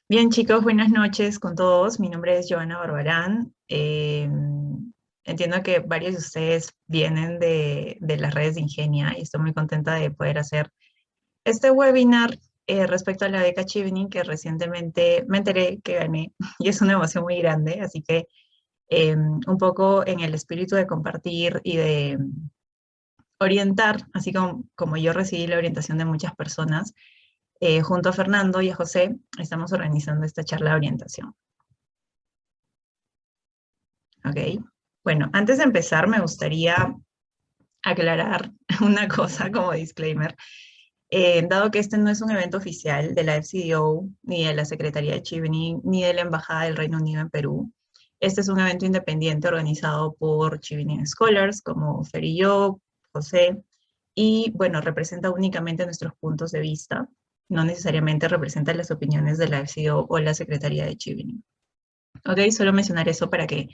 Bien, chicos, buenas noches con todos. Mi nombre es Joana Barbarán. Entiendo que varios de ustedes vienen de las redes de Ingenia y estoy muy contenta de poder hacer este webinar respecto a la beca Chevening que recientemente me enteré que gané y es una emoción muy grande. Así que un poco en el espíritu de compartir y de orientar, así como yo recibí la orientación de muchas personas, junto a Fernando y a José, estamos organizando esta charla de orientación. ¿Ok? Bueno, antes de empezar me gustaría aclarar una cosa como disclaimer. Dado que este no es un evento oficial de la FCDO, ni de la Secretaría de Chevening, ni de la Embajada del Reino Unido en Perú, este es un evento independiente organizado por Chevening Scholars, como Fer y yo, José, y bueno, representa únicamente nuestros puntos de vista, no necesariamente representa las opiniones de la FCDO o la Secretaría de Chevening. Ok, solo mencionar eso para que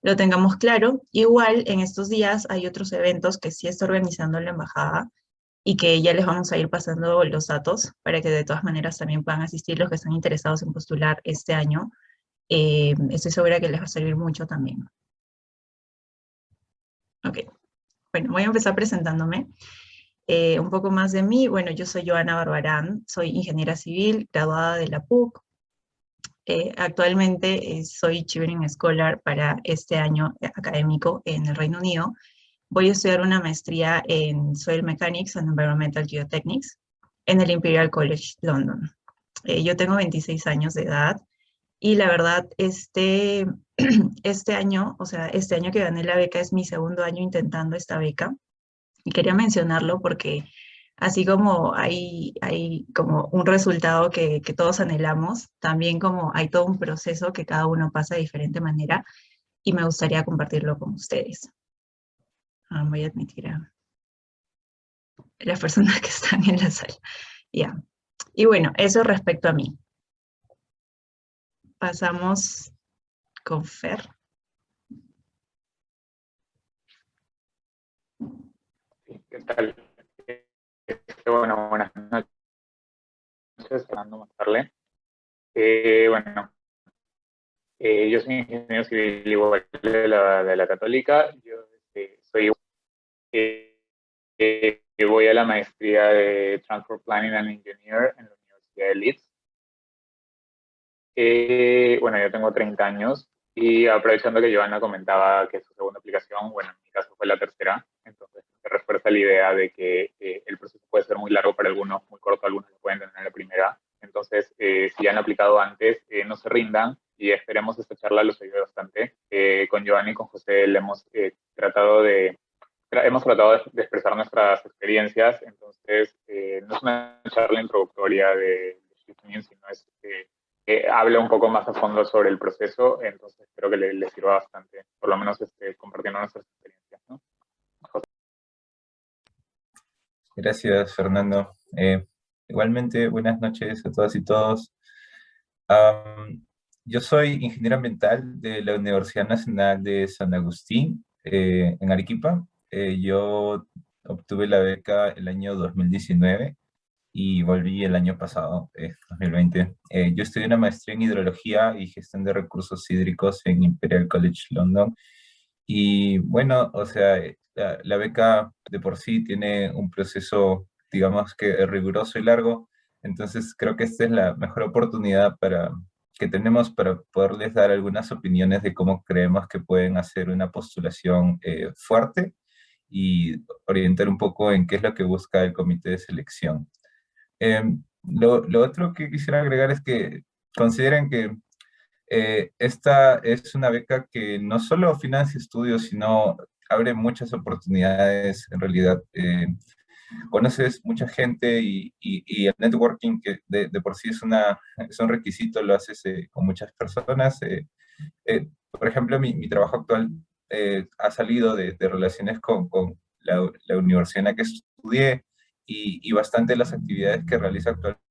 lo tengamos claro. Igual en estos días hay otros eventos que sí está organizando la embajada y que ya les vamos a ir pasando los datos para que de todas maneras también puedan asistir los que están interesados en postular este año. Estoy segura que les va a servir mucho también. Ok, bueno, voy a empezar presentándome. Un poco más de mí. Bueno, yo soy Joana Barbarán, soy ingeniera civil, graduada de la PUC. Actualmente soy Chevening Scholar para este año académico en el Reino Unido. Voy a estudiar una maestría en Soil Mechanics and Environmental Geotechnics en el Imperial College London. Yo tengo 26 años de edad y la verdad, este año, o sea, este año que gané la beca es mi segundo año intentando esta beca. Y quería mencionarlo porque así como hay como un resultado que todos anhelamos, también como hay todo un proceso que cada uno pasa de diferente manera y me gustaría compartirlo con ustedes. Voy a admitir a las personas que están en la sala. Ya. Y bueno, eso respecto a mí. Pasamos con Fer. ¿Qué tal? Bueno, buenas noches, Fernando Montarle. Bueno, yo soy ingeniero civil igual de la Católica. Yo soy voy a la maestría de Transport Planning and Engineer en la Universidad de Leeds. Bueno, yo tengo 30 años y aprovechando que Joana comentaba que es su segunda aplicación, bueno, en mi caso fue la tercera, entonces se refuerza la idea de que el proceso puede ser muy largo para algunos, muy corto, algunos lo pueden tener en la primera. Entonces, si ya han aplicado antes, no se rindan y esperemos esta charla los ayude bastante. Con Joana y con José le hemos tratado de expresar nuestras experiencias, entonces no es una charla introductoria de Shifting, sino es habla un poco más a fondo sobre el proceso, entonces espero que le sirva bastante, por lo menos compartiendo nuestras experiencias, ¿no? Gracias, Fernando. Igualmente, buenas noches a todas y todos. Am, yo soy ingeniero ambiental de la Universidad Nacional de San Agustín, en Arequipa. Yo obtuve la beca el año 2019 y volví el año pasado, 2020. Yo estudié una maestría en hidrología y gestión de recursos hídricos en Imperial College London. Y bueno, o sea, la beca de por sí tiene un proceso, digamos que riguroso y largo, entonces creo que esta es la mejor oportunidad que tenemos para poderles dar algunas opiniones de cómo creemos que pueden hacer una postulación fuerte y orientar un poco en qué es lo que busca el comité de selección. Lo otro que quisiera agregar es que consideren que esta es una beca que no solo financia estudios, sino abre muchas oportunidades. En realidad, conoces mucha gente y el networking, que de por sí es un requisito, lo haces con muchas personas. Por ejemplo, mi trabajo actual ha salido de relaciones con la universidad en la que estudié y bastante de las actividades que realizo actualmente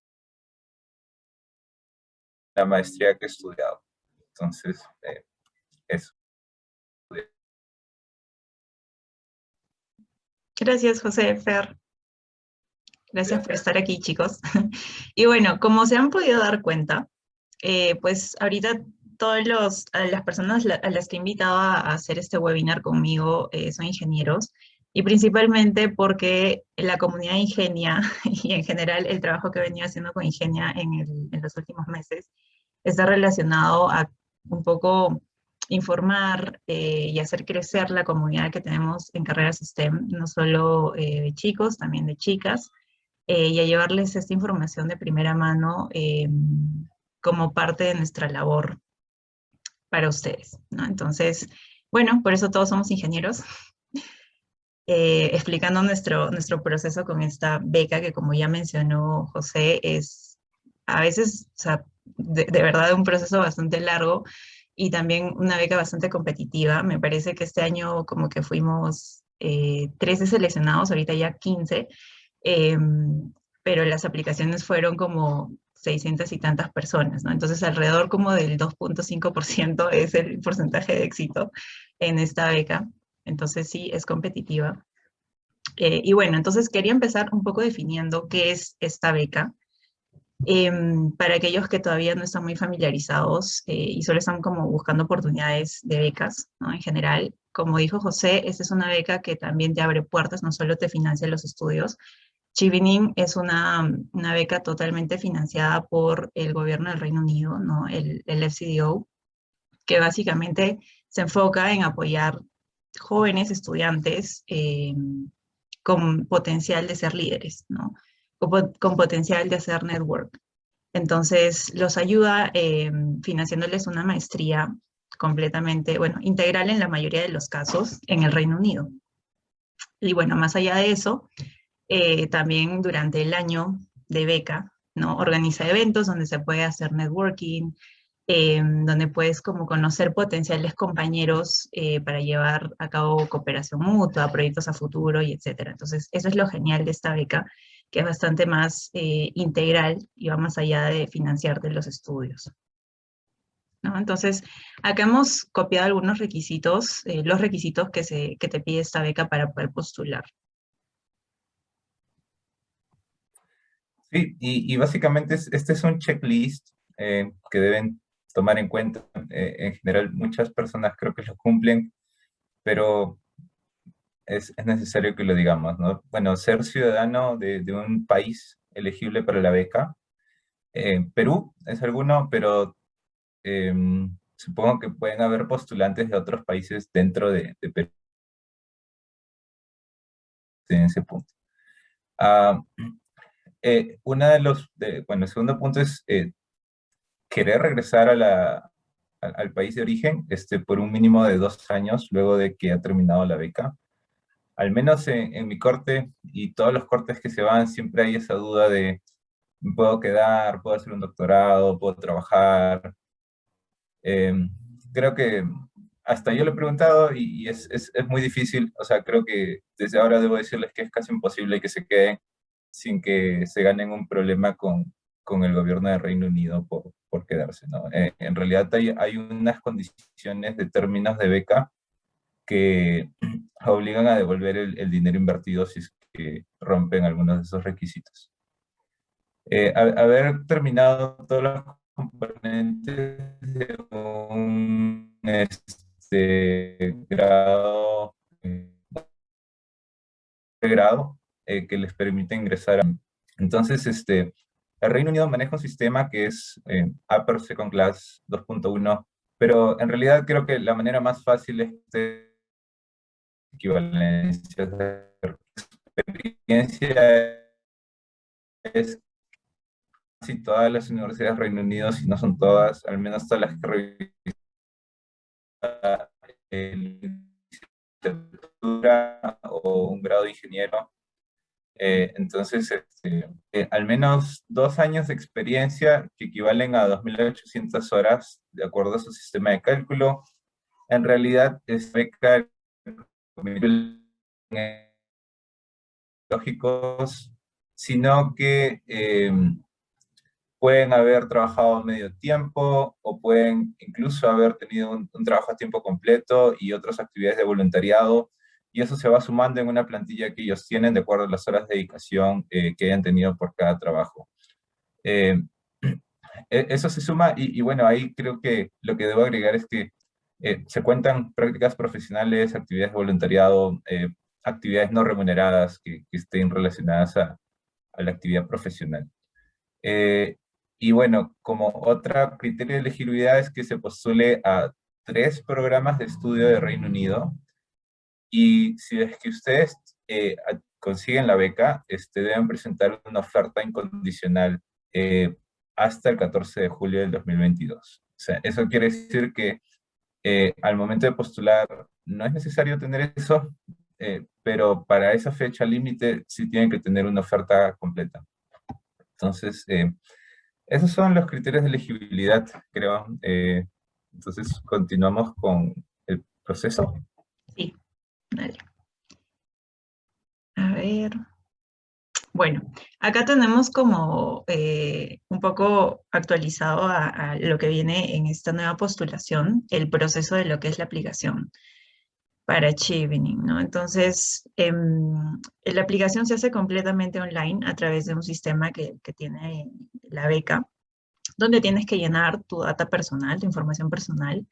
en la maestría que he estudiado. Entonces, eso. Gracias, José, Fer. Gracias por estar aquí, chicos. Y bueno, como se han podido dar cuenta, pues ahorita a las personas a las que he invitado a hacer este webinar conmigo son ingenieros, y principalmente porque la comunidad Ingenia y en general el trabajo que he venido haciendo con Ingenia en los últimos meses está relacionado a un poco informar y hacer crecer la comunidad que tenemos en carreras STEM, no solo de chicos, también de chicas, y a llevarles esta información de primera mano como parte de nuestra labor para ustedes, ¿no? Entonces, bueno, por eso todos somos ingenieros, explicando nuestro proceso con esta beca que, como ya mencionó José, es a veces, o sea, de verdad un proceso bastante largo y también una beca bastante competitiva. Me parece que este año como que fuimos 13 seleccionados, ahorita ya 15, eh, pero las aplicaciones fueron como 600 y tantas personas, ¿no? Entonces alrededor como del 2.5% es el porcentaje de éxito en esta beca. Entonces sí, es competitiva. Y bueno, entonces quería empezar un poco definiendo qué es esta beca. Para aquellos que todavía no están muy familiarizados y solo están como buscando oportunidades de becas, ¿no? En general, como dijo José, esta es una beca que también te abre puertas, no solo te financia los estudios. Chevening es una beca totalmente financiada por el gobierno del Reino Unido, ¿no? El FCDO, que básicamente se enfoca en apoyar jóvenes estudiantes con potencial de ser líderes, ¿no? Con potencial de hacer network. Entonces, los ayuda financiándoles una maestría completamente, bueno, integral en la mayoría de los casos en el Reino Unido. Y bueno, más allá de eso, también durante el año de beca, ¿no? Organiza eventos donde se puede hacer networking, donde puedes como conocer potenciales compañeros para llevar a cabo cooperación mutua, proyectos a futuro y etcétera. Entonces, eso es lo genial de esta beca, que es bastante más integral y va más allá de financiarte los estudios, ¿no? Entonces, acá hemos copiado algunos requisitos, los requisitos que te pide esta beca para poder postular. Sí, y básicamente este es un checklist que deben tomar en cuenta. En general, muchas personas creo que lo cumplen, pero es necesario que lo digamos, ¿no? Bueno, ser ciudadano de un país elegible para la beca. Perú es alguno, pero supongo que pueden haber postulantes de otros países dentro de Perú en ese punto. Ah, bueno, el segundo punto es querer regresar al país de origen por un mínimo de 2 años luego de que ha terminado la beca. Al menos en mi corte y todos los cortes que se van, siempre hay esa duda de, ¿me puedo quedar? ¿Puedo hacer un doctorado? ¿Puedo trabajar? Eh, Creo que hasta yo lo he preguntado y es muy difícil. O sea, creo que desde ahora debo decirles que es casi imposible que se queden sin que se ganen un problema con el gobierno del Reino Unido por quedarse, ¿no? En realidad hay unas condiciones de términos de beca que obligan a devolver el dinero invertido si es que rompen algunos de esos requisitos. Haber terminado todos los componentes de un grado, que les permite ingresar. Entonces, el Reino Unido maneja un sistema que es Upper Second Class 2.1, pero en realidad creo que la manera más fácil es equivalencia de experiencia es casi todas las universidades del Reino Unido, si no son todas, al menos todas las que revisa licenciatura o un grado de ingeniero. Entonces, al menos 2 años de experiencia que equivalen a 2.800 horas de acuerdo a su sistema de cálculo. En realidad es beca lógicos, sino que pueden haber trabajado medio tiempo o pueden incluso haber tenido un trabajo a tiempo completo y otras actividades de voluntariado, y eso se va sumando en una plantilla que ellos tienen de acuerdo a las horas de dedicación que hayan tenido por cada trabajo. Eh, Eso se suma y bueno, ahí creo que lo que debo agregar es que se cuentan prácticas profesionales, actividades de voluntariado, actividades no remuneradas que estén relacionadas a la actividad profesional. Eh, y bueno, como otro criterio de elegibilidad es que se postule a 3 programas de estudio de Reino Unido, y si es que ustedes consiguen la beca, deben presentar una oferta incondicional hasta el 14 de julio del 2022. O sea, eso quiere decir que al momento de postular no es necesario tener eso, pero para esa fecha límite sí tienen que tener una oferta completa. Entonces, esos son los criterios de elegibilidad, creo. Entonces, continuamos con el proceso. Sí, dale. A ver. Bueno, acá tenemos como un poco actualizado a lo que viene en esta nueva postulación, el proceso de lo que es la aplicación para Chevening, ¿no? Entonces, la aplicación se hace completamente online a través de un sistema que tiene la beca, donde tienes que llenar tu data personal, tu información personal.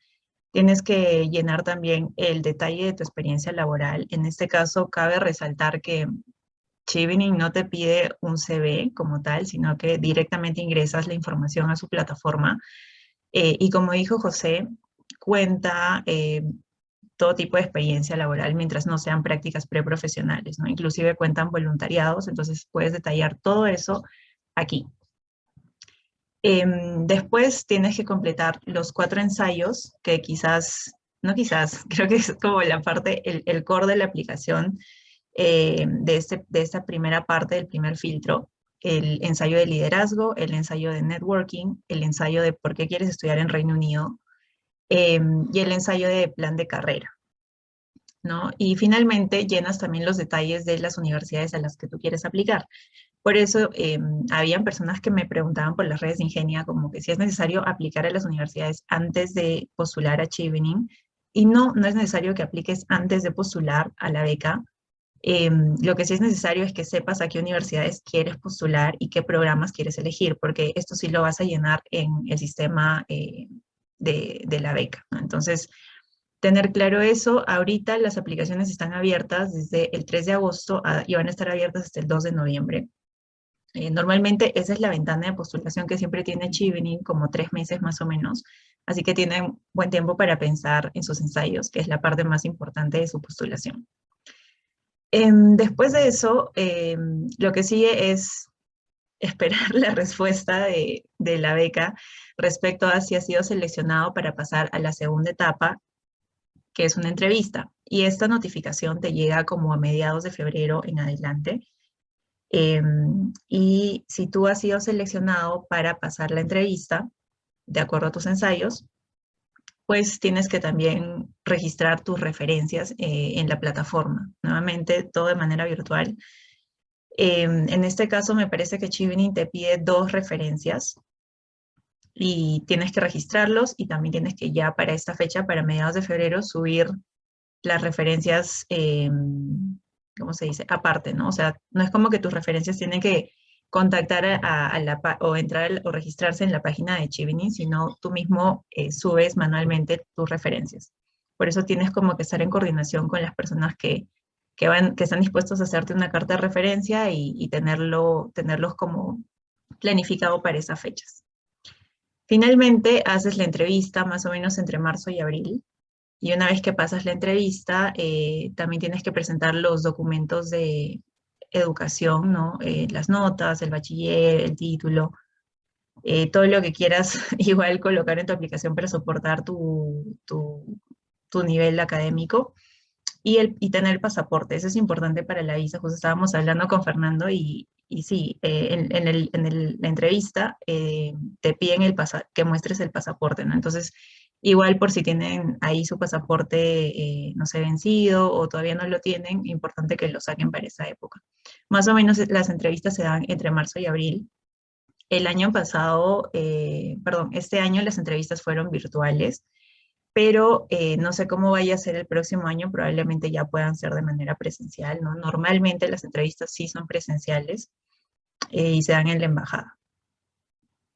Tienes que llenar también el detalle de tu experiencia laboral. En este caso, cabe resaltar que Chevening no te pide un CV como tal, sino que directamente ingresas la información a su plataforma. Y como dijo José, cuenta todo tipo de experiencia laboral mientras no sean prácticas preprofesionales, ¿no? Inclusive cuentan voluntariados, entonces puedes detallar todo eso aquí. Después tienes que completar los 4 ensayos, que quizás, no quizás, creo que es como la parte, el core de la aplicación de esta primera parte, del primer filtro. El ensayo de liderazgo, el ensayo de networking, el ensayo de por qué quieres estudiar en Reino Unido, y el ensayo de plan de carrera, ¿no? Y finalmente llenas también los detalles de las universidades a las que tú quieres aplicar. Por eso, habían personas que me preguntaban por las redes de Ingenia como que si es necesario aplicar a las universidades antes de postular a Chevening, y no, no es necesario que apliques antes de postular a la beca. Lo que sí es necesario es que sepas a qué universidades quieres postular y qué programas quieres elegir, porque esto sí lo vas a llenar en el sistema de la beca, ¿no? Entonces, tener claro eso. Ahorita las aplicaciones están abiertas desde el 3 de agosto y van a estar abiertas hasta el 2 de noviembre. Normalmente esa es la ventana de postulación que siempre tiene Chevening, como 3 meses más o menos, así que tienen buen tiempo para pensar en sus ensayos, que es la parte más importante de su postulación. Después de eso, lo que sigue es esperar la respuesta de la beca respecto a si ha sido seleccionado para pasar a la segunda etapa, que es una entrevista. Y esta notificación te llega como a mediados de febrero en adelante. Y si tú has sido seleccionado para pasar la entrevista, de acuerdo a tus ensayos, pues tienes que también registrar tus referencias en la plataforma. Nuevamente, todo de manera virtual. En este caso, me parece que Chevening te pide 2 referencias y tienes que registrarlos, y también tienes que ya para esta fecha, para mediados de febrero, subir las referencias, ¿cómo se dice? Aparte, ¿no? O sea, no es como que tus referencias tienen que contactar o entrar o registrarse en la página de Chevening, sino tú mismo subes manualmente tus referencias. Por eso tienes como que estar en coordinación con las personas que están dispuestos a hacerte una carta de referencia y tenerlos como planificado para esas fechas. Finalmente, haces la entrevista más o menos entre marzo y abril. Y una vez que pasas la entrevista, también tienes que presentar los documentos de educación, ¿no? Las notas, el bachiller, el título, todo lo que quieras igual colocar en tu aplicación para soportar tu nivel académico. Y tener el pasaporte, eso es importante para la visa. Justo estábamos hablando con Fernando y sí, la entrevista te piden que muestres el pasaporte, ¿no? Entonces, igual por si tienen ahí su pasaporte, no sé, vencido o todavía no lo tienen, importante que lo saquen para esa época. Más o menos las entrevistas se dan entre marzo y abril. El año pasado, este año las entrevistas fueron virtuales, pero no sé cómo vaya a ser el próximo año, probablemente ya puedan ser de manera presencial, ¿no? Normalmente las entrevistas sí son presenciales y se dan en la embajada.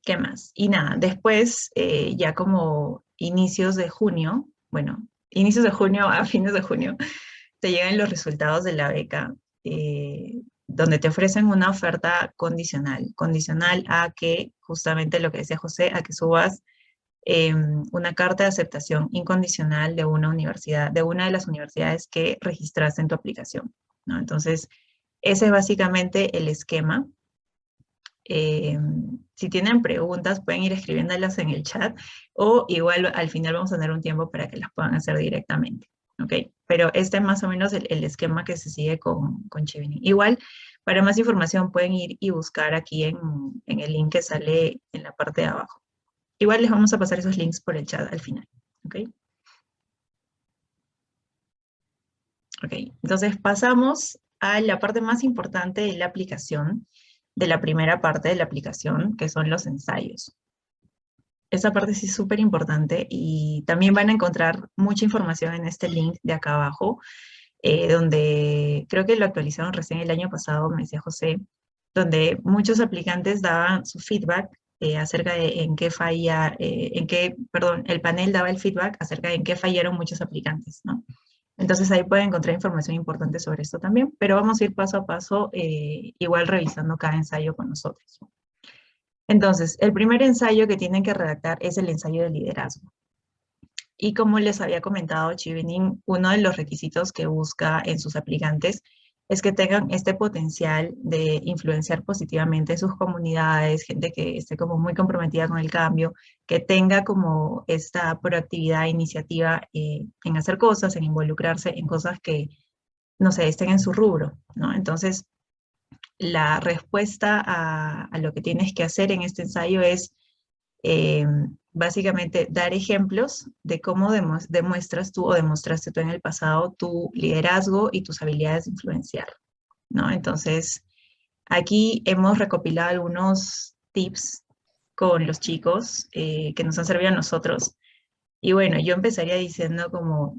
¿Qué más? Y nada, después, ya como inicios de junio, bueno, inicios de junio a fines de junio, te llegan los resultados de la beca, donde te ofrecen una oferta condicional a que, justamente lo que decía José, a que subas una carta de aceptación incondicional de una universidad, de una de las universidades que registraste en tu aplicación, ¿no? Entonces, ese es básicamente el esquema. Si tienen preguntas, pueden ir escribiéndolas en el chat o igual al final vamos a tener un tiempo para que las puedan hacer directamente, ¿ok? Pero este es más o menos el esquema que se sigue con Chivini. Igual, para más información pueden ir y buscar aquí en el link que sale en la parte de abajo. Igual les vamos a pasar esos links por el chat al final, ¿ok? Ok, entonces pasamos a la parte más importante de la aplicación, de la primera parte de la aplicación, que son los ensayos. Esa parte sí es súper importante y también van a encontrar mucha información en este link de acá abajo, donde creo que lo actualizaron recién el año pasado, me decía José, donde muchos aplicantes daban su feedback acerca de en qué falla, perdón, el panel daba el feedback acerca de en qué fallaron muchos aplicantes, ¿no? Entonces ahí pueden encontrar información importante sobre esto también, pero vamos a ir paso a paso, igual revisando cada ensayo con nosotros. Entonces, el primer ensayo que tienen que redactar es el ensayo de liderazgo. Y como les había comentado, Chevening, uno de los requisitos que busca en sus aplicantes es que tengan este potencial de influenciar positivamente sus comunidades, gente que esté como muy comprometida con el cambio, que tenga como esta proactividad, iniciativa en hacer cosas, en involucrarse en cosas que, no sé, estén en su rubro, ¿no? Entonces, la respuesta a lo que tienes que hacer en este ensayo es básicamente dar ejemplos de cómo demuestras tú o demostraste tú en el pasado tu liderazgo y tus habilidades de influenciar, ¿no? Entonces, aquí hemos recopilado algunos tips con los chicos que nos han servido a nosotros. Y bueno, yo empezaría diciendo como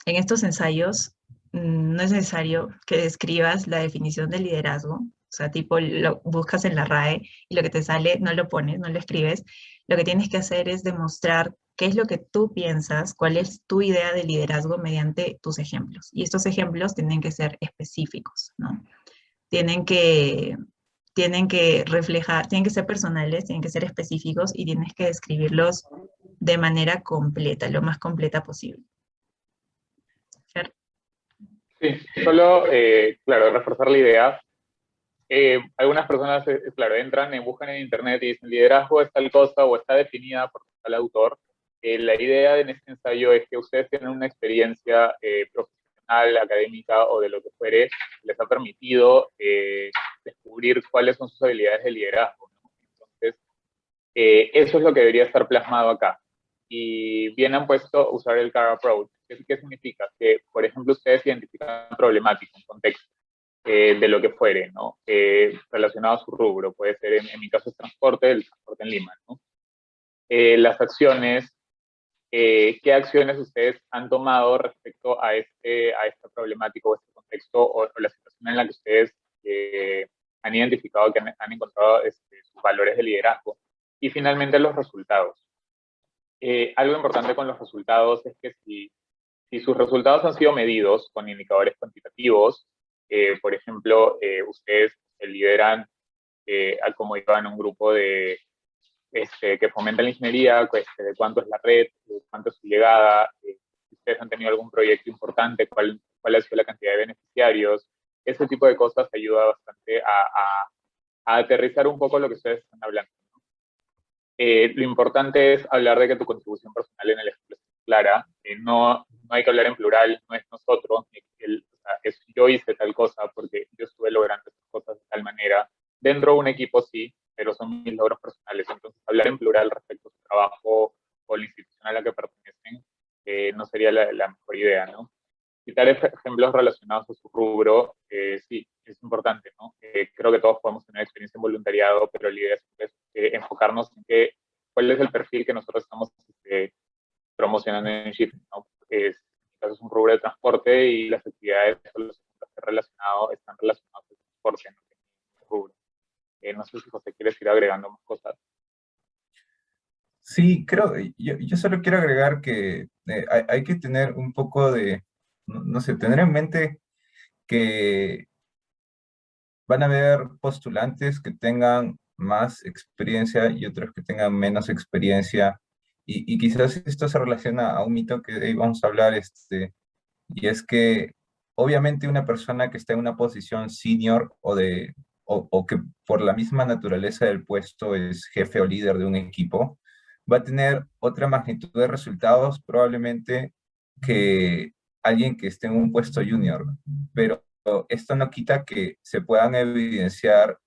en estos ensayos no es necesario que describas la definición de liderazgo, o sea, tipo lo buscas en la RAE y lo que te sale no lo pones, no lo escribes. Lo que tienes que hacer es demostrar qué es lo que tú piensas, cuál es tu idea de liderazgo mediante tus ejemplos. Y estos ejemplos tienen que ser específicos, ¿no? Tienen que, tienen que reflejar, tienen que ser personales, tienen que ser específicos y tienes que describirlos de manera completa, lo más completa posible. ¿Cierto? Sí, solo, claro, reforzar la idea. Algunas personas, claro, entran, buscan en internet y dicen liderazgo es tal cosa o está definida por tal autor. La idea en este ensayo es que ustedes tienen una experiencia profesional, académica o de lo que fuere, les ha permitido descubrir cuáles son sus habilidades de liderazgo, ¿no? Entonces, eso es lo que debería estar plasmado acá. Y bien han puesto usar el CAR approach. ¿Qué significa? Que, por ejemplo, ustedes identifican problemáticas, un contexto de lo que fuere, ¿no? Relacionado a su rubro. Puede ser, en mi caso, es transporte, el transporte en Lima, ¿no? Las acciones, ¿qué acciones ustedes han tomado respecto a esta problemática o este contexto o la situación en la que ustedes han identificado que han encontrado sus valores de liderazgo? Y finalmente los resultados. Algo importante con los resultados es que si sus resultados han sido medidos con indicadores cuantitativos, por ejemplo, ustedes lideran como llevan un grupo que fomenta la ingeniería, de cuánto es la red, de cuánto es su llegada, si ustedes han tenido algún proyecto importante, cuál ha sido la cantidad de beneficiarios, ese tipo de cosas ayuda bastante a aterrizar un poco lo que ustedes están hablando. Lo importante es hablar de que tu contribución personal en el ejemplo es clara. No hay que hablar en plural, no es nosotros, o sea, es yo hice tal cosa porque yo estuve logrando estas cosas de tal manera. Dentro de un equipo sí, pero son mis logros personales. Entonces, hablar en plural respecto a su trabajo o la institución a la que pertenecen no sería la mejor idea, ¿no? Citar ejemplos relacionados a su rubro, sí, es importante, ¿no? Creo que todos podemos tener experiencia en voluntariado, pero la idea es enfocarnos en cuál es el perfil que nosotros estamos promocionando en Shift, ¿no? En este caso es un rubro de transporte y las actividades están relacionadas al transporte, ¿no? Rubro. No sé si José quiere ir agregando más cosas. Sí, creo, yo solo quiero agregar que hay que tener un poco de, no sé, tener en mente que van a haber postulantes que tengan más experiencia y otros que tengan menos experiencia. Y quizás esto se relaciona a un mito que hoy vamos a hablar, y es que obviamente una persona que está en una posición senior o que por la misma naturaleza del puesto es jefe o líder de un equipo, va a tener otra magnitud de resultados probablemente que alguien que esté en un puesto junior. Pero esto no quita que se puedan evidenciar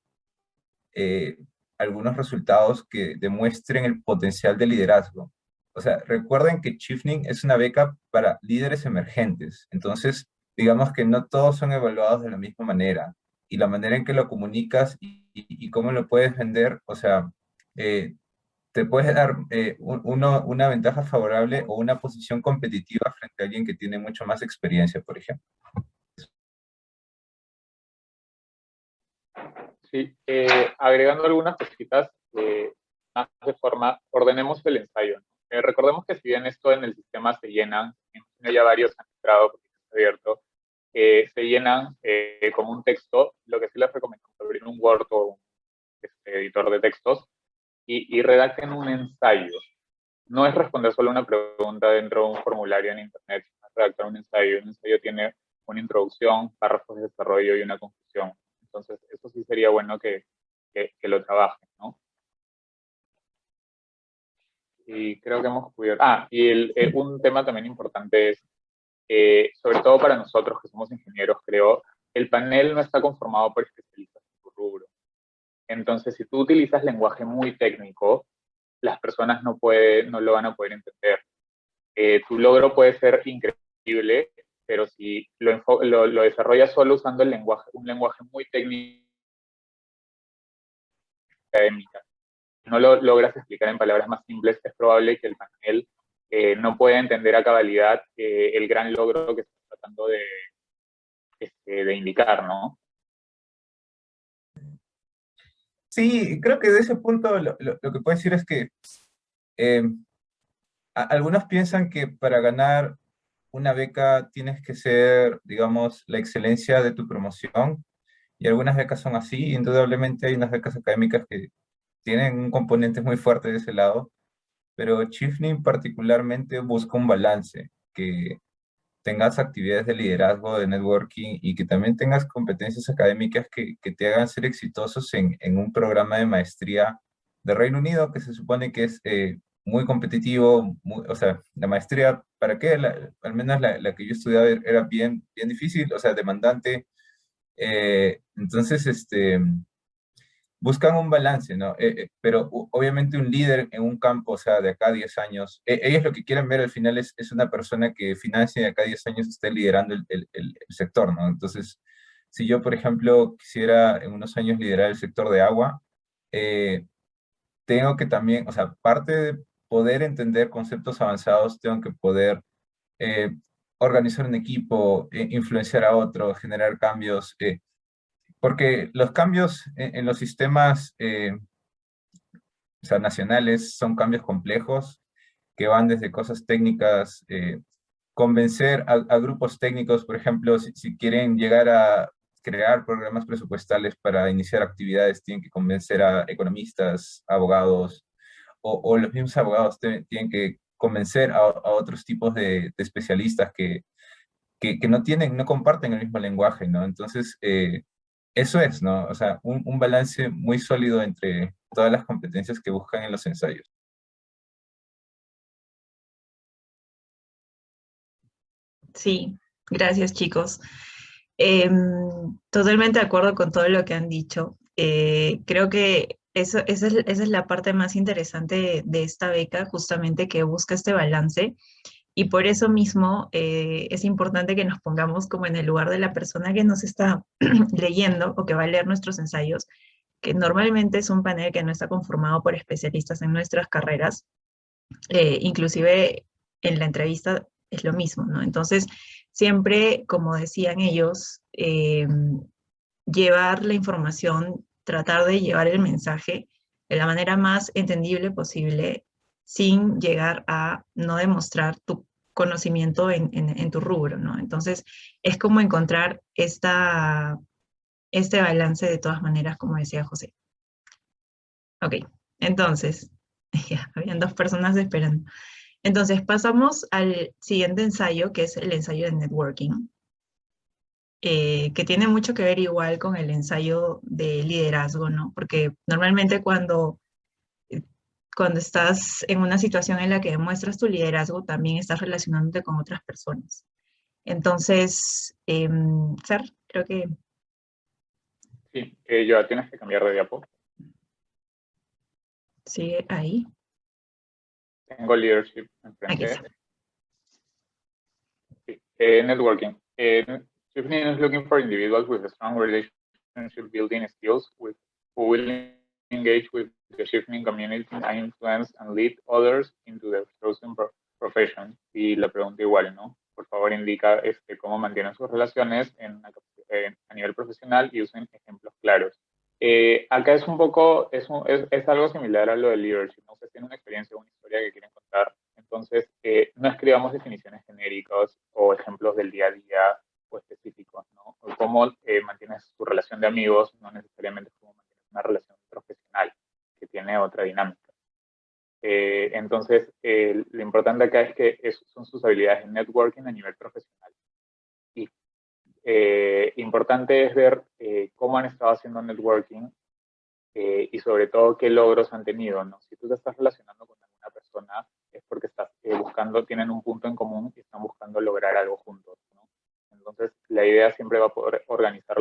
eh, algunos resultados que demuestren el potencial de liderazgo. O sea, recuerden que Chevening es una beca para líderes emergentes. Entonces, digamos que no todos son evaluados de la misma manera. Y la manera en que lo comunicas y cómo lo puedes vender, o sea, eh, te puedes dar una ventaja favorable o una posición competitiva frente a alguien que tiene mucho más experiencia, por ejemplo. Sí, agregando algunas cositas más de forma, ordenemos el ensayo, ¿no? Recordemos que si bien esto en el sistema se llenan, ya varios han entrado porque está abierto, se llenan como un texto, lo que sí les recomiendo es abrir un Word o un editor de textos y redacten un ensayo. No es responder solo una pregunta dentro de un formulario en Internet, es redactar un ensayo. Un ensayo tiene una introducción, párrafos de desarrollo y una conclusión. Entonces, eso sí sería bueno que lo trabajen, ¿no? Y creo que hemos cubierto... y un tema también importante es, sobre todo para nosotros que somos ingenieros, creo, el panel no está conformado por especialistas en tu rubro. Entonces, si tú utilizas lenguaje muy técnico, las personas no lo van a poder entender. Tu logro puede ser increíble, pero si lo desarrollas solo usando un lenguaje muy técnico, académica, no lo logras explicar en palabras más simples, es probable que el panel no pueda entender a cabalidad el gran logro que estás tratando de indicar, ¿no? Sí, creo que de ese punto lo que puedo decir es que eh, algunos piensan que para ganar una beca tienes que ser, digamos, la excelencia de tu promoción, y algunas becas son así. Indudablemente hay unas becas académicas que tienen un componente muy fuerte de ese lado, pero Chevening particularmente busca un balance, que tengas actividades de liderazgo, de networking y que también tengas competencias académicas que te hagan ser exitosos en un programa de maestría de Reino Unido que se supone que es muy competitivo. O sea, la maestría, ¿para qué? Al menos la que yo estudiaba era bien, bien difícil, o sea, demandante. Entonces, buscan un balance, ¿no? Pero obviamente un líder en un campo, o sea, de acá a 10 años, ellos lo que quieren ver al final es una persona que financie de acá a 10 años esté liderando el sector, ¿no? Entonces, si yo, por ejemplo, quisiera en unos años liderar el sector de agua, eh, tengo que también, o sea, parte de poder entender conceptos avanzados, tengo que poder eh, organizar un equipo, influenciar a otros, generar cambios, porque los cambios en los sistemas o sea, nacionales son cambios complejos que van desde cosas técnicas, convencer a grupos técnicos, por ejemplo, si quieren llegar a crear programas presupuestales para iniciar actividades, tienen que convencer a economistas, abogados, o los mismos abogados tienen que convencer a otros tipos de especialistas que no tienen, no comparten el mismo lenguaje, ¿no? Entonces, eso es, ¿no? O sea, un balance muy sólido entre todas las competencias que buscan en los ensayos. Sí, gracias chicos. Totalmente de acuerdo con todo lo que han dicho. Creo que esa es la parte más interesante de esta beca, justamente que busca este balance. Y por eso mismo es importante que nos pongamos como en el lugar de la persona que nos está leyendo o que va a leer nuestros ensayos, que normalmente es un panel que no está conformado por especialistas en nuestras carreras. Inclusive en la entrevista es lo mismo, ¿no? Entonces, siempre, como decían ellos, llevar la información, tratar de llevar el mensaje de la manera más entendible posible, sin llegar a no demostrar tu conocimiento en tu rubro, ¿no? Entonces, es como encontrar este balance de todas maneras, como decía José. Ok, entonces, ya, habían dos personas esperando. Entonces, pasamos al siguiente ensayo, que es el ensayo de networking, que tiene mucho que ver igual con el ensayo de liderazgo, ¿no? Porque normalmente cuando estás en una situación en la que demuestras tu liderazgo, también estás relacionándote con otras personas. Entonces, Ser, creo que Sí, ya tienes que cambiar de diapo. sigue ahí. Tengo leadership Aquí enfrente. está. Sí. Networking. Tiffany is looking for individuals with strong relationship building skills who will engage with the shifting community and influence and lead others into their chosen profession. Y la pregunta igual, ¿no? Por favor, indica cómo mantienen sus relaciones a nivel profesional y usen ejemplos claros. Acá es un poco, es algo similar a lo del leadership, ¿no? Ustedes tienen una experiencia, una historia que quieren contar. Entonces, no escribamos definiciones genéricas o ejemplos del día a día o específicos, ¿no? O cómo mantienes tu relación de amigos, no necesariamente cómo mantienes una relación profesional, que tiene otra dinámica. Entonces, lo importante acá es que son sus habilidades de networking a nivel profesional. Y importante es ver cómo han estado haciendo networking y sobre todo qué logros han tenido, ¿no? Si tú te estás relacionando con alguna persona es porque estás tienen un punto en común y están buscando lograr algo juntos, ¿no? Entonces, la idea siempre va a poder organizar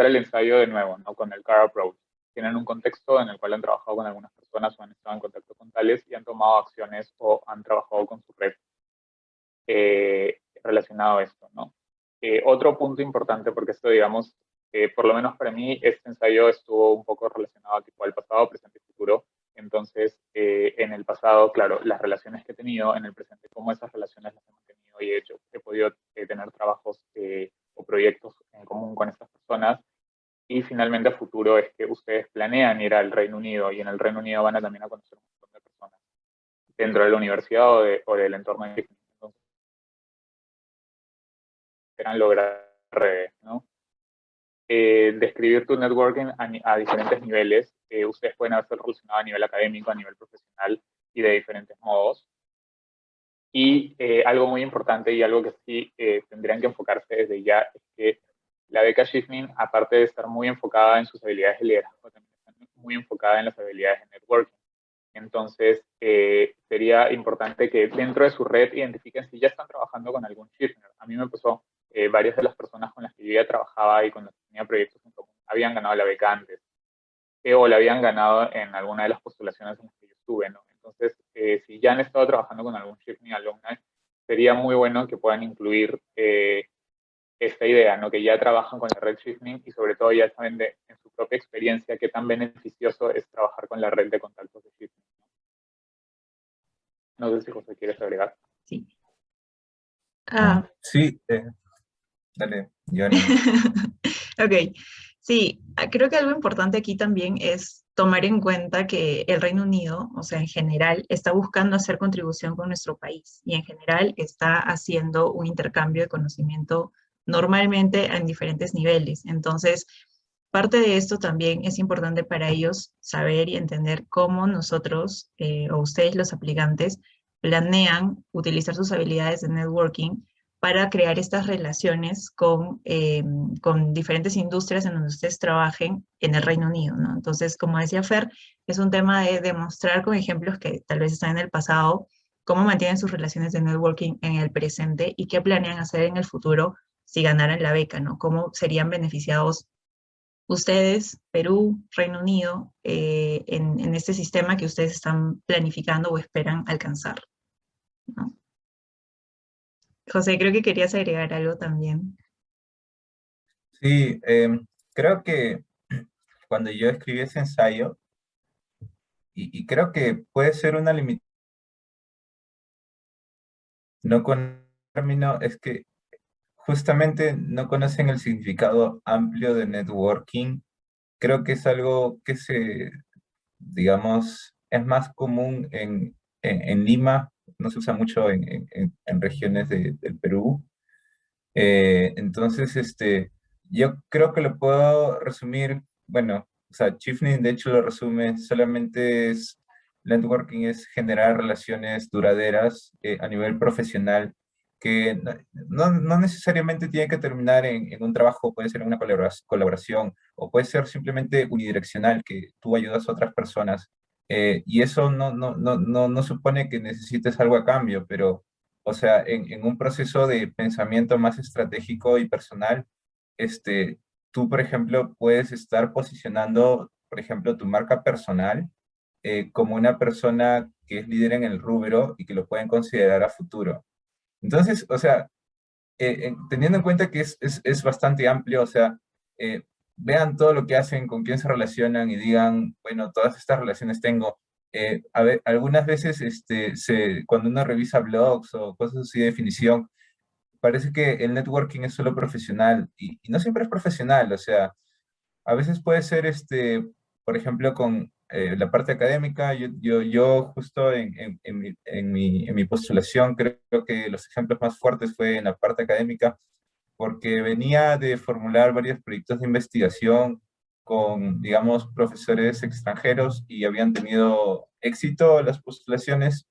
el ensayo de nuevo, ¿no? Con el CAR approach. Tienen un contexto en el cual han trabajado con algunas personas o han estado en contacto con tales y han tomado acciones o han trabajado con su red relacionado a esto, ¿no? Otro punto importante, porque esto, digamos, por lo menos para mí, este ensayo estuvo un poco relacionado tipo al pasado, presente y futuro. Entonces, en el pasado, claro, las relaciones que he tenido, en el presente, cómo esas relaciones las he mantenido y he podido tener trabajos o proyectos en común con estas personas. Y finalmente, a futuro, es que ustedes planean ir al Reino Unido y en el Reino Unido van a también a conocer un montón de personas dentro de la universidad o del entorno de entonces, esperan lograr redes, ¿no? Describir tu networking a diferentes niveles. Ustedes pueden haberse relacionado a nivel académico, a nivel profesional y de diferentes modos. Y algo muy importante y algo que sí tendrían que enfocarse desde ya es que la beca Shifting, aparte de estar muy enfocada en sus habilidades de liderazgo, también está muy enfocada en las habilidades de networking. Entonces, sería importante que dentro de su red identifiquen si ya están trabajando con algún Shifter. A mí me pasó, varias de las personas con las que yo ya trabajaba y con las que tenía proyectos en común habían ganado la beca antes, o la habían ganado en alguna de las postulaciones en las que yo estuve, ¿no? Entonces, si ya han estado trabajando con algún Shifting Alumni, sería muy bueno que puedan incluir esta idea, ¿no? Que ya trabajan con la red Shifting y sobre todo ya saben en su propia experiencia qué tan beneficioso es trabajar con la red de contactos de Shifting. No sé si José quieres agregar. Sí. Sí, dale, Johnny. Ok, sí, creo que algo importante aquí también es tomar en cuenta que el Reino Unido, o sea, en general, está buscando hacer contribución con nuestro país y en general está haciendo un intercambio de conocimiento normalmente en diferentes niveles. Entonces, parte de esto también es importante para ellos saber y entender cómo nosotros o ustedes los aplicantes planean utilizar sus habilidades de networking para crear estas relaciones con diferentes industrias en donde ustedes trabajen en el Reino Unido, ¿no? Entonces, como decía Fer, es un tema de demostrar con ejemplos que tal vez están en el pasado, cómo mantienen sus relaciones de networking en el presente y qué planean hacer en el futuro si ganaran la beca, ¿no? Cómo serían beneficiados ustedes, Perú, Reino Unido, en este sistema que ustedes están planificando o esperan alcanzar, ¿no? José, creo que querías agregar algo también. Sí, creo que cuando yo escribí ese ensayo, y creo que puede ser una limitación, no con el término, es que justamente no conocen el significado amplio de networking. Creo que es algo que se, digamos, es más común en Lima, no se usa mucho en regiones del Perú. Entonces, yo creo que lo puedo resumir, bueno, o sea, Chifnin de hecho lo resume, solamente es, networking es generar relaciones duraderas a nivel profesional, que no necesariamente tiene que terminar en un trabajo, puede ser en una colaboración, o puede ser simplemente unidireccional, que tú ayudas a otras personas. Y eso no supone que necesites algo a cambio, pero o sea, en un proceso de pensamiento más estratégico y personal, tú, por ejemplo, puedes estar posicionando, por ejemplo, tu marca personal como una persona que es líder en el rubro y que lo pueden considerar a futuro. Entonces, o sea, teniendo en cuenta que es bastante amplio, o sea, eh, vean todo lo que hacen, con quién se relacionan y digan, bueno, todas estas relaciones tengo. A ver, algunas veces cuando uno revisa blogs o cosas así de definición, parece que el networking es solo profesional y no siempre es profesional, o sea, a veces puede ser, por ejemplo, con la parte académica. Yo justo en mi postulación creo que los ejemplos más fuertes fue en la parte académica, porque venía de formular varios proyectos de investigación con, digamos, profesores extranjeros y habían tenido éxito las postulaciones.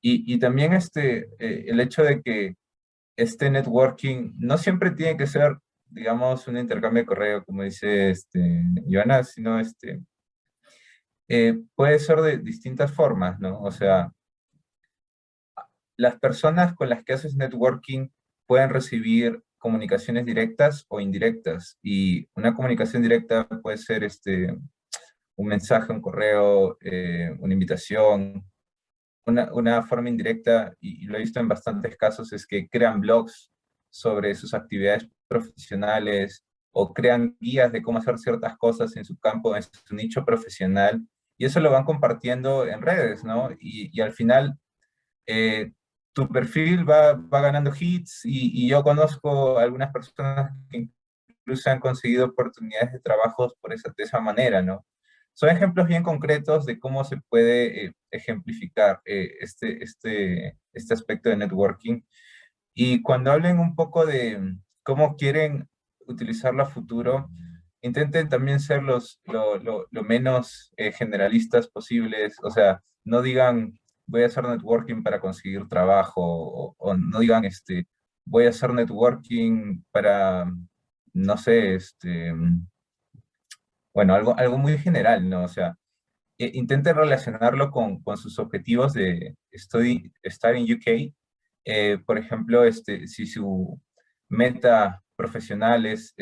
Y también el hecho de que este networking no siempre tiene que ser, digamos, un intercambio de correo, como dice Joana, sino puede ser de distintas formas, ¿no? O sea, las personas con las que haces networking pueden recibir comunicaciones directas o indirectas, y una comunicación directa puede ser un mensaje, un correo, una invitación. Una forma indirecta, y lo he visto en bastantes casos, es que crean blogs sobre sus actividades profesionales o crean guías de cómo hacer ciertas cosas en su campo, en su nicho profesional, y eso lo van compartiendo en redes, ¿no? Y al final, tu perfil va ganando hits, y yo conozco algunas personas que incluso han conseguido oportunidades de trabajo de esa manera, ¿no? Son ejemplos bien concretos de cómo se puede ejemplificar este aspecto de networking. Y cuando hablen un poco de cómo quieren utilizarlo a futuro, intenten también ser lo menos generalistas posibles. O sea, no digan voy a hacer networking para conseguir trabajo, o no digan voy a hacer networking para, no sé, bueno, algo muy general, ¿no? O sea, intenten relacionarlo con sus objetivos de estar en UK. Por ejemplo, si su meta profesional es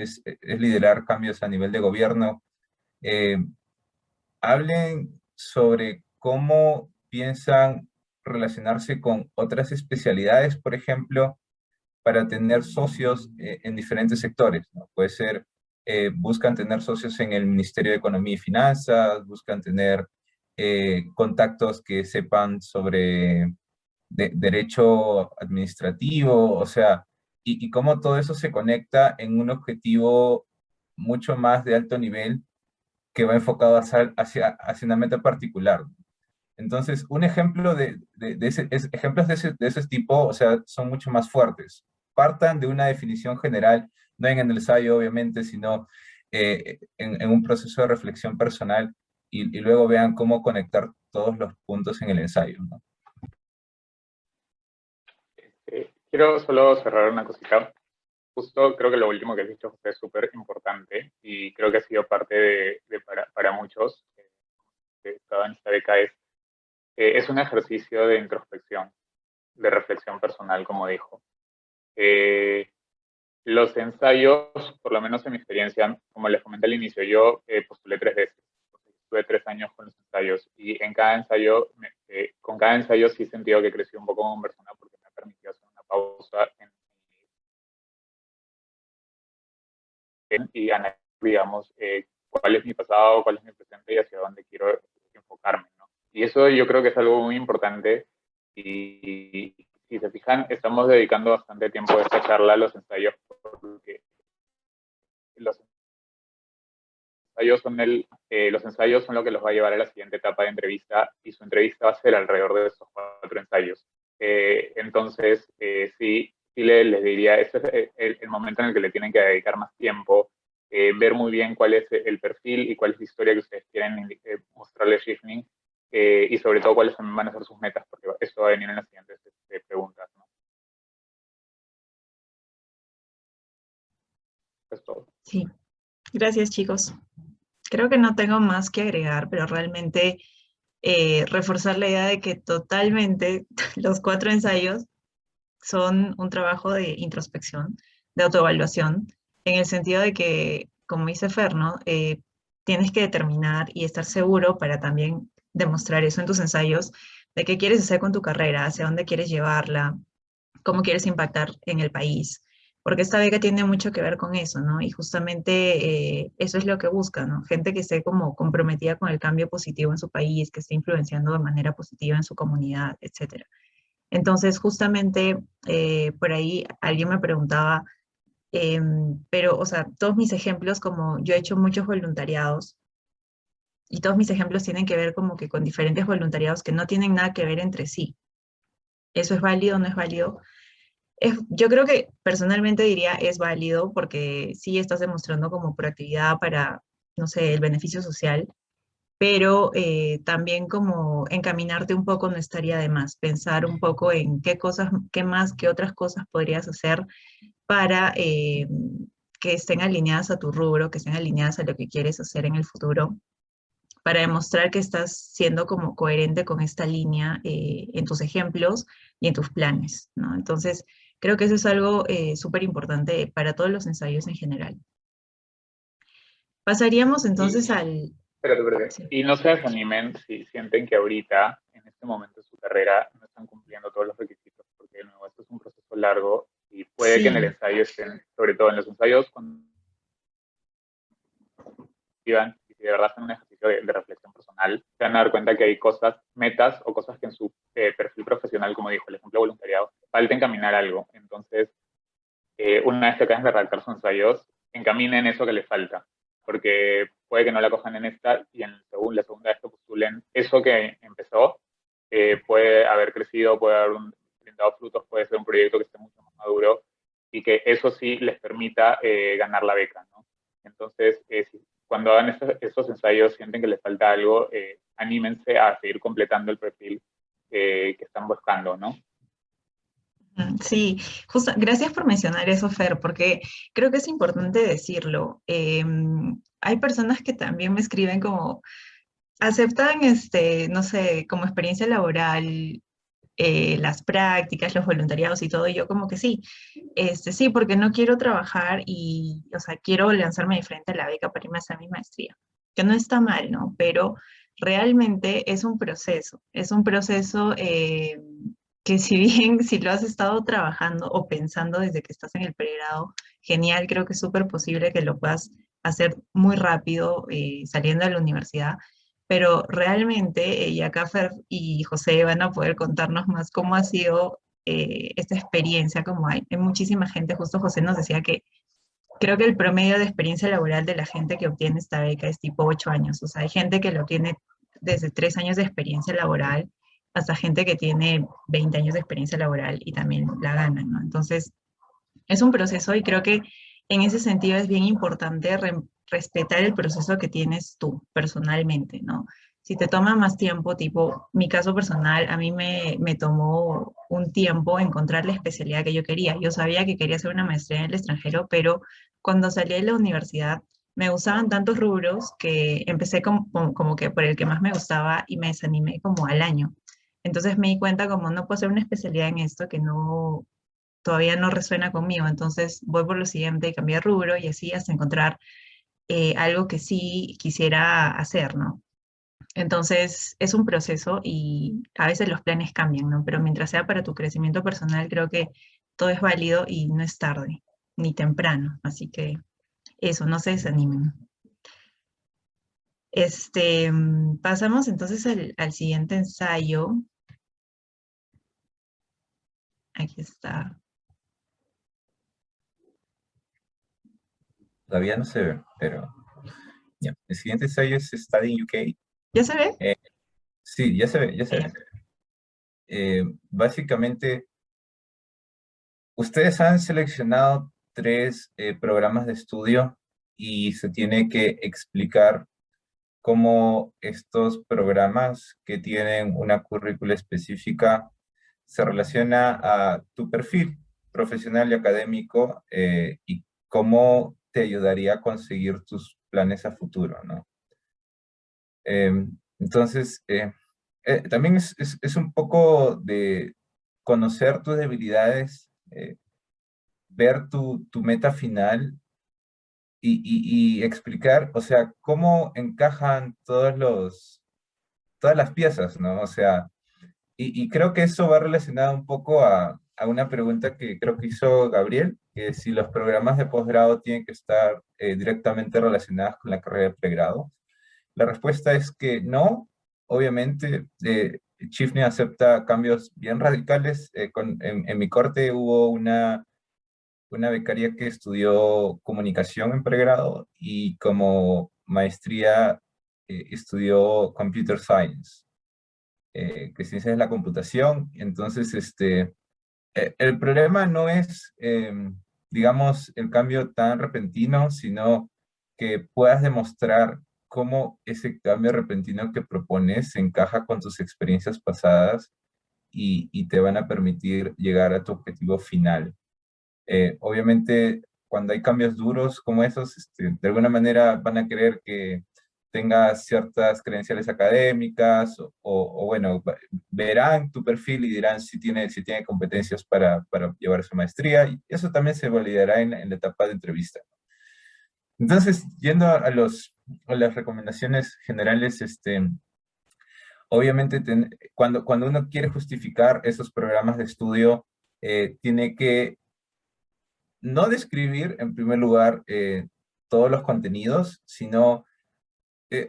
liderar cambios a nivel de gobierno, eh, hablen sobre cómo piensan relacionarse con otras especialidades, por ejemplo, para tener socios en diferentes sectores, ¿no? Puede ser, buscan tener socios en el Ministerio de Economía y Finanzas, buscan tener contactos que sepan sobre derecho administrativo, o sea, y cómo todo eso se conecta en un objetivo mucho más de alto nivel que va enfocado hacia una meta particular. Entonces, un ejemplo ejemplos de ese tipo, o sea, son mucho más fuertes. Partan de una definición general, no en el ensayo, obviamente, sino en un proceso de reflexión personal, y luego vean cómo conectar todos los puntos en el ensayo, ¿no? Quiero solo cerrar una cosita. Justo creo que lo último que has dicho es súper importante y creo que ha sido parte para muchos. Toda esta beca es un ejercicio de introspección, de reflexión personal, como dijo. Los ensayos, por lo menos en mi experiencia, como les comenté al inicio, yo postulé 3 veces. Estuve 3 años con los ensayos, y en cada ensayo, con cada ensayo sí he sentido que crecí un poco como persona, porque me ha permitido hacer una pausa y analizar, digamos, cuál es mi pasado, cuál es mi presente y hacia dónde quiero enfocarme, ¿no? Y eso yo creo que es algo muy importante, y si se fijan, estamos dedicando bastante tiempo de esta charla a los ensayos, porque los los ensayos son lo que los va a llevar a la siguiente etapa de entrevista, y su entrevista va a ser alrededor de esos 4 ensayos. Entonces, sí les diría, este es el momento en el que le tienen que dedicar más tiempo, ver muy bien cuál es el perfil y cuál es la historia que ustedes quieren mostrarle a Shifting, y sobre todo cuáles también van a ser sus metas, porque esto va a venir en las siguientes preguntas, ¿no? Eso es todo. Sí, gracias chicos. Creo que no tengo más que agregar, pero realmente reforzar la idea de que totalmente los 4 ensayos son un trabajo de introspección, de autoevaluación, en el sentido de que, como dice Fer, ¿no? Tienes que determinar y estar seguro para también demostrar eso en tus ensayos, de qué quieres hacer con tu carrera, hacia dónde quieres llevarla, cómo quieres impactar en el país. Porque esta beca tiene mucho que ver con eso, ¿no? Y justamente eso es lo que busca, ¿no? Gente que esté como comprometida con el cambio positivo en su país, que esté influenciando de manera positiva en su comunidad, etcétera. Entonces, justamente por ahí alguien me preguntaba, pero, o sea, todos mis ejemplos, como yo he hecho muchos voluntariados, y todos mis ejemplos tienen que ver como que con diferentes voluntariados que no tienen nada que ver entre sí. ¿Eso es válido o no es válido? Yo creo que personalmente diría es válido porque sí estás demostrando como proactividad para, no sé, el beneficio social, pero también como encaminarte un poco no estaría de más, pensar un poco en qué cosas, qué más, qué otras cosas podrías hacer para que estén alineadas a tu rubro, que estén alineadas a lo que quieres hacer en el futuro, para demostrar que estás siendo como coherente con esta línea en tus ejemplos y en tus planes, ¿no? Entonces, creo que eso es algo súper importante para todos los ensayos en general. Pasaríamos entonces al... Espérate. Sí. Y no se desanimen si sienten que ahorita, en este momento de su carrera, no están cumpliendo todos los requisitos, porque de nuevo, esto es un proceso largo y puede que en el Sí. ensayo estén, sobre todo en los ensayos, cuando iban, y si de verdad hacen un ejercicio de reflexión personal, se van a dar cuenta que hay cosas, metas o cosas que en su perfil profesional, como dijo el ejemplo de voluntariado, falta encaminar algo. Entonces, una vez que acaben de redactar sus ensayos, encaminen eso que les falta, porque puede que no la cojan en esta y en la segunda vez que postulen, eso que empezó puede haber crecido, puede haber brindado frutos, puede ser un proyecto que esté mucho más maduro y que eso sí les permita ganar la beca, ¿no? Entonces, cuando hagan estos ensayos, sienten que les falta algo, anímense a seguir completando el perfil que están buscando, ¿no? Sí, justo, gracias por mencionar eso, Fer, porque creo que es importante decirlo. Hay personas que también me escriben como, aceptan, no sé, como experiencia laboral, las prácticas, los voluntariados y todo, y yo como que sí, sí, porque no quiero trabajar y, o sea, quiero lanzarme de frente a la beca para irme a hacer mi maestría, que no está mal, ¿no? Pero realmente es un proceso que si bien si lo has estado trabajando o pensando desde que estás en el pregrado, genial, creo que es súper posible que lo puedas hacer muy rápido saliendo de la universidad, pero realmente, y acá Fer y José van a poder contarnos más cómo ha sido esta experiencia, como hay muchísima gente, justo José nos decía que creo que el promedio de experiencia laboral de la gente que obtiene esta beca es tipo 8 años, o sea, hay gente que lo tiene desde 3 años de experiencia laboral hasta gente que tiene 20 años de experiencia laboral y también la gana, ¿no? Entonces, es un proceso y creo que en ese sentido es bien importante respetar el proceso que tienes tú personalmente, ¿no? Si te toma más tiempo, tipo, mi caso personal, a mí me tomó un tiempo encontrar la especialidad que yo quería. Yo sabía que quería hacer una maestría en el extranjero, pero cuando salí de la universidad me gustaban tantos rubros que empecé como que por el que más me gustaba y me desanimé como al año. Entonces me di cuenta como no puedo hacer una especialidad en esto que no, todavía no resuena conmigo, entonces voy por lo siguiente y cambié de rubro y así hasta encontrar algo que sí quisiera hacer, ¿no? Entonces es un proceso y a veces los planes cambian, ¿no? Pero mientras sea para tu crecimiento personal, creo que todo es válido y no es tarde ni temprano, así que eso, no se desanimen. Pasamos entonces al siguiente ensayo. Aquí está. Todavía no se ve, pero Ya. El siguiente ensayo es Study in UK. ¿Ya se ve? Sí, ya se ve, ya se ve. Básicamente, ustedes han seleccionado 3 programas de estudio y se tiene que explicar cómo estos programas que tienen una currícula específica se relaciona a tu perfil profesional y académico, y cómo te ayudaría a conseguir tus planes a futuro, ¿no? Entonces, también es un poco de conocer tus debilidades, ver tu meta final y explicar, o sea, cómo encajan todas las piezas, ¿no? O sea, y creo que eso va relacionado un poco a una pregunta que creo que hizo Gabriel, que si los programas de posgrado tienen que estar directamente relacionados con la carrera de pregrado. La respuesta es que no. Obviamente, Chifney acepta cambios bien radicales. En mi corte hubo una becaria que estudió comunicación en pregrado y como maestría estudió computer science, que es ciencias de la computación. Entonces, el problema no es, digamos, el cambio tan repentino, sino que puedas demostrar cómo ese cambio repentino que propones encaja con tus experiencias pasadas y te van a permitir llegar a tu objetivo final. Obviamente, cuando hay cambios duros como esos, de alguna manera van a querer que tengas ciertas credenciales académicas o bueno, verán tu perfil y dirán si tiene competencias para llevar su maestría, y eso también se validará en la etapa de entrevista. Entonces, yendo a las recomendaciones generales, obviamente cuando uno quiere justificar esos programas de estudio, tiene que no describir en primer lugar todos los contenidos, sino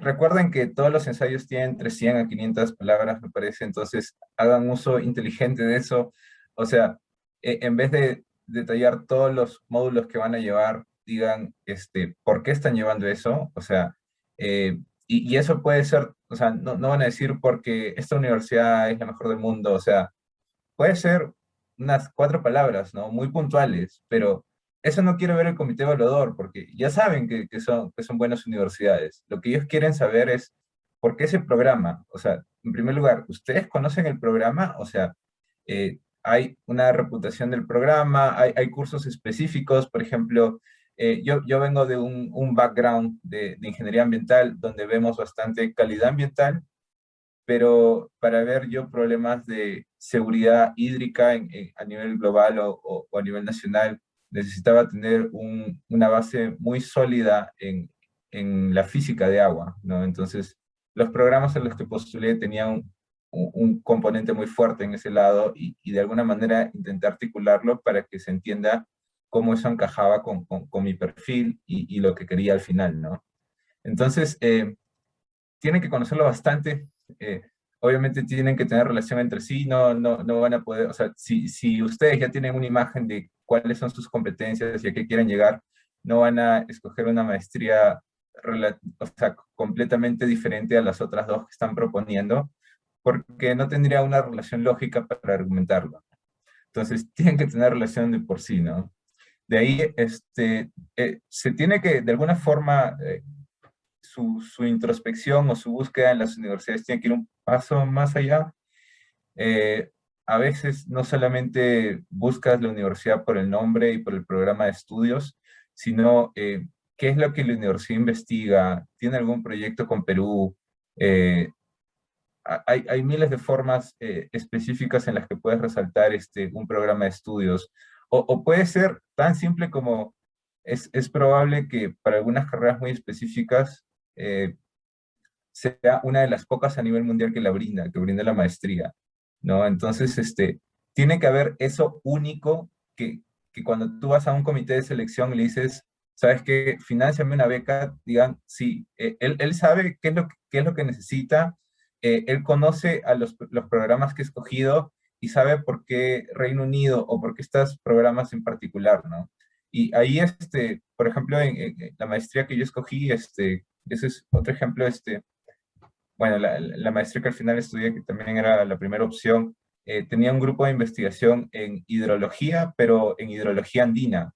recuerden que todos los ensayos tienen entre 100 a 500 palabras, me parece. Entonces hagan uso inteligente de eso. O sea, en vez de detallar todos los módulos que van a llevar, digan por qué están llevando eso. O sea, y eso puede ser, o sea, no van a decir porque esta universidad es la mejor del mundo. O sea, puede ser unas 4 palabras, ¿no? Muy puntuales, pero eso no quiere ver el comité evaluador, porque ya saben que son buenas universidades. Lo que ellos quieren saber es por qué ese programa. O sea, en primer lugar, ¿ustedes conocen el programa? O sea, hay una reputación del programa, hay cursos específicos. Por ejemplo, yo vengo de un background de ingeniería ambiental, donde vemos bastante calidad ambiental, pero para ver yo problemas de seguridad hídrica a nivel global o a nivel nacional, necesitaba tener una base muy sólida en la física de agua, ¿no? Entonces, los programas en los que postulé tenían un componente muy fuerte en ese lado y de alguna manera intenté articularlo para que se entienda cómo eso encajaba con mi perfil y lo que quería al final, ¿no? Entonces, tienen que conocerlo bastante. eh, Obviamente tienen que tener relación entre sí. No van a poder, o sea, si ustedes ya tienen una imagen de cuáles son sus competencias y a qué quieren llegar, no van a escoger una maestría o sea, completamente diferente a las otras dos que están proponiendo, porque no tendría una relación lógica para argumentarlo. Entonces, tienen que tener relación de por sí, ¿no? De ahí, se tiene que, de alguna forma, su introspección o su búsqueda en las universidades tiene que ir un paso más allá. Eh, a veces no solamente buscas la universidad por el nombre y por el programa de estudios, sino qué es lo que la universidad investiga, tiene algún proyecto con Perú. Eh, hay miles de formas específicas en las que puedes resaltar un programa de estudios. O puede ser tan simple como es probable que para algunas carreras muy específicas eh, sea una de las pocas a nivel mundial que brinda la maestría, ¿no? Entonces, tiene que haber eso único que cuando tú vas a un comité de selección y le dices, ¿sabes qué? Finánciame una beca, digan, sí, él sabe qué es lo que necesita, él conoce a los programas que he escogido y sabe por qué Reino Unido o por qué estos programas en particular, ¿no? Y ahí, por ejemplo, en la maestría que yo escogí, Ese es otro ejemplo, bueno, la maestría que al final estudié, que también era la primera opción, tenía un grupo de investigación en hidrología, pero en hidrología andina.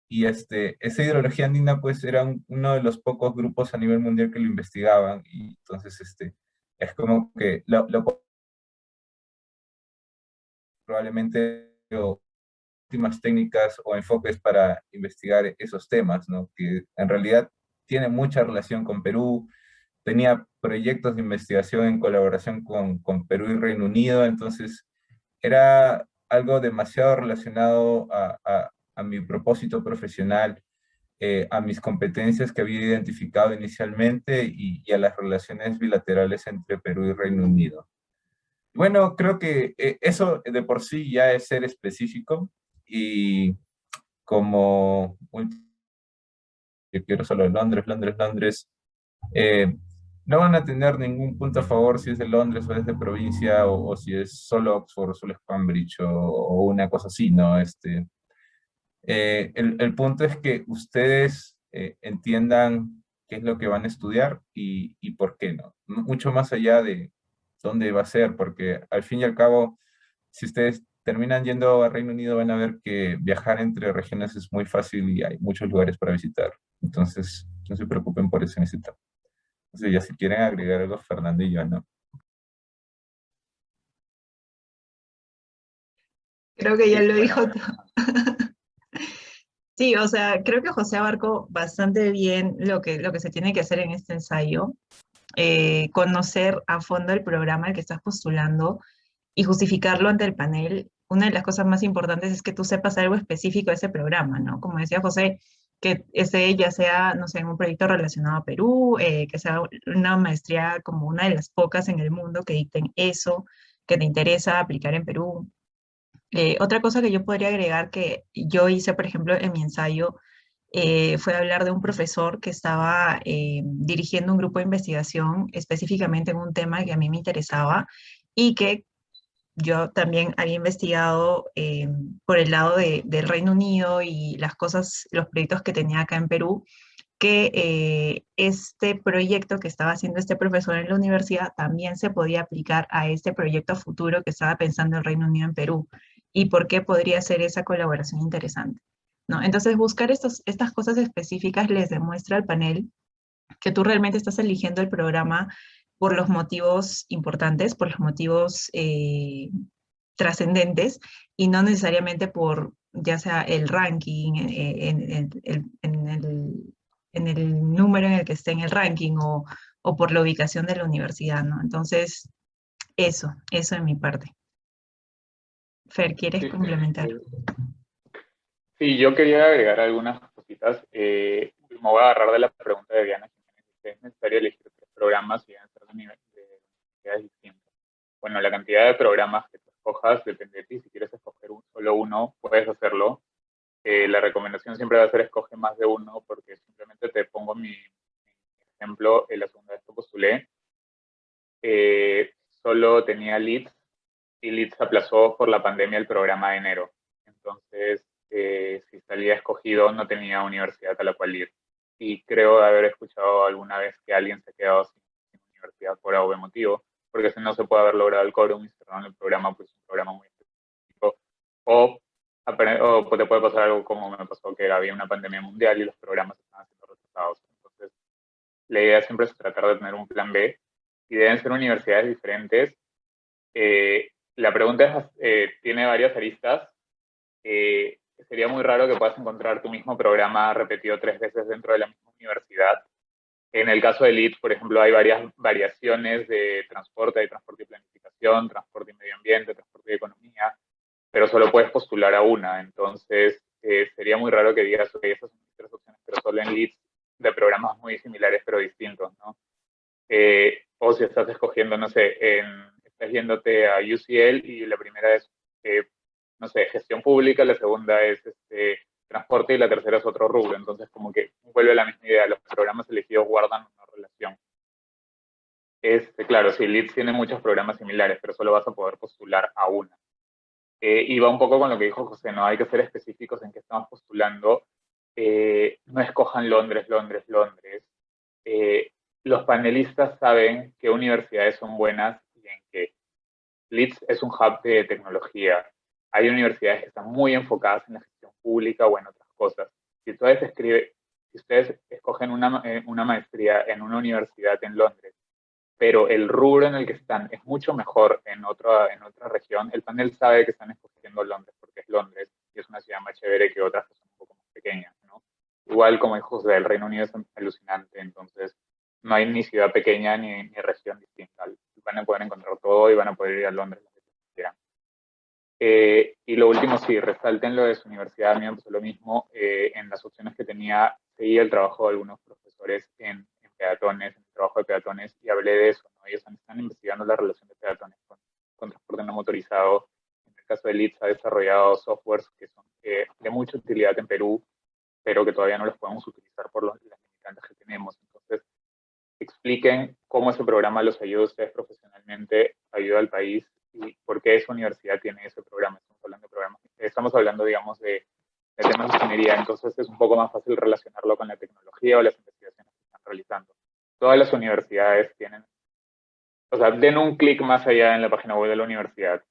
Y esa hidrología andina, pues, era uno de los pocos grupos a nivel mundial que lo investigaban. Y entonces, es como que probablemente últimas técnicas o enfoques para investigar esos temas, ¿no? Que en realidad tiene mucha relación con Perú. Tenía proyectos de investigación en colaboración con Perú y Reino Unido, entonces era algo demasiado relacionado a mi propósito profesional, a mis competencias que había identificado inicialmente y a las relaciones bilaterales entre Perú y Reino Unido. Bueno, creo que eso de por sí ya es ser específico y como yo quiero solo Londres, Londres, Londres, eh, no van a tener ningún punto a favor si es de Londres o es de provincia o si es solo Oxford o solo es Cambridge o una cosa así, ¿no? El punto es que ustedes entiendan qué es lo que van a estudiar y por qué no. Mucho más allá de dónde va a ser, porque al fin y al cabo, si ustedes terminan yendo a Reino Unido, van a ver que viajar entre regiones es muy fácil y hay muchos lugares para visitar. Entonces, no se preocupen por eso en ese etapa. Entonces, ya si quieren agregar algo, Fernando y yo, ¿no? Creo que ya Sí, lo bueno, dijo todo. Sí, o sea, creo que José abarcó bastante bien lo que se tiene que hacer en este ensayo, conocer a fondo el programa al que estás postulando y justificarlo ante el panel. Una de las cosas más importantes es que tú sepas algo específico de ese programa, ¿no? Como decía José, que ese ya sea, no sé, en un proyecto relacionado a Perú, que sea una maestría como una de las pocas en el mundo que dicten eso, que te interesa aplicar en Perú. Otra cosa que yo podría agregar que yo hice, por ejemplo, en mi ensayo, fue hablar de un profesor que estaba dirigiendo un grupo de investigación específicamente en un tema que a mí me interesaba y que yo también había investigado por el lado del Reino Unido y las cosas, los proyectos que tenía acá en Perú, que este proyecto que estaba haciendo este profesor en la universidad también se podía aplicar a este proyecto futuro que estaba pensando el Reino Unido en Perú y por qué podría ser esa colaboración interesante, ¿no? Entonces, buscar estas cosas específicas les demuestra al panel que tú realmente estás eligiendo el programa por los motivos importantes, por los motivos trascendentes y no necesariamente por ya sea el ranking, en el número en el que esté en el ranking o por la ubicación de la universidad, ¿no? Entonces, eso de mi parte. Fer, ¿quieres sí, sí. complementar? Sí, yo quería agregar algunas cositas. Me voy a agarrar de la pregunta de Diana Jiménez. ¿Es necesario elegir tres programas y deben ser de universidades distintas? Bueno, la cantidad de programas que tú escojas depende de ti. Si quieres escoger solo uno, puedes hacerlo. La recomendación siempre va a ser escoge más de uno, porque simplemente te pongo mi ejemplo. En la segunda vez que postulé, solo tenía Leeds y Leeds aplazó por la pandemia el programa de enero. Entonces, si salía escogido, no tenía universidad a la cual ir. Y creo haber escuchado alguna vez que alguien se ha quedado sin universidad por algún motivo, porque si no se puede haber logrado el quórum y cerraron el programa, pues es un programa muy específico. O, o te puede pasar algo como me pasó, que había una pandemia mundial y los programas estaban siendo retrasados. Entonces, la idea siempre es tratar de tener un plan B y deben ser universidades diferentes. La pregunta tiene varias aristas. Sería muy raro que puedas encontrar tu mismo programa repetido 3 veces dentro de la misma universidad. En el caso de LEED, por ejemplo, hay varias variaciones de transporte, hay transporte y planificación, transporte y medio ambiente, transporte y economía, pero solo puedes postular a una. Entonces, sería muy raro que digas, ok, esas son mis tres opciones, pero solo en LEED de programas muy similares pero distintos, ¿no? O si estás escogiendo, no sé, estás yéndote a UCL y la primera es, no sé, gestión pública, la segunda es transporte y la tercera es otro rubro. Entonces, como que vuelve a la misma idea, los programas elegidos guardan una relación. Claro, sí, Leeds tiene muchos programas similares, pero solo vas a poder postular a una. Y va un poco con lo que dijo José, ¿no? Hay que ser específicos en qué estamos postulando. No escojan Londres, Londres, Londres. los panelistas saben qué universidades son buenas y en qué. Leeds es un hub de tecnología. Hay universidades que están muy enfocadas en la gestión pública o en otras cosas. Si ustedes escogen una maestría en una universidad en Londres, pero el rubro en el que están es mucho mejor en otra región, el panel sabe que están escogiendo Londres porque es Londres y es una ciudad más chévere que otras que son un poco más pequeñas, ¿no? Igual como dijo José, el Reino Unido es alucinante, entonces no hay ni ciudad pequeña ni región distinta. Van a poder encontrar todo y van a poder ir a Londres las veces que quieran. Y lo último, sí, resalten lo de su universidad. A mí me pasó lo mismo. En las opciones que tenía, seguía el trabajo de algunos profesores en peatones, en el trabajo de peatones, y hablé de eso, ¿no? Ellos están investigando la relación de peatones con transporte no motorizado. En el caso de Leeds ha desarrollado softwares que son de mucha utilidad en Perú, pero que todavía no los podemos utilizar por las limitantes que tenemos. Entonces, expliquen cómo ese programa los ayuda a ustedes profesionalmente, ayuda al país y por qué esa universidad tiene ese programa. Estamos hablando digamos, de temas de ingeniería, entonces es un poco más fácil relacionarlo con la tecnología o las investigaciones que están realizando. Todas las universidades tienen, o sea, den un clic más allá en la página web de la universidad.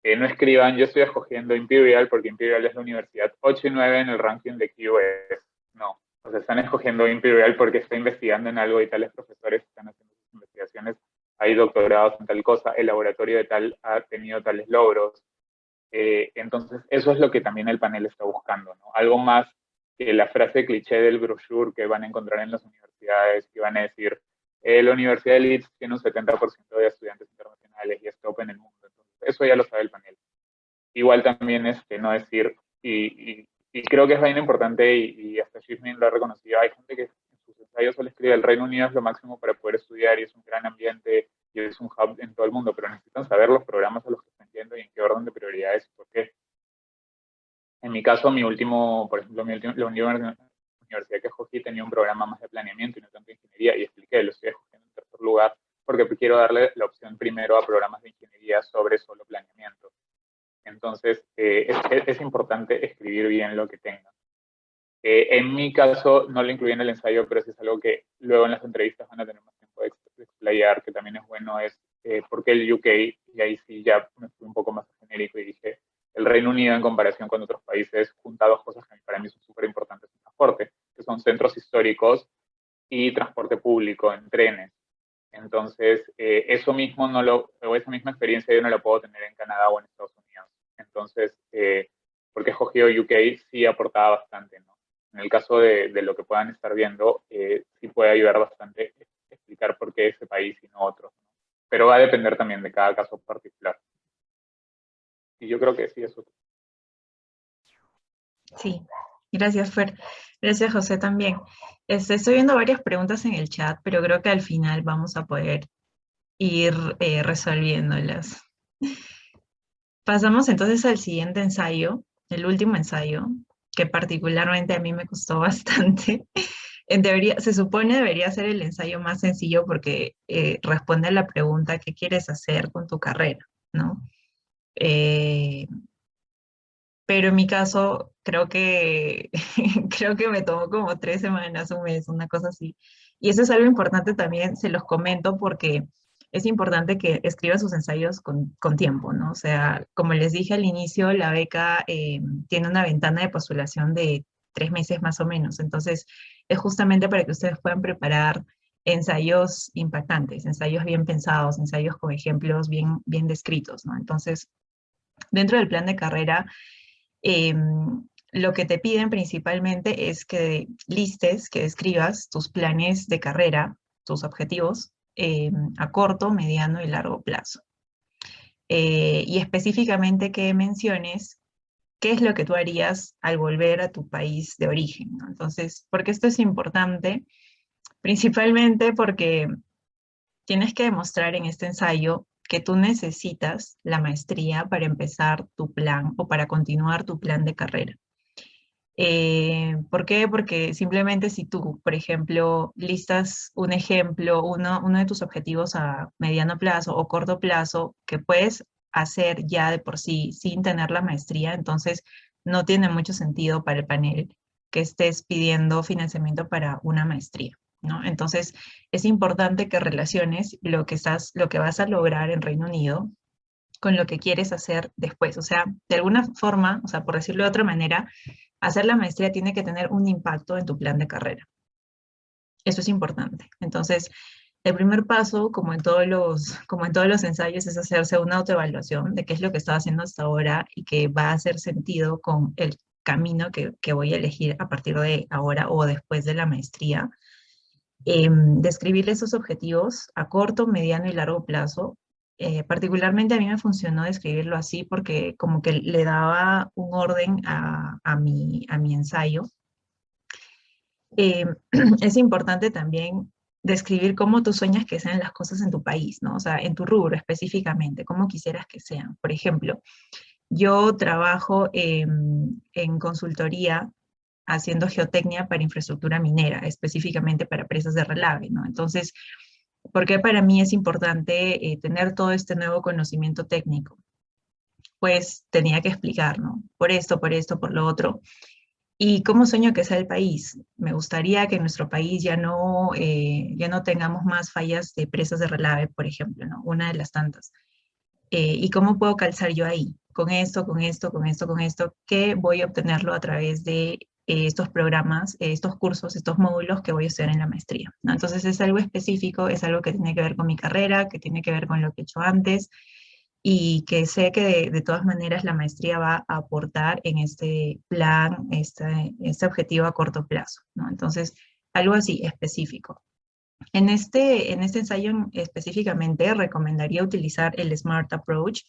No escriban, yo estoy escogiendo Imperial porque Imperial es la universidad 8 y 9 en el ranking de QS. No, o sea, están escogiendo Imperial porque está investigando en algo y tales profesores están haciendo sus investigaciones, hay doctorados en tal cosa, el laboratorio de tal ha tenido tales logros. Entonces, eso es lo que también el panel está buscando, ¿no? Algo más que la frase cliché del brochure que van a encontrar en las universidades, que van a decir, la Universidad de Leeds tiene un 70% de estudiantes internacionales y es top en el mundo. Entonces, eso ya lo sabe el panel. Igual también es que no decir, y creo que es bien importante, y hasta Shifmin lo ha reconocido, hay gente que en sus ensayos solo escribe el Reino Unido es lo máximo para poder estudiar y es un gran ambiente y es un hub en todo el mundo, pero necesitan saber los programas a los que están yendo y en qué orden de prioridades y por qué. En mi caso, por ejemplo, la universidad que escogí tenía un programa más de planeamiento y no tanto de ingeniería, y expliqué, lo estoy escogiendo en tercer lugar porque quiero darle la opción primero a programas de ingeniería sobre solo planeamiento. Entonces, es importante escribir bien lo que tengan. En mi caso, no lo incluí en el ensayo, pero sí es algo que luego en las entrevistas van a tener más tiempo de explayar, que también es bueno, es por qué el UK, y ahí sí ya me fui un poco más genérico y dije, el Reino Unido en comparación con otros países junta dos cosas que para mí son súper importantes en transporte, que son centros históricos y transporte público en trenes. Entonces, eso mismo o esa misma experiencia yo no la puedo tener en Canadá o en Estados Unidos. Entonces, porque he escogido UK, sí aportaba bastante, ¿no? En el caso de lo que puedan estar viendo, sí puede ayudar bastante explicar por qué ese país y no otro, ¿no? Pero va a depender también de cada caso particular. Y yo creo que sí, eso. Sí, gracias, Fer. Gracias, José, también. Estoy viendo varias preguntas en el chat, pero creo que al final vamos a poder ir resolviéndolas. Pasamos entonces al siguiente ensayo, el último ensayo, que particularmente a mí me costó bastante. En teoría, se supone debería ser el ensayo más sencillo porque responde a la pregunta ¿qué quieres hacer con tu carrera? ¿No? Pero en mi caso, creo que, creo que me tomó como 3 semanas, un mes, una cosa así. Y eso es algo importante también, se los comento porque es importante que escriban sus ensayos con tiempo, ¿no? O sea, como les dije al inicio, la beca tiene una ventana de postulación de 3 meses más o menos. Entonces, es justamente para que ustedes puedan preparar ensayos impactantes, ensayos bien pensados, ensayos con ejemplos bien descritos, ¿no? Entonces, dentro del plan de carrera, lo que te piden principalmente es que listes, que describas tus planes de carrera, tus objetivos, a corto, mediano y largo plazo. Y específicamente que menciones qué es lo que tú harías al volver a tu país de origen, ¿no? Entonces, ¿por qué esto es importante? Principalmente porque tienes que demostrar en este ensayo que tú necesitas la maestría para empezar tu plan o para continuar tu plan de carrera. ¿Por qué? Porque simplemente si tú, por ejemplo, listas un ejemplo, uno de tus objetivos a mediano plazo o corto plazo que puedes hacer ya de por sí sin tener la maestría, entonces no tiene mucho sentido para el panel que estés pidiendo financiamiento para una maestría, ¿no? Entonces, es importante que relaciones lo que vas a lograr en Reino Unido con lo que quieres hacer después. O sea, de alguna forma, o sea, por decirlo de otra manera, hacer la maestría tiene que tener un impacto en tu plan de carrera. Eso es importante. Entonces, el primer paso, como en todos los ensayos, es hacerse una autoevaluación de qué es lo que estaba haciendo hasta ahora y que va a hacer sentido con el camino que voy a elegir a partir de ahora o después de la maestría. Describirle esos objetivos a corto, mediano y largo plazo. Particularmente a mí me funcionó describirlo así porque como que le daba un orden a mi ensayo. Es importante también describir cómo tú sueñas que sean las cosas en tu país, ¿no? O sea, en tu rubro específicamente, cómo quisieras que sean. Por ejemplo, yo trabajo en consultoría haciendo geotecnia para infraestructura minera, específicamente para presas de relave, ¿no? Entonces, ¿por qué para mí es importante tener todo este nuevo conocimiento técnico? Pues tenía que explicar, ¿no? Por esto, por lo otro. ¿Y cómo sueño que sea el país? Me gustaría que en nuestro país ya no tengamos más fallas de presas de relave, por ejemplo, ¿no? Una de las tantas. ¿Y cómo puedo calzar yo ahí? Con esto, con esto, con esto, con esto, que voy a obtenerlo a través de estos programas, estos cursos, estos módulos que voy a hacer en la maestría, ¿no? Entonces es algo específico, es algo que tiene que ver con mi carrera, que tiene que ver con lo que he hecho antes, y que sé que de todas maneras la maestría va a aportar en este plan, este objetivo a corto plazo, ¿no? Entonces, algo así específico. En este ensayo específicamente recomendaría utilizar el SMART Approach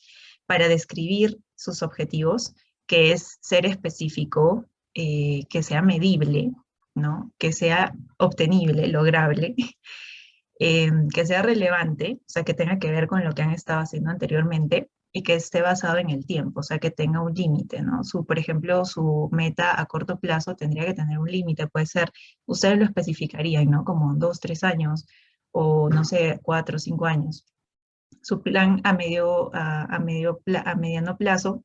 para describir sus objetivos, que es ser específico, que sea medible, ¿no? Que sea obtenible, lograble, que sea relevante, o sea, que tenga que ver con lo que han estado haciendo anteriormente y que esté basado en el tiempo, o sea, que tenga un límite, ¿no? Por ejemplo, su meta a corto plazo tendría que tener un límite, puede ser, ustedes lo especificarían, ¿no? Como 2, 3 años o, no sé, 4, 5 años. Su plan a mediano plazo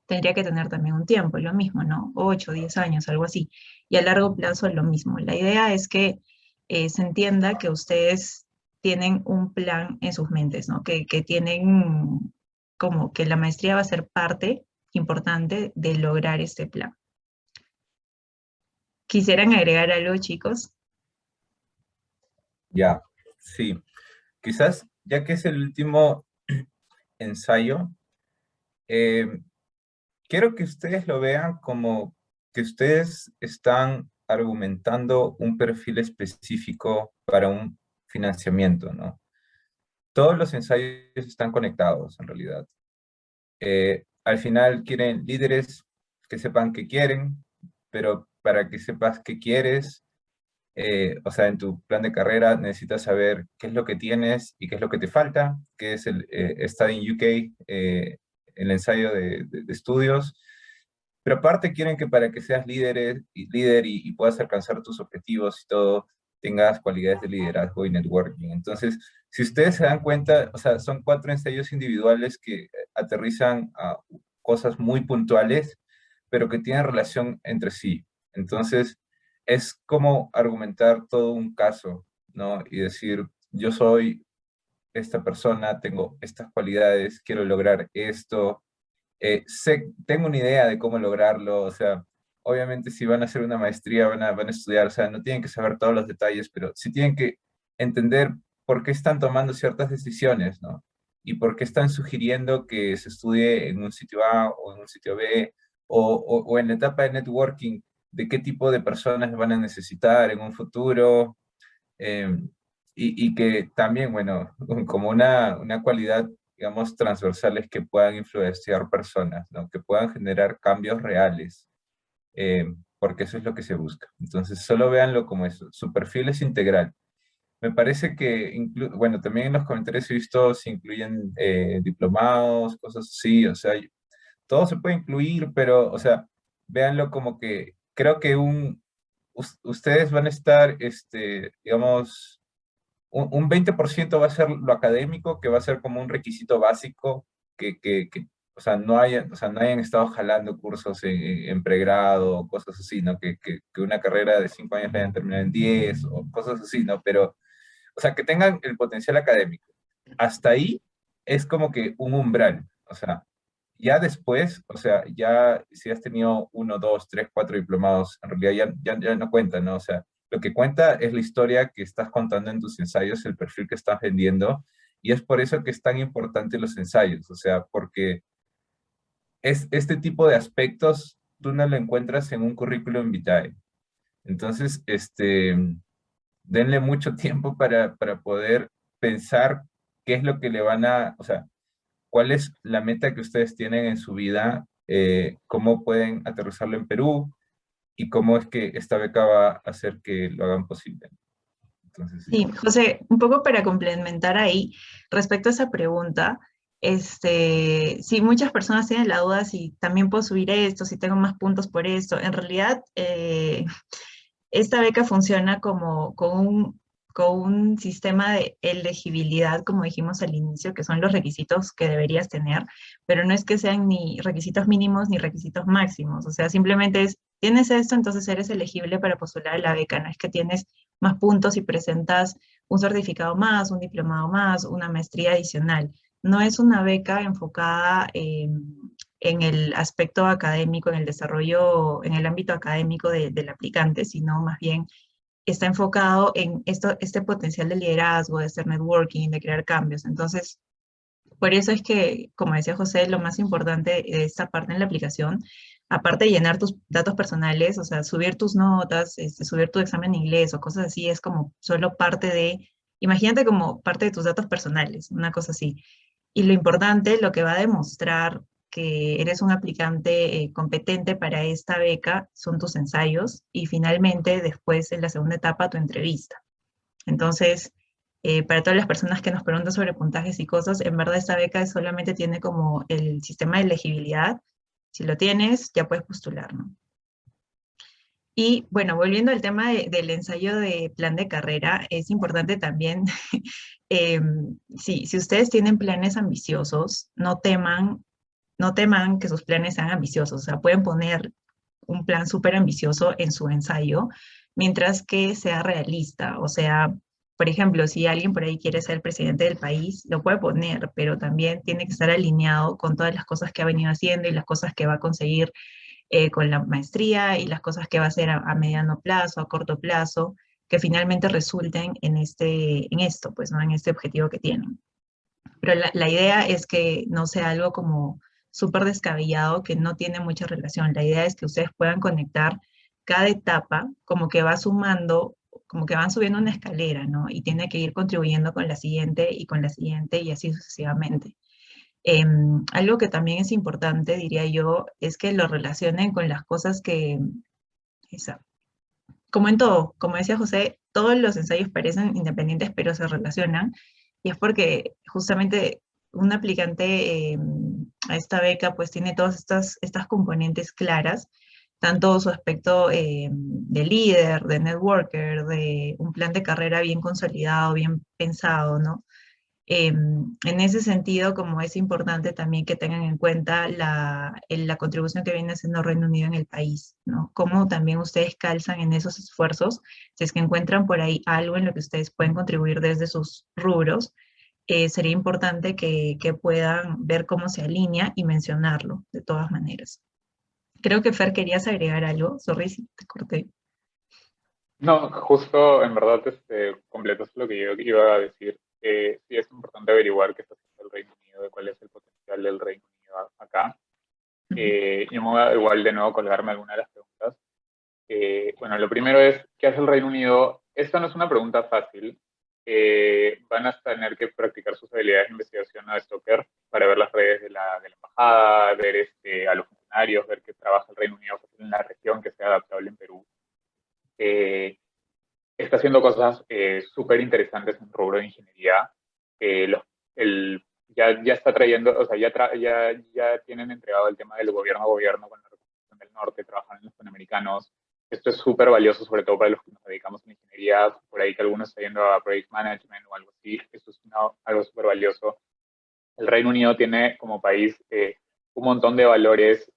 tendría que tener también un tiempo, lo mismo, ¿no? 8, 10 años, algo así. Y a largo plazo lo mismo. La idea es que se entienda que ustedes tienen un plan en sus mentes, ¿no? Que tienen como que la maestría va a ser parte importante de lograr este plan. ¿Quisieran agregar algo, chicos? Ya, sí. Quizás, ya que es el último ensayo, eh, quiero que ustedes lo vean como que ustedes están argumentando un perfil específico para un financiamiento, ¿no? Todos los ensayos están conectados, en realidad. Al final quieren líderes que sepan qué quieren, pero para que sepas qué quieres, o sea, en tu plan de carrera necesitas saber qué es lo que tienes y qué es lo que te falta, que es el Study in UK, el ensayo de estudios. Pero aparte quieren que para que seas líder y puedas alcanzar tus objetivos y todo, tengas cualidades de liderazgo y networking. Entonces, si ustedes se dan cuenta, o sea, son 4 ensayos individuales que aterrizan a cosas muy puntuales, pero que tienen relación entre sí. Entonces, es como argumentar todo un caso, ¿no? Y decir, yo soy esta persona, tengo estas cualidades, quiero lograr esto, tengo una idea de cómo lograrlo, o sea, obviamente si van a hacer una maestría, van a estudiar, o sea, no tienen que saber todos los detalles, pero sí tienen que entender por qué están tomando ciertas decisiones, ¿no? Y por qué están sugiriendo que se estudie en un sitio A o en un sitio B, o en la etapa de networking, de qué tipo de personas van a necesitar en un futuro, eh, y que también, bueno, como una cualidad, digamos, transversales que puedan influenciar personas, ¿no? Que puedan generar cambios reales, porque eso es lo que se busca. Entonces, solo véanlo como eso. Su perfil es integral. Me parece que, bueno, también en los comentarios he visto se incluyen diplomados, cosas así, o sea, todo se puede incluir, pero, o sea, véanlo como que creo que ustedes van a estar, digamos, un 20% va a ser lo académico, que va a ser como un requisito básico, que o sea, no hayan estado jalando cursos en pregrado o cosas así, ¿no? Que una carrera de 5 años la hayan terminado en 10 o cosas así, ¿no? Pero, o sea, que tengan el potencial académico. Hasta ahí es como que un umbral, o sea, ya después, o sea, ya si has tenido 1, 2, 3, 4 diplomados, en realidad ya no cuenta, ¿no? O sea, lo que cuenta es la historia que estás contando en tus ensayos, el perfil que estás vendiendo, y es por eso que es tan importante los ensayos, o sea, porque este tipo de aspectos tú no lo encuentras en un currículum vitae. Entonces, denle mucho tiempo para poder pensar qué es lo que le van a, o sea, cuál es la meta que ustedes tienen en su vida, cómo pueden aterrizarlo en Perú y cómo es que esta beca va a hacer que lo hagan posible. Entonces, sí. Sí, José, un poco para complementar ahí, respecto a esa pregunta, si muchas personas tienen la duda si también puedo subir esto, si tengo más puntos por esto, en realidad esta beca funciona como con un sistema de elegibilidad, como dijimos al inicio, que son los requisitos que deberías tener, pero no es que sean ni requisitos mínimos ni requisitos máximos, o sea, simplemente es, tienes esto, entonces eres elegible para postular a la beca, no es que tienes más puntos y presentas un certificado más, un diplomado más, una maestría adicional. No es una beca enfocada en el aspecto académico, en el desarrollo, en el ámbito académico del aplicante, sino más bien está enfocado en este potencial de liderazgo, de hacer networking, de crear cambios. Entonces, por eso es que, como decía José, lo más importante de esta parte en la aplicación, aparte de llenar tus datos personales, o sea, subir tus notas, subir tu examen de inglés o cosas así, es como solo parte de, imagínate como parte de tus datos personales, una cosa así. Y lo importante, lo que va a demostrar que eres un aplicante competente para esta beca son tus ensayos y finalmente después en la segunda etapa tu entrevista. Entonces, para todas las personas que nos preguntan sobre puntajes y cosas, en verdad esta beca solamente tiene como el sistema de elegibilidad. Si lo tienes, ya puedes postular, ¿no? Y bueno, volviendo al tema del ensayo de plan de carrera, es importante también, si ustedes tienen planes ambiciosos, no teman que sus planes sean ambiciosos, o sea, pueden poner un plan súper ambicioso en su ensayo, mientras que sea realista, o sea, por ejemplo, si alguien por ahí quiere ser presidente del país, lo puede poner, pero también tiene que estar alineado con todas las cosas que ha venido haciendo y las cosas que va a conseguir con la maestría y las cosas que va a hacer a mediano plazo, a corto plazo, que finalmente resulten en esto, pues, ¿no? En este objetivo que tienen. Pero la idea es que no sea algo como súper descabellado, que no tiene mucha relación. La idea es que ustedes puedan conectar cada etapa como que va sumando, como que van subiendo una escalera, ¿no? Y tiene que ir contribuyendo con la siguiente y con la siguiente y así sucesivamente. Algo que también es importante, diría yo, es que lo relacionen con las cosas que, esa, como en todo, como decía José, todos los ensayos parecen independientes, pero se relacionan, y es porque justamente un aplicante a esta beca pues tiene todas estas componentes claras, tanto su aspecto de líder, de networker, de un plan de carrera bien consolidado, bien pensado, ¿no? En ese sentido, como es importante también que tengan en cuenta la contribución que viene haciendo Reino Unido en el país, ¿no? Cómo también ustedes calzan en esos esfuerzos, si es que encuentran por ahí algo en lo que ustedes pueden contribuir desde sus rubros, sería importante que puedan ver cómo se alinea y mencionarlo de todas maneras. Creo que Fer querías agregar algo, sorry si te corté. No, justo en verdad completas lo que yo iba a decir. Sí es importante averiguar qué está haciendo el Reino Unido, de cuál es el potencial del Reino Unido acá. Yo me voy a igual de nuevo colgarme alguna de las preguntas. Bueno, lo primero es, ¿qué hace el Reino Unido? Esta no es una pregunta fácil. Van a tener que practicar sus habilidades de investigación a Stalker para ver las redes de la embajada, ver a los funcionarios, ver qué trabaja el Reino Unido en la región que sea adaptable en Perú. Está haciendo cosas súper interesantes en rubro de ingeniería. Ya está trayendo, o sea, ya tienen entregado el tema del gobierno a gobierno con la República del Norte, trabajan en los Panamericanos. Esto es súper valioso, sobre todo para los que nos dedicamos a la ingeniería, por ahí que algunos está yendo a Project Management o algo así. Esto es algo súper valioso. El Reino Unido tiene como país un montón de valores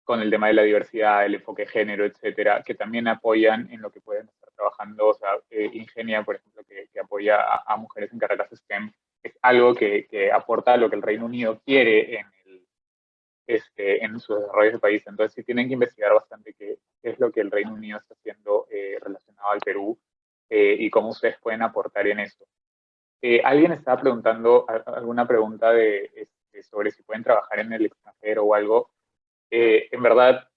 con el tema de la diversidad, el enfoque de género, etcétera, que también apoyan en lo que pueden estar trabajando. O sea, Ingenia, por ejemplo, que apoya a mujeres en carreras STEM, es algo que aporta a lo que el Reino Unido quiere en sus desarrollos de país. Entonces sí tienen que investigar bastante qué es lo que el Reino Unido está haciendo relacionado al Perú y cómo ustedes pueden aportar en esto. Alguien estaba preguntando alguna pregunta sobre si pueden trabajar en el extranjero o algo. En verdad,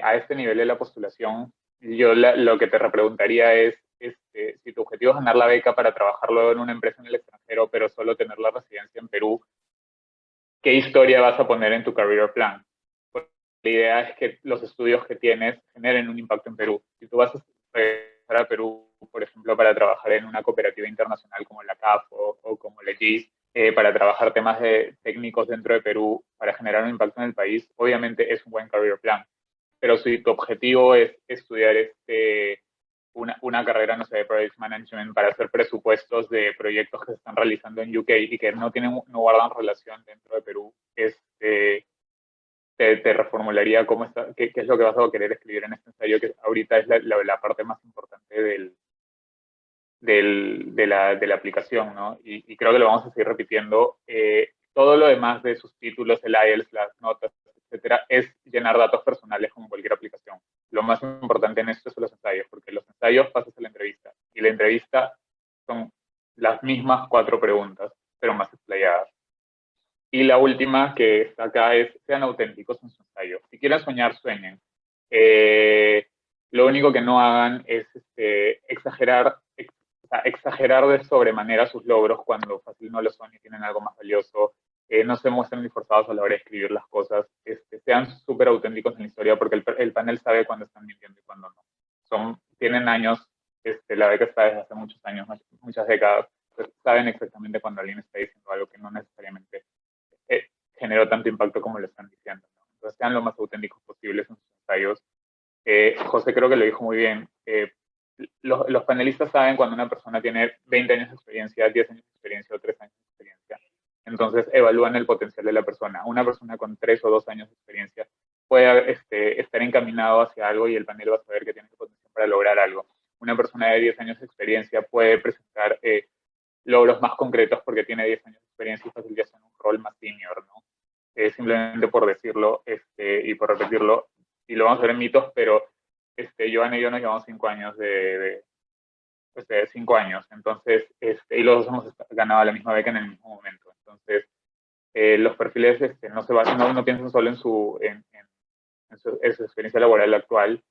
a este nivel de la postulación, yo lo que te repreguntaría es si tu objetivo es ganar la beca para trabajar luego en una empresa en el extranjero, pero solo tener la residencia en Perú, ¿qué historia vas a poner en tu career plan? Porque la idea es que los estudios que tienes generen un impacto en Perú. Si tú vas a regresar a Perú, por ejemplo, para trabajar en una cooperativa internacional como la CAF o como la GIS, para trabajar temas técnicos dentro de Perú, para generar un impacto en el país, obviamente es un buen career plan. Pero si tu objetivo es estudiar una carrera, no sé, de Project Management para hacer presupuestos de proyectos que se están realizando en UK y que no guardan relación dentro de Perú, te reformularía qué es lo que vas a querer escribir en este ensayo, que ahorita es la parte más importante de la aplicación, ¿no? Y creo que lo vamos a seguir repitiendo. Todo lo demás de sus títulos, el IELTS, las notas, etcétera, es llenar datos personales como cualquier aplicación. Lo más importante en esto son los ensayos, porque los ensayos pasas a la entrevista, y la entrevista son las mismas 4 preguntas, pero más explayadas. Y la última que está acá es, sean auténticos en su ensayo. Si quieren soñar, sueñen. Lo único que no hagan es exagerar de sobremanera sus logros cuando fácil no lo son y tienen algo más valioso. No se muestren muy forzados a la hora de escribir las cosas. Sean súper auténticos en la historia, porque el panel sabe cuándo están mintiendo y cuándo no. Tienen años, la beca está desde hace muchos años, muchas décadas, pues saben exactamente cuando alguien está diciendo algo que no necesariamente generó tanto impacto como lo están diciendo, ¿no? Entonces sean lo más auténticos posibles en sus ensayos. José creo que lo dijo muy bien. Los panelistas saben cuando una persona tiene 20 años de experiencia, 10 años de experiencia o 3 años de experiencia. Entonces evalúan el potencial de la persona. Una persona con 3 o 2 años de experiencia puede estar encaminado hacia algo y el panel va a saber que tiene potencial para lograr algo. Una persona de 10 años de experiencia puede presentar logros más concretos porque tiene 10 años de experiencia y facilitación en un rol más senior, ¿no? Simplemente por decirlo y por repetirlo, y lo vamos a ver en mitos, pero Joana y yo nos llevamos 5 años de 5 años, entonces, y los dos hemos ganado la misma beca en el mismo momento. Entonces, los perfiles no piensan solo en su experiencia laboral actual,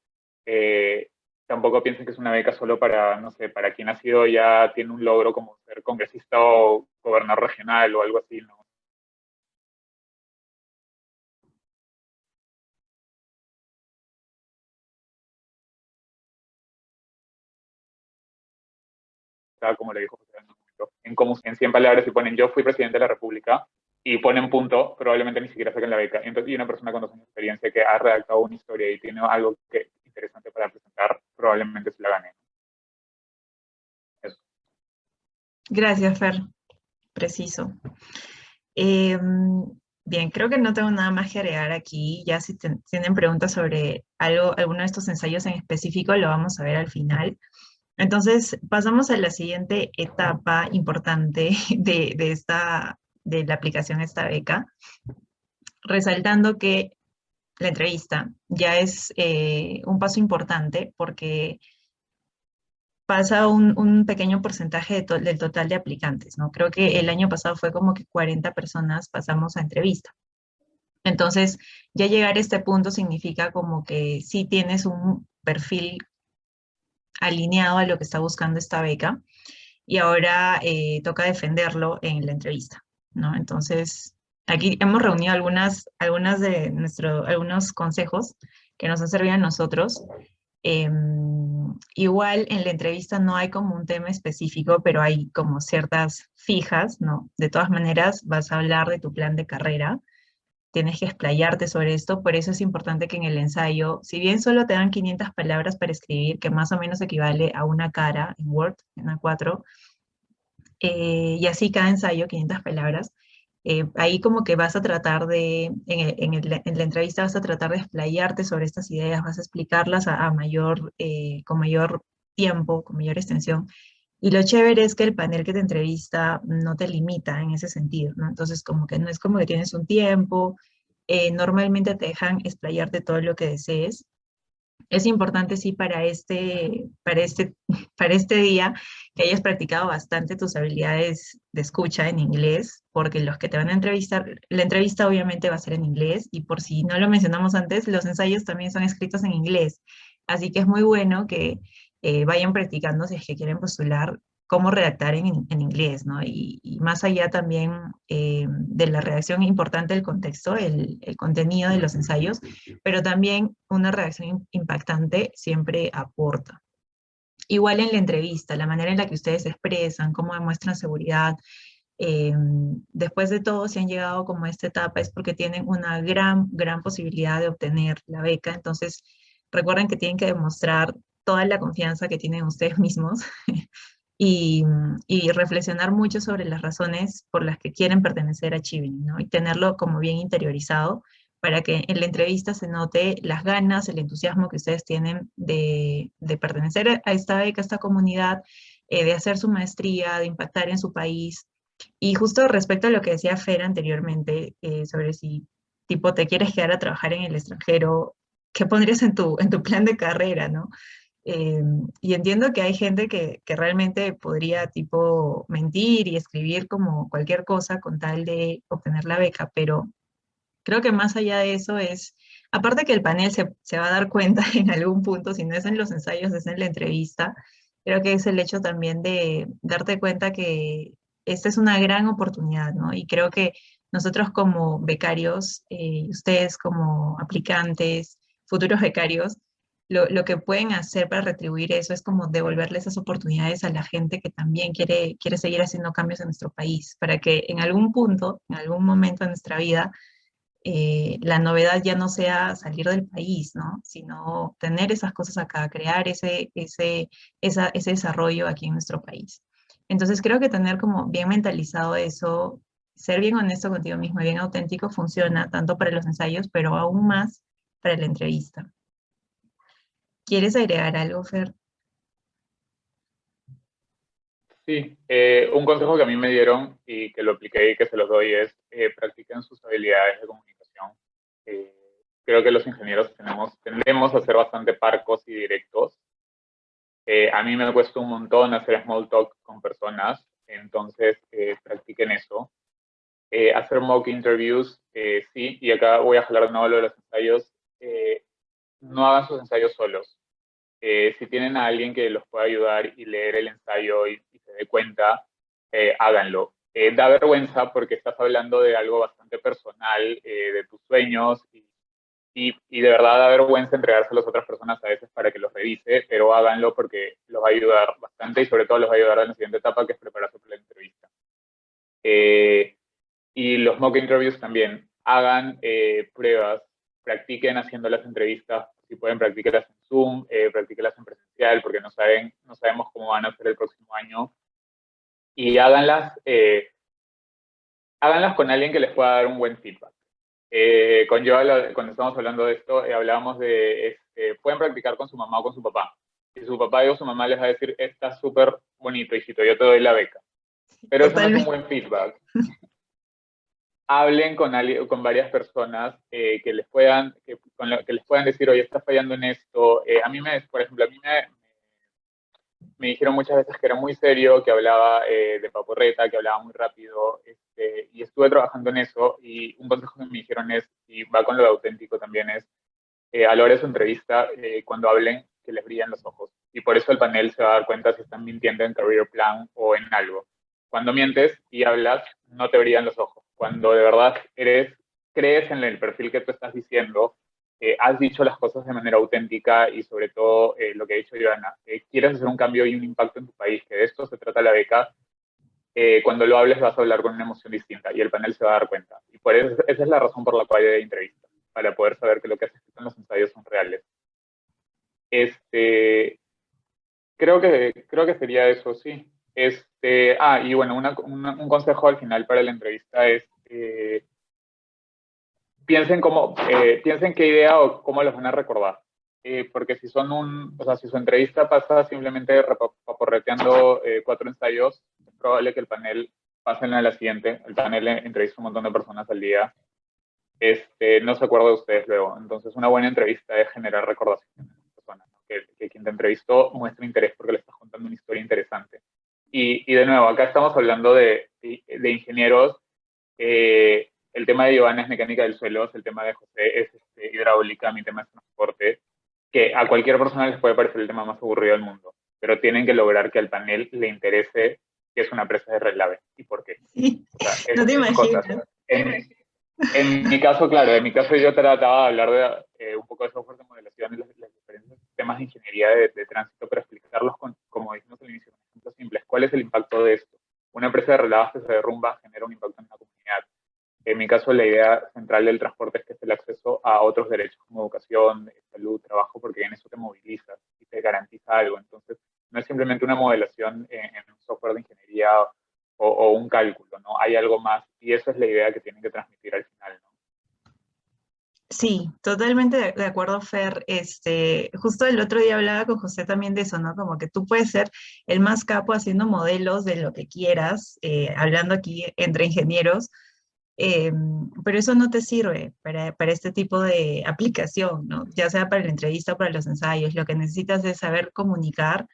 tampoco piensen que es una beca solo para, no sé, para quien ha sido ya, tiene un logro como ser congresista o gobernador regional o algo así, ¿no? Como le dijo José en un momento, en 100 palabras, si ponen yo fui presidente de la República y ponen punto, probablemente ni siquiera saquen la beca. Y una persona con 2 años de experiencia que ha redactado una historia y tiene algo interesante para presentar, probablemente se la gane. Eso. Gracias, Fer. Preciso. Bien, creo que no tengo nada más que agregar aquí. Ya si tienen preguntas sobre alguno de estos ensayos en específico, lo vamos a ver al final. Entonces, pasamos a la siguiente etapa importante de la aplicación a esta beca, resaltando que la entrevista ya es un paso importante porque pasa un pequeño porcentaje del total de aplicantes, ¿no? Creo que el año pasado fue como que 40 personas pasamos a entrevista. Entonces, ya llegar a este punto significa como que sí tienes un perfil alineado a lo que está buscando esta beca y ahora toca defenderlo en la entrevista, ¿no? Entonces, aquí hemos reunido algunos consejos que nos han servido a nosotros. Igual en la entrevista no hay como un tema específico, pero hay como ciertas fijas, ¿no? De todas maneras, vas a hablar de tu plan de carrera, tienes que explayarte sobre esto, por eso es importante que en el ensayo, si bien solo te dan 500 palabras para escribir, que más o menos equivale a una cara en Word, en A4, y así cada ensayo, 500 palabras, Ahí como que vas a tratar de, en la entrevista vas a tratar de explayarte sobre estas ideas, vas a explicarlas con mayor tiempo, con mayor extensión. Y lo chévere es que el panel que te entrevista no te limita en ese sentido, ¿no? Entonces, como que no es como que tienes un tiempo, normalmente te dejan explayarte todo lo que desees. Es importante, sí, para este día, que hayas practicado bastante tus habilidades de escucha en inglés, porque los que te van a entrevistar, la entrevista obviamente va a ser en inglés, y por si no lo mencionamos antes, los ensayos también son escritos en inglés. Así que es muy bueno que vayan practicando si es que quieren postular cómo redactar en inglés, ¿no? Y más allá también de la redacción importante del contexto, el contenido de los ensayos, pero también una redacción impactante siempre aporta. Igual en la entrevista, la manera en la que ustedes se expresan, cómo demuestran seguridad, eh, después de todo, si han llegado como a esta etapa es porque tienen una gran posibilidad de obtener la beca. Entonces, recuerden que tienen que demostrar toda la confianza que tienen ustedes mismos y, y reflexionar mucho sobre las razones por las que quieren pertenecer a Chivin, ¿no? Y tenerlo como bien interiorizado para que en la entrevista se note las ganas, el entusiasmo que ustedes tienen de pertenecer a esta beca, a esta comunidad, de hacer su maestría, de impactar en su país. Y justo respecto a lo que decía Fer anteriormente, sobre si tipo te quieres quedar a trabajar en el extranjero, ¿qué pondrías en tu plan de carrera, no? Eh, y entiendo que hay gente que realmente podría tipo mentir y escribir como cualquier cosa con tal de obtener la beca, pero creo que más allá de eso es, aparte que el panel se va a dar cuenta en algún punto, si no es en los ensayos, es en la entrevista, creo que es el hecho también de darte cuenta que esta es una gran oportunidad, ¿no? Y creo que nosotros como becarios, ustedes como aplicantes, futuros becarios, lo que pueden hacer para retribuir eso es como devolverle esas oportunidades a la gente que también quiere seguir haciendo cambios en nuestro país, para que en algún punto, en algún momento de nuestra vida, la novedad ya no sea salir del país, ¿no? Sino tener esas cosas acá, crear ese desarrollo aquí en nuestro país. Entonces creo que tener como bien mentalizado eso, ser bien honesto contigo mismo y bien auténtico funciona tanto para los ensayos, pero aún más para la entrevista. ¿Quieres agregar algo, Fer? Sí, un consejo que a mí me dieron y que lo apliqué y que se los doy es practiquen sus habilidades de comunicación. Eh, Creo que los ingenieros tendemos a ser bastante parcos y directos. A mí me cuesta un montón hacer small talk con personas, entonces practiquen eso. Hacer mock interviews, sí, y acá voy a jalar de nuevo lo de los ensayos. No hagan sus ensayos solos. Si tienen a alguien que los pueda ayudar y leer el ensayo y se dé cuenta, háganlo. Da vergüenza porque estás hablando de algo bastante personal, de tus sueños, y de verdad da vergüenza entregarse a las otras personas a veces para que los revise, pero háganlo porque los va a ayudar bastante y sobre todo los va a ayudar en la siguiente etapa, que es prepararse para la entrevista. Y los mock interviews también. Hagan pruebas, practiquen haciendo las entrevistas, si pueden practíquelas en Zoom, practíquelas en presencial, porque no sabemos cómo van a ser el próximo año. Y háganlas con alguien que les pueda dar un buen feedback. Con Joa, cuando estamos hablando de esto, hablábamos de, pueden practicar con su mamá o con su papá. Si su papá o su mamá les va a decir, está súper bonito, hijito, yo te doy la beca. Pero eso no es un Totalmente. buen feedback. Hablen con varias personas que les puedan decir, oye, estás fallando en esto. Por ejemplo, me dijeron muchas veces que era muy serio, que hablaba de paporreta, que hablaba muy rápido, y estuve trabajando en eso, y un consejo que me dijeron es, y va con lo de auténtico también, es a la hora de su entrevista, cuando hablen, que les brillen los ojos. Y por eso el panel se va a dar cuenta si están mintiendo en career plan o en algo. Cuando mientes y hablas, no te brillan los ojos. Cuando de verdad crees en el perfil que tú estás diciendo, has dicho las cosas de manera auténtica y sobre todo lo que ha dicho Joana, quieres hacer un cambio y un impacto en tu país, que de esto se trata la beca, cuando lo hables vas a hablar con una emoción distinta y el panel se va a dar cuenta. Y por eso, esa es la razón por la cual hay entrevistas, para poder saber que lo que has escrito en los ensayos son reales. Creo que sería eso, sí. Y bueno, un consejo al final para la entrevista es piensen qué idea o cómo los van a recordar. Porque si si su entrevista pasa simplemente paporreteando 4 ensayos, es probable que el panel pasen a la siguiente. El panel entrevista un montón de personas al día. No se acuerda de ustedes luego. Entonces, una buena entrevista es generar recordación en las personas, ¿no? Que quien te entrevistó muestre interés porque le estás contando una historia interesante. Y de nuevo, acá estamos hablando de ingenieros. El tema de Giovanna es mecánica del suelo, el tema de José es hidráulica, mi tema es transporte, que a cualquier persona les puede parecer el tema más aburrido del mundo, pero tienen que lograr que al panel le interese qué es una presa de relave y por qué. Sí, O sea, no te imaginas. En mi caso, claro, en mi caso yo trataba de hablar de un poco de software de modelación y los diferentes sistemas de ingeniería de tránsito, para explicarlos como dijimos al inicio, con ejemplos simples. ¿Cuál es el impacto de esto? Una empresa de relaves que se derrumba genera un impacto en la comunidad. En mi caso, la idea central del transporte es que es el acceso a otros derechos como educación, salud, trabajo, porque en eso te movilizas y te garantiza algo. Entonces, no es simplemente una modelación en un software de ingeniería o un cálculo, ¿no? Hay algo más y esa es la idea que tienen que transmitir al final, ¿no? Sí, totalmente de acuerdo, Fer. Justo el otro día hablaba con José también de eso, ¿no? Como que tú puedes ser el más capo haciendo modelos de lo que quieras, hablando aquí entre ingenieros, eh, pero eso no te sirve para este tipo de aplicación, ¿no? Ya sea para la entrevista o para los ensayos. Lo que necesitas es saber comunicar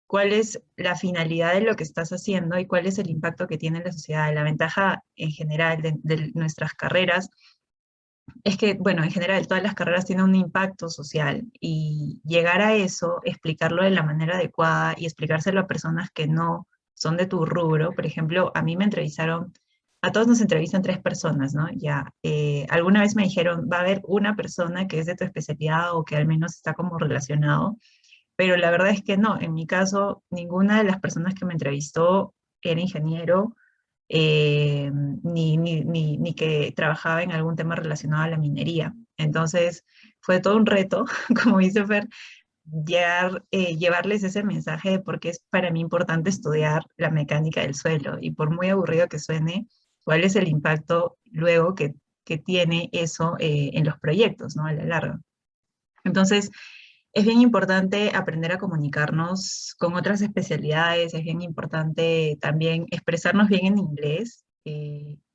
cuál es la finalidad de lo que estás haciendo y cuál es el impacto que tiene en la sociedad. La ventaja en general de nuestras carreras es que, bueno, en general todas las carreras tienen un impacto social y llegar a eso, explicarlo de la manera adecuada y explicárselo a personas que no son de tu rubro. Por ejemplo, a mí me entrevistaron, a todos nos entrevistan 3 personas, ¿no? Ya, alguna vez me dijeron, va a haber una persona que es de tu especialidad o que al menos está como relacionado, pero la verdad es que no, en mi caso, ninguna de las personas que me entrevistó era ingeniero, ni que trabajaba en algún tema relacionado a la minería. Entonces, fue todo un reto, como dice Fer, llevarles ese mensaje de por qué es para mí importante estudiar la mecánica del suelo y por muy aburrido que suene, cuál es el impacto luego que tiene eso en los proyectos, ¿no? A la larga. Entonces, es bien importante aprender a comunicarnos con otras especialidades, es bien importante también expresarnos bien en inglés.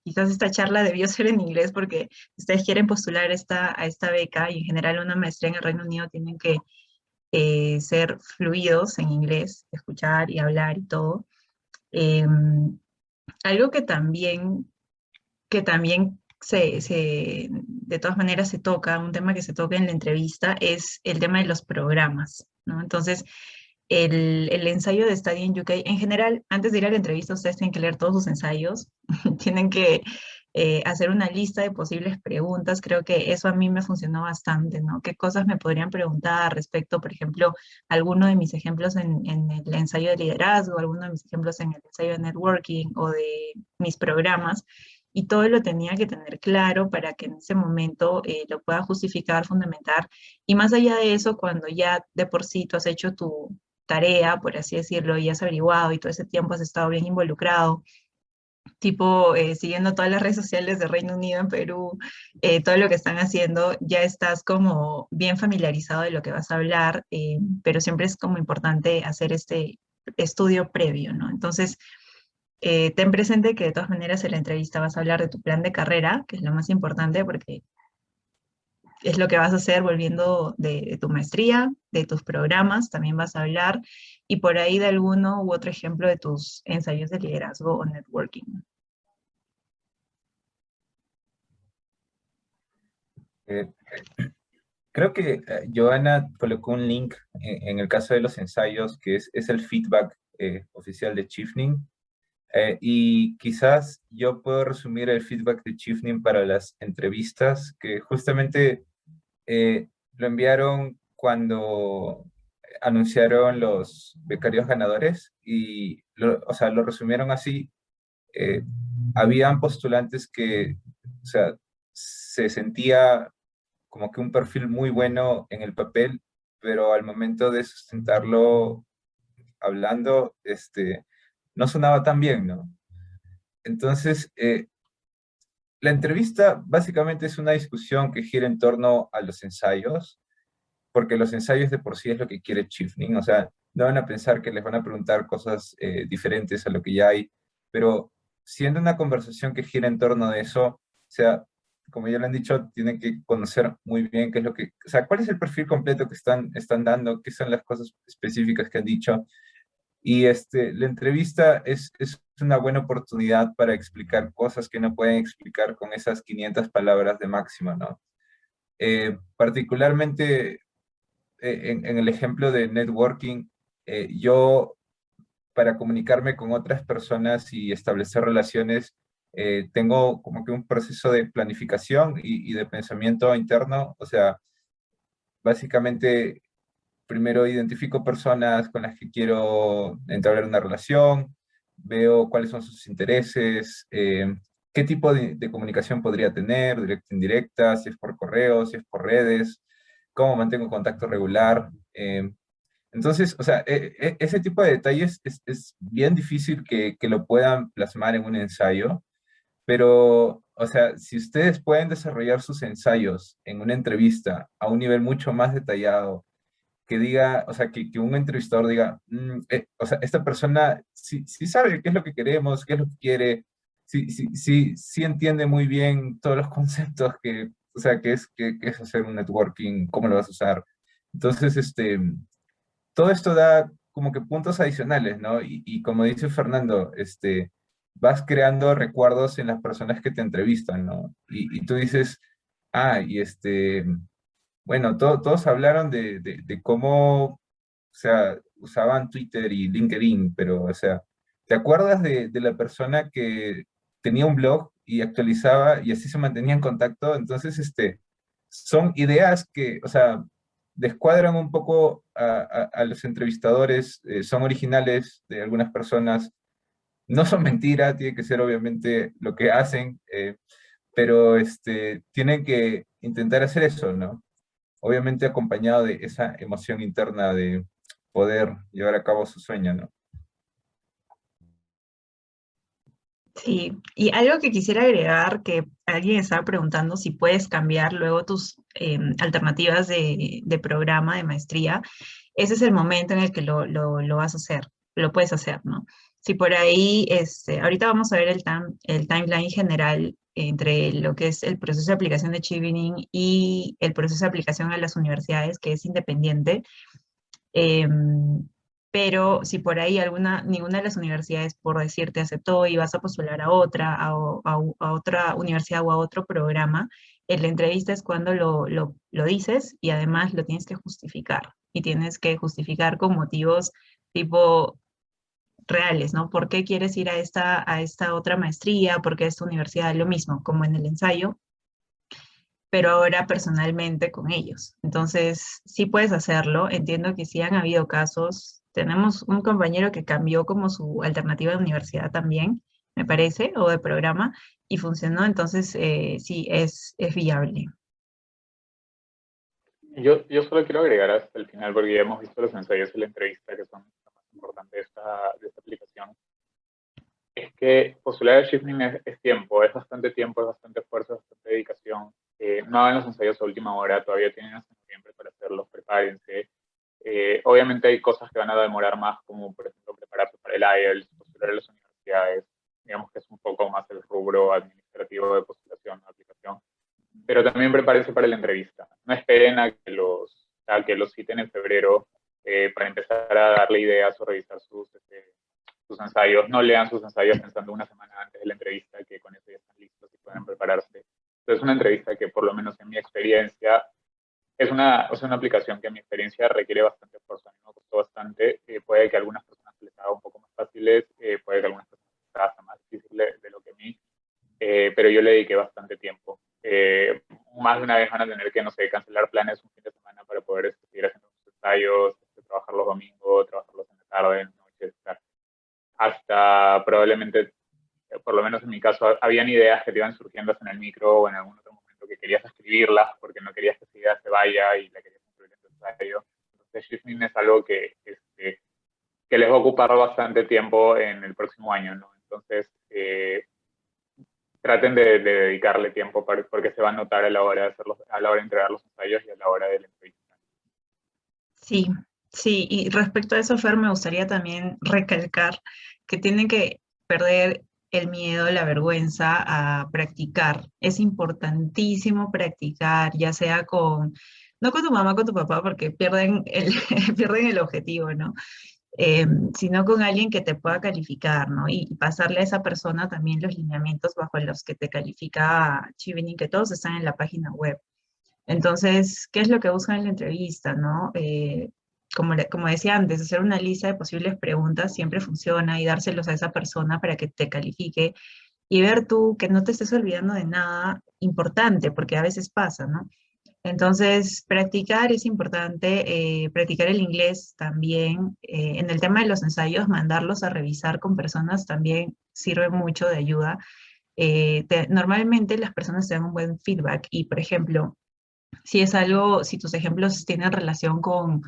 Quizás esta charla debió ser en inglés porque ustedes quieren postular a esta beca y en general una maestría en el Reino Unido tienen que ser fluidos en inglés, escuchar y hablar y todo. Algo que también de todas maneras se toca, un tema que se toca en la entrevista es el tema de los programas, ¿no? Entonces, el ensayo de Study in UK, en general, antes de ir a la entrevista, ustedes tienen que leer todos sus ensayos, tienen que hacer una lista de posibles preguntas. Creo que eso a mí me funcionó bastante, ¿no? ¿Qué cosas me podrían preguntar respecto, por ejemplo, alguno de mis ejemplos en el ensayo de liderazgo, alguno de mis ejemplos en el ensayo de networking o de mis programas? Y todo lo tenía que tener claro para que en ese momento lo pueda justificar, fundamentar. Y más allá de eso, cuando ya de por sí tú has hecho tu tarea, por así decirlo, y has averiguado y todo ese tiempo has estado bien involucrado, tipo siguiendo todas las redes sociales de Reino Unido, en Perú, todo lo que están haciendo, ya estás como bien familiarizado de lo que vas a hablar, pero siempre es como importante hacer este estudio previo, ¿no? Entonces, ten presente que de todas maneras en la entrevista vas a hablar de tu plan de carrera, que es lo más importante porque es lo que vas a hacer volviendo de tu maestría, de tus programas, también vas a hablar, y por ahí de alguno u otro ejemplo de tus ensayos de liderazgo o networking. Eh, Creo que Joana colocó un link en el caso de los ensayos, que es el feedback oficial de Chevening. Y quizás yo puedo resumir el feedback de Chevening para las entrevistas, que justamente lo enviaron cuando anunciaron los becarios ganadores y o sea, lo resumieron así. eh, Habían postulantes que, o sea, se sentía como que un perfil muy bueno en el papel, pero al momento de sustentarlo hablando, no sonaba tan bien, ¿no? Entonces, la entrevista básicamente es una discusión que gira en torno a los ensayos, porque los ensayos de por sí es lo que quiere Chifning, o sea, no van a pensar que les van a preguntar cosas diferentes a lo que ya hay, pero siendo una conversación que gira en torno de eso, o sea, como ya lo han dicho, tienen que conocer muy bien qué es lo que, o sea, cuál es el perfil completo que están dando, qué son las cosas específicas que han dicho, y la entrevista es una buena oportunidad para explicar cosas que no pueden explicar con esas 500 palabras de máximo, ¿no? Particularmente en el ejemplo de networking, yo para comunicarme con otras personas y establecer relaciones, tengo como que un proceso de planificación y de pensamiento interno, o sea, básicamente primero identifico personas con las que quiero entablar una relación, veo cuáles son sus intereses, qué tipo de comunicación podría tener, directa, indirecta, si es por correo, si es por redes, cómo mantengo contacto regular. Entonces, o sea, ese tipo de detalles es bien difícil que lo puedan plasmar en un ensayo, pero, o sea, si ustedes pueden desarrollar sus ensayos en una entrevista a un nivel mucho más detallado, que diga, o sea, que un entrevistador diga, o sea, esta persona sí sabe qué es lo que queremos, qué es lo que quiere, sí entiende muy bien todos los conceptos que, o sea, que es hacer un networking, cómo lo vas a usar. Entonces, todo esto da como que puntos adicionales, ¿no? Y como dice Fernando, vas creando recuerdos en las personas que te entrevistan, ¿no? Y tú dices, ah, bueno, todos hablaron de cómo, o sea, usaban Twitter y LinkedIn, pero, o sea, ¿te acuerdas de la persona que tenía un blog y actualizaba y así se mantenía en contacto? Entonces, son ideas que, o sea, descuadran un poco a los entrevistadores, son originales de algunas personas, no son mentira, tiene que ser obviamente lo que hacen, pero tienen que intentar hacer eso, ¿no? Obviamente acompañado de esa emoción interna de poder llevar a cabo su sueño, ¿no? Sí, y algo que quisiera agregar, que alguien estaba preguntando si puedes cambiar luego tus alternativas de programa, de maestría, ese es el momento en el que lo vas a hacer, lo puedes hacer, ¿no? Si por ahí, ahorita vamos a ver el timeline general entre lo que es el proceso de aplicación de Chevening y el proceso de aplicación a las universidades, que es independiente. Pero si por ahí ninguna de las universidades, por decirte, aceptó y vas a postular a otra, a otra universidad o a otro programa, en la entrevista es cuando lo dices y además lo tienes que justificar. Y tienes que justificar con motivos tipo reales, ¿no? ¿Por qué quieres ir a esta otra maestría? ¿Por qué esta universidad? Lo mismo, como en el ensayo, pero ahora personalmente con ellos. Entonces, sí puedes hacerlo. Entiendo que sí han habido casos. Tenemos un compañero que cambió como su alternativa de universidad también, me parece, o de programa, y funcionó. Entonces, sí, es viable. Yo solo quiero agregar hasta el final, porque ya hemos visto los ensayos y la entrevista, que son lo más importante de esta aplicación. Es que postular el shifting es tiempo, es bastante esfuerzo, bastante dedicación. No hagan los ensayos a última hora, todavía tienen hasta noviembre para hacerlos, prepárense. Obviamente hay cosas que van a demorar más, como por ejemplo prepararse para el IELTS, postular a las universidades, digamos que es un poco más el rubro administrativo de postulación o aplicación. Pero también prepárense para la entrevista. No esperen a que los citen en febrero para empezar a darle ideas o revisar sus ensayos. No lean sus ensayos pensando una semana antes de la entrevista que con eso ya están listos y pueden prepararse. Entonces, es una entrevista que, por lo menos en mi experiencia, es una aplicación que en mi experiencia requiere bastante esfuerzo. A mí me costó bastante. Puede que a algunas personas se les haga un poco más fáciles, puede que a algunas personas se les haga más difícil de lo que a mí, pero yo le dediqué bastante tiempo. Más de una vez van a tener que, no sé, cancelar planes un fin de semana para poder seguir haciendo sus ensayos, trabajar los domingos, trabajarlos en la tarde, en la noche, hasta probablemente, por lo menos en mi caso, habían ideas que te iban surgiendo en el micro o en algún otro momento que querías escribirlas porque no querías que esa idea se vaya y la querías incluir en tu ensayo. Entonces, shifting es algo que les va a ocupar bastante tiempo en el próximo año, ¿no? Entonces, traten de dedicarle tiempo porque se va a notar a la hora de a la hora de entregar los ensayos y a la hora de la entrevista. Sí, sí, y respecto a eso, Fer, me gustaría también recalcar que tienen que perder el miedo, la vergüenza a practicar. Es importantísimo practicar, ya sea no con tu mamá, con tu papá, porque pierden pierden el objetivo, ¿no? Sino con alguien que te pueda calificar, ¿no? Y pasarle a esa persona también los lineamientos bajo los que te califica Chevening, que todos están en la página web. Entonces, ¿qué es lo que buscan en la entrevista, no? Como decía antes, hacer una lista de posibles preguntas siempre funciona y dárselos a esa persona para que te califique y ver tú que no te estés olvidando de nada importante, porque a veces pasa, ¿no? Entonces, practicar es importante, practicar el inglés también. En el tema de los ensayos, mandarlos a revisar con personas también sirve mucho de ayuda. Normalmente las personas te dan un buen feedback y, por ejemplo, si tus ejemplos tienen relación con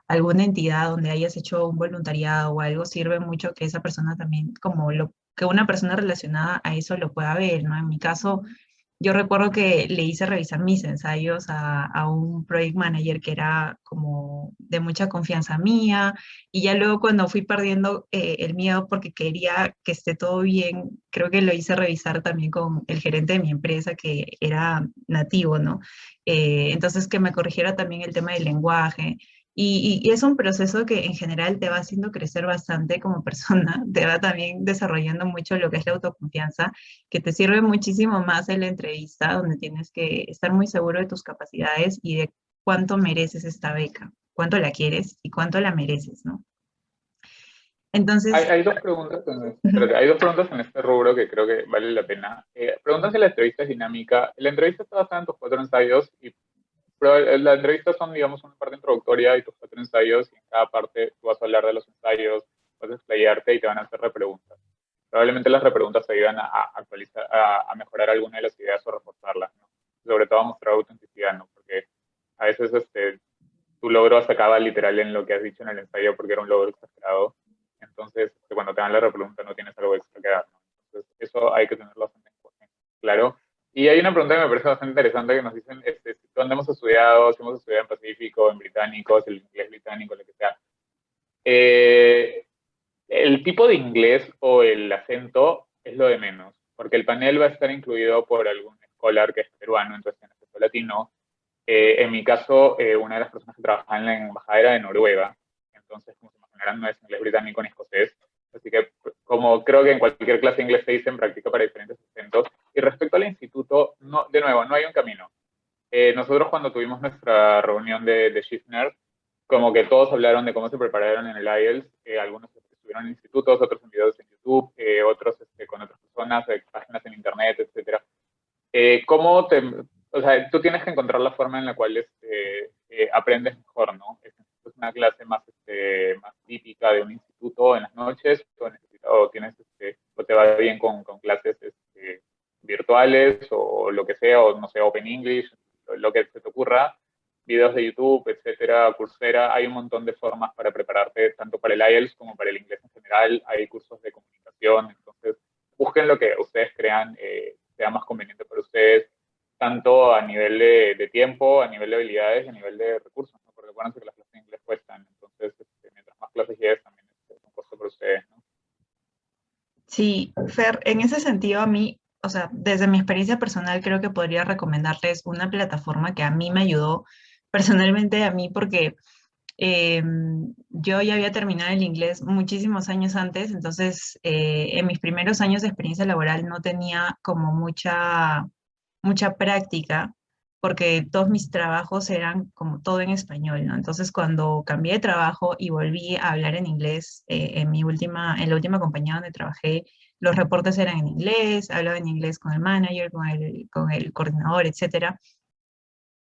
alguna entidad donde hayas hecho un voluntariado o algo, sirve mucho que esa persona también, que una persona relacionada a eso lo pueda ver, ¿no? En mi caso, yo recuerdo que le hice revisar mis ensayos a un project manager que era como de mucha confianza mía, y ya luego cuando fui perdiendo el miedo porque quería que esté todo bien, creo que lo hice revisar también con el gerente de mi empresa que era nativo, ¿no? Entonces que me corrigiera también el tema del lenguaje. Y es un proceso que en general te va haciendo crecer bastante como persona, te va también desarrollando mucho lo que es la autoconfianza, que te sirve muchísimo más en la entrevista, donde tienes que estar muy seguro de tus capacidades y de cuánto mereces esta beca, cuánto la quieres y cuánto la mereces, ¿no? Entonces, Hay dos hay dos preguntas en este rubro que creo que vale la pena. Preguntan si la entrevista es dinámica. La entrevista está basada en tus 4 ensayos, pero la entrevista son, digamos, una parte introductoria y tus 4 ensayos, y en cada parte tú vas a hablar de los ensayos, vas a explayarte y te van a hacer repreguntas. Probablemente las repreguntas te ayudan a actualizar, a mejorar alguna de las ideas o reforzarlas, ¿no? Sobre todo a mostrar autenticidad, ¿no? Porque a veces tu logro se acaba literal en lo que has dicho en el ensayo porque era un logro exagerado. Entonces, cuando te dan la repregunta no tienes algo extra que dar, ¿no? Entonces, eso hay que tenerlo bastante claro. Y hay una pregunta que me parece bastante interesante que nos dicen, ¿dónde hemos estudiado? Si hemos estudiado en Pacífico, en británico, si el inglés británico, lo que sea. El tipo de inglés o el acento es lo de menos, porque el panel va a estar incluido por algún escolar que es peruano, entonces tiene acento latino. En mi caso, una de las personas que trabajaba en la embajada era de Noruega, entonces, como se imaginarán, no es inglés británico ni escocés. Así que, como creo que en cualquier clase de inglés se dice, en práctica para diferentes acentos. Y respecto al instituto, no, de nuevo, no hay un camino. Nosotros cuando tuvimos nuestra reunión de Schiffner, como que todos hablaron de cómo se prepararon en el IELTS, algunos estuvieron en institutos, otros en videos en YouTube, otros con otras personas, páginas en internet, etc. ¿Cómo o sea, tú tienes que encontrar la forma en la cual aprendes mejor, ¿no? Es una clase más típica de un instituto en las noches, o te va bien con clases virtuales o lo que sea, o no sé, Open English, lo que se te ocurra, videos de YouTube, etcétera, Coursera. Hay un montón de formas para prepararte tanto para el IELTS como para el inglés en general. Hay cursos de comunicación, entonces busquen lo que ustedes crean sea más conveniente para ustedes, tanto a nivel de tiempo, a nivel de habilidades y a nivel de recursos, ¿no? Porque acuérdense que las clases de inglés cuestan, entonces mientras más clases lleves también es un costo para ustedes, ¿no? sí, Fer, en ese sentido a mí, o sea, desde mi experiencia personal creo que podría recomendarles una plataforma que a mí me ayudó personalmente a mí porque yo ya había terminado el inglés muchísimos años antes, entonces en mis primeros años de experiencia laboral no tenía como mucha práctica, porque todos mis trabajos eran como todo en español, ¿no? Entonces cuando cambié de trabajo y volví a hablar en inglés, en la última compañía donde trabajé, los reportes eran en inglés, hablaba en inglés con el manager, con el coordinador, etcétera.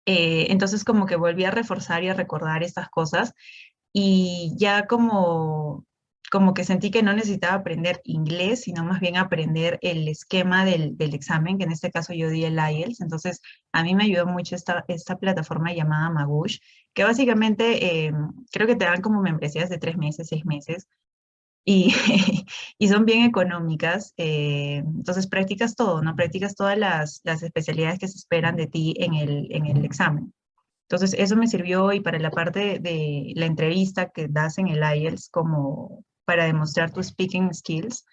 Entonces como que volví a reforzar y a recordar estas cosas y ya como que sentí que no necesitaba aprender inglés, sino más bien aprender el esquema del examen, que en este caso yo di el IELTS. Entonces a mí me ayudó mucho esta plataforma llamada Magoosh, que básicamente creo que te dan como membresías de 3 meses, 6 meses, y, y son bien económicas, entonces practicas todo, ¿no? Practicas todas las especialidades que se esperan de ti en el examen. Entonces, eso me sirvió y para la parte de la entrevista que das en el IELTS como para demostrar tus speaking skills,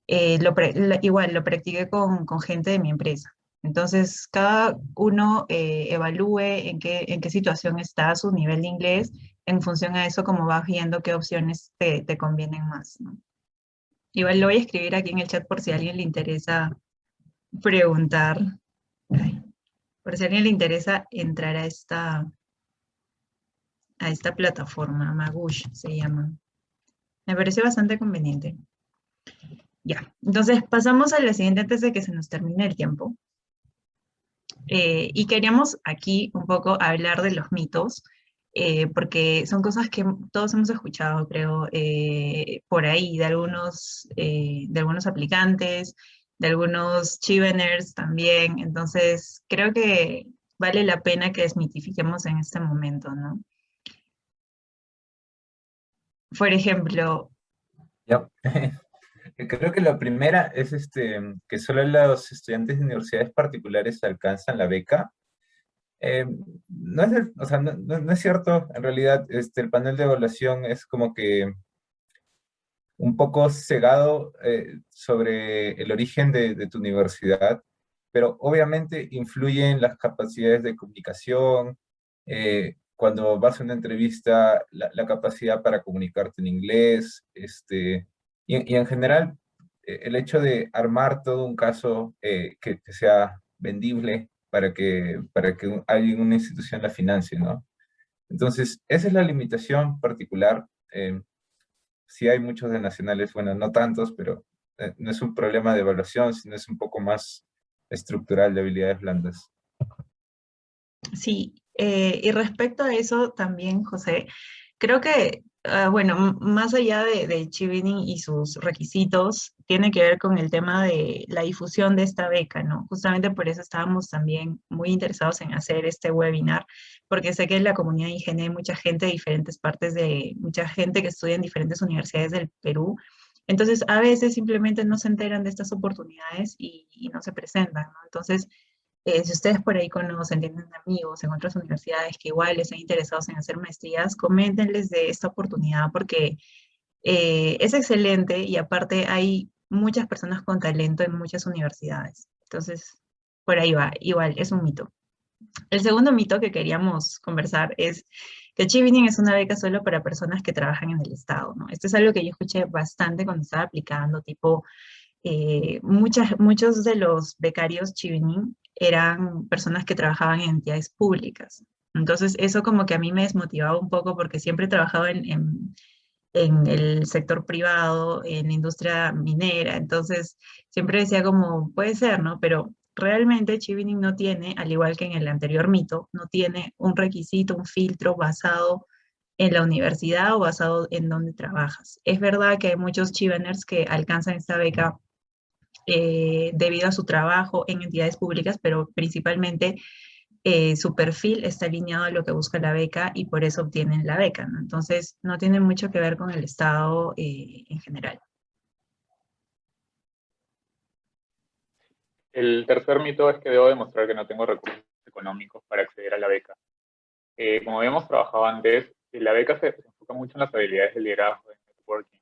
igual lo practiqué con gente de mi empresa. Entonces, cada uno evalúe en qué situación está su nivel de inglés, en función a eso, como vas viendo qué opciones te convienen más, ¿no? Igual lo voy a escribir aquí en el chat por si a alguien le interesa preguntar. Ay, por si a alguien le interesa entrar a esta plataforma, Magush se llama. Me parece bastante conveniente. Ya, entonces pasamos a la siguiente antes de que se nos termine el tiempo. Y queríamos aquí un poco hablar de los mitos, porque son cosas que todos hemos escuchado, creo, por ahí, de algunos aplicantes, de algunos chiveners también. Entonces, creo que vale la pena que desmitifiquemos en este momento, ¿no? Por ejemplo, Ya. Creo que la primera es que solo los estudiantes de universidades particulares alcanzan la beca. Eh, no es, o sea, no es cierto, en realidad el panel de evaluación es como que un poco cegado sobre el origen de tu universidad, pero obviamente influyen las capacidades de comunicación, cuando vas a una entrevista, la capacidad para comunicarte en inglés, y en general el hecho de armar todo un caso que sea vendible para que alguien, una institución la financie, ¿no? Entonces, esa es la limitación particular. Sí hay muchos de nacionales, bueno, no tantos, pero no es un problema de evaluación, sino es un poco más estructural de habilidades blandas. sí, y respecto a eso también, José, creo que, bueno, más allá de Chevening y sus requisitos, tiene que ver con el tema de la difusión de esta beca, ¿no? Justamente por eso estábamos también muy interesados en hacer este webinar, porque sé que en la comunidad indígena hay mucha gente de diferentes partes mucha gente que estudia en diferentes universidades del Perú. Entonces, a veces simplemente no se enteran de estas oportunidades y no se presentan, ¿no? Entonces, si ustedes por ahí conocen, tienen amigos en otras universidades que igual están interesados en hacer maestrías, coméntenles de esta oportunidad porque es excelente y aparte hay muchas personas con talento en muchas universidades. Entonces, por ahí va, igual, es un mito. El segundo mito que queríamos conversar es que Chevening es una beca solo para personas que trabajan en el Estado, ¿no? Esto es algo que yo escuché bastante cuando estaba aplicando, tipo, muchos de los becarios Chevening eran personas que trabajaban en entidades públicas. Entonces, eso como que a mí me desmotivaba un poco porque siempre he trabajado en el sector privado, en la industria minera. Entonces, siempre decía como, puede ser, ¿no? Pero realmente Chevening no tiene, al igual que en el anterior mito, no tiene un requisito, un filtro basado en la universidad o basado en donde trabajas. Es verdad que hay muchos Cheveners que alcanzan esta beca debido a su trabajo en entidades públicas, pero principalmente su perfil está alineado a lo que busca la beca y por eso obtienen la beca, ¿no? Entonces, no tiene mucho que ver con el Estado en general. El tercer mito es que debo demostrar que no tengo recursos económicos para acceder a la beca. Como habíamos trabajado antes, la beca se enfoca mucho en las habilidades de liderazgo, de networking.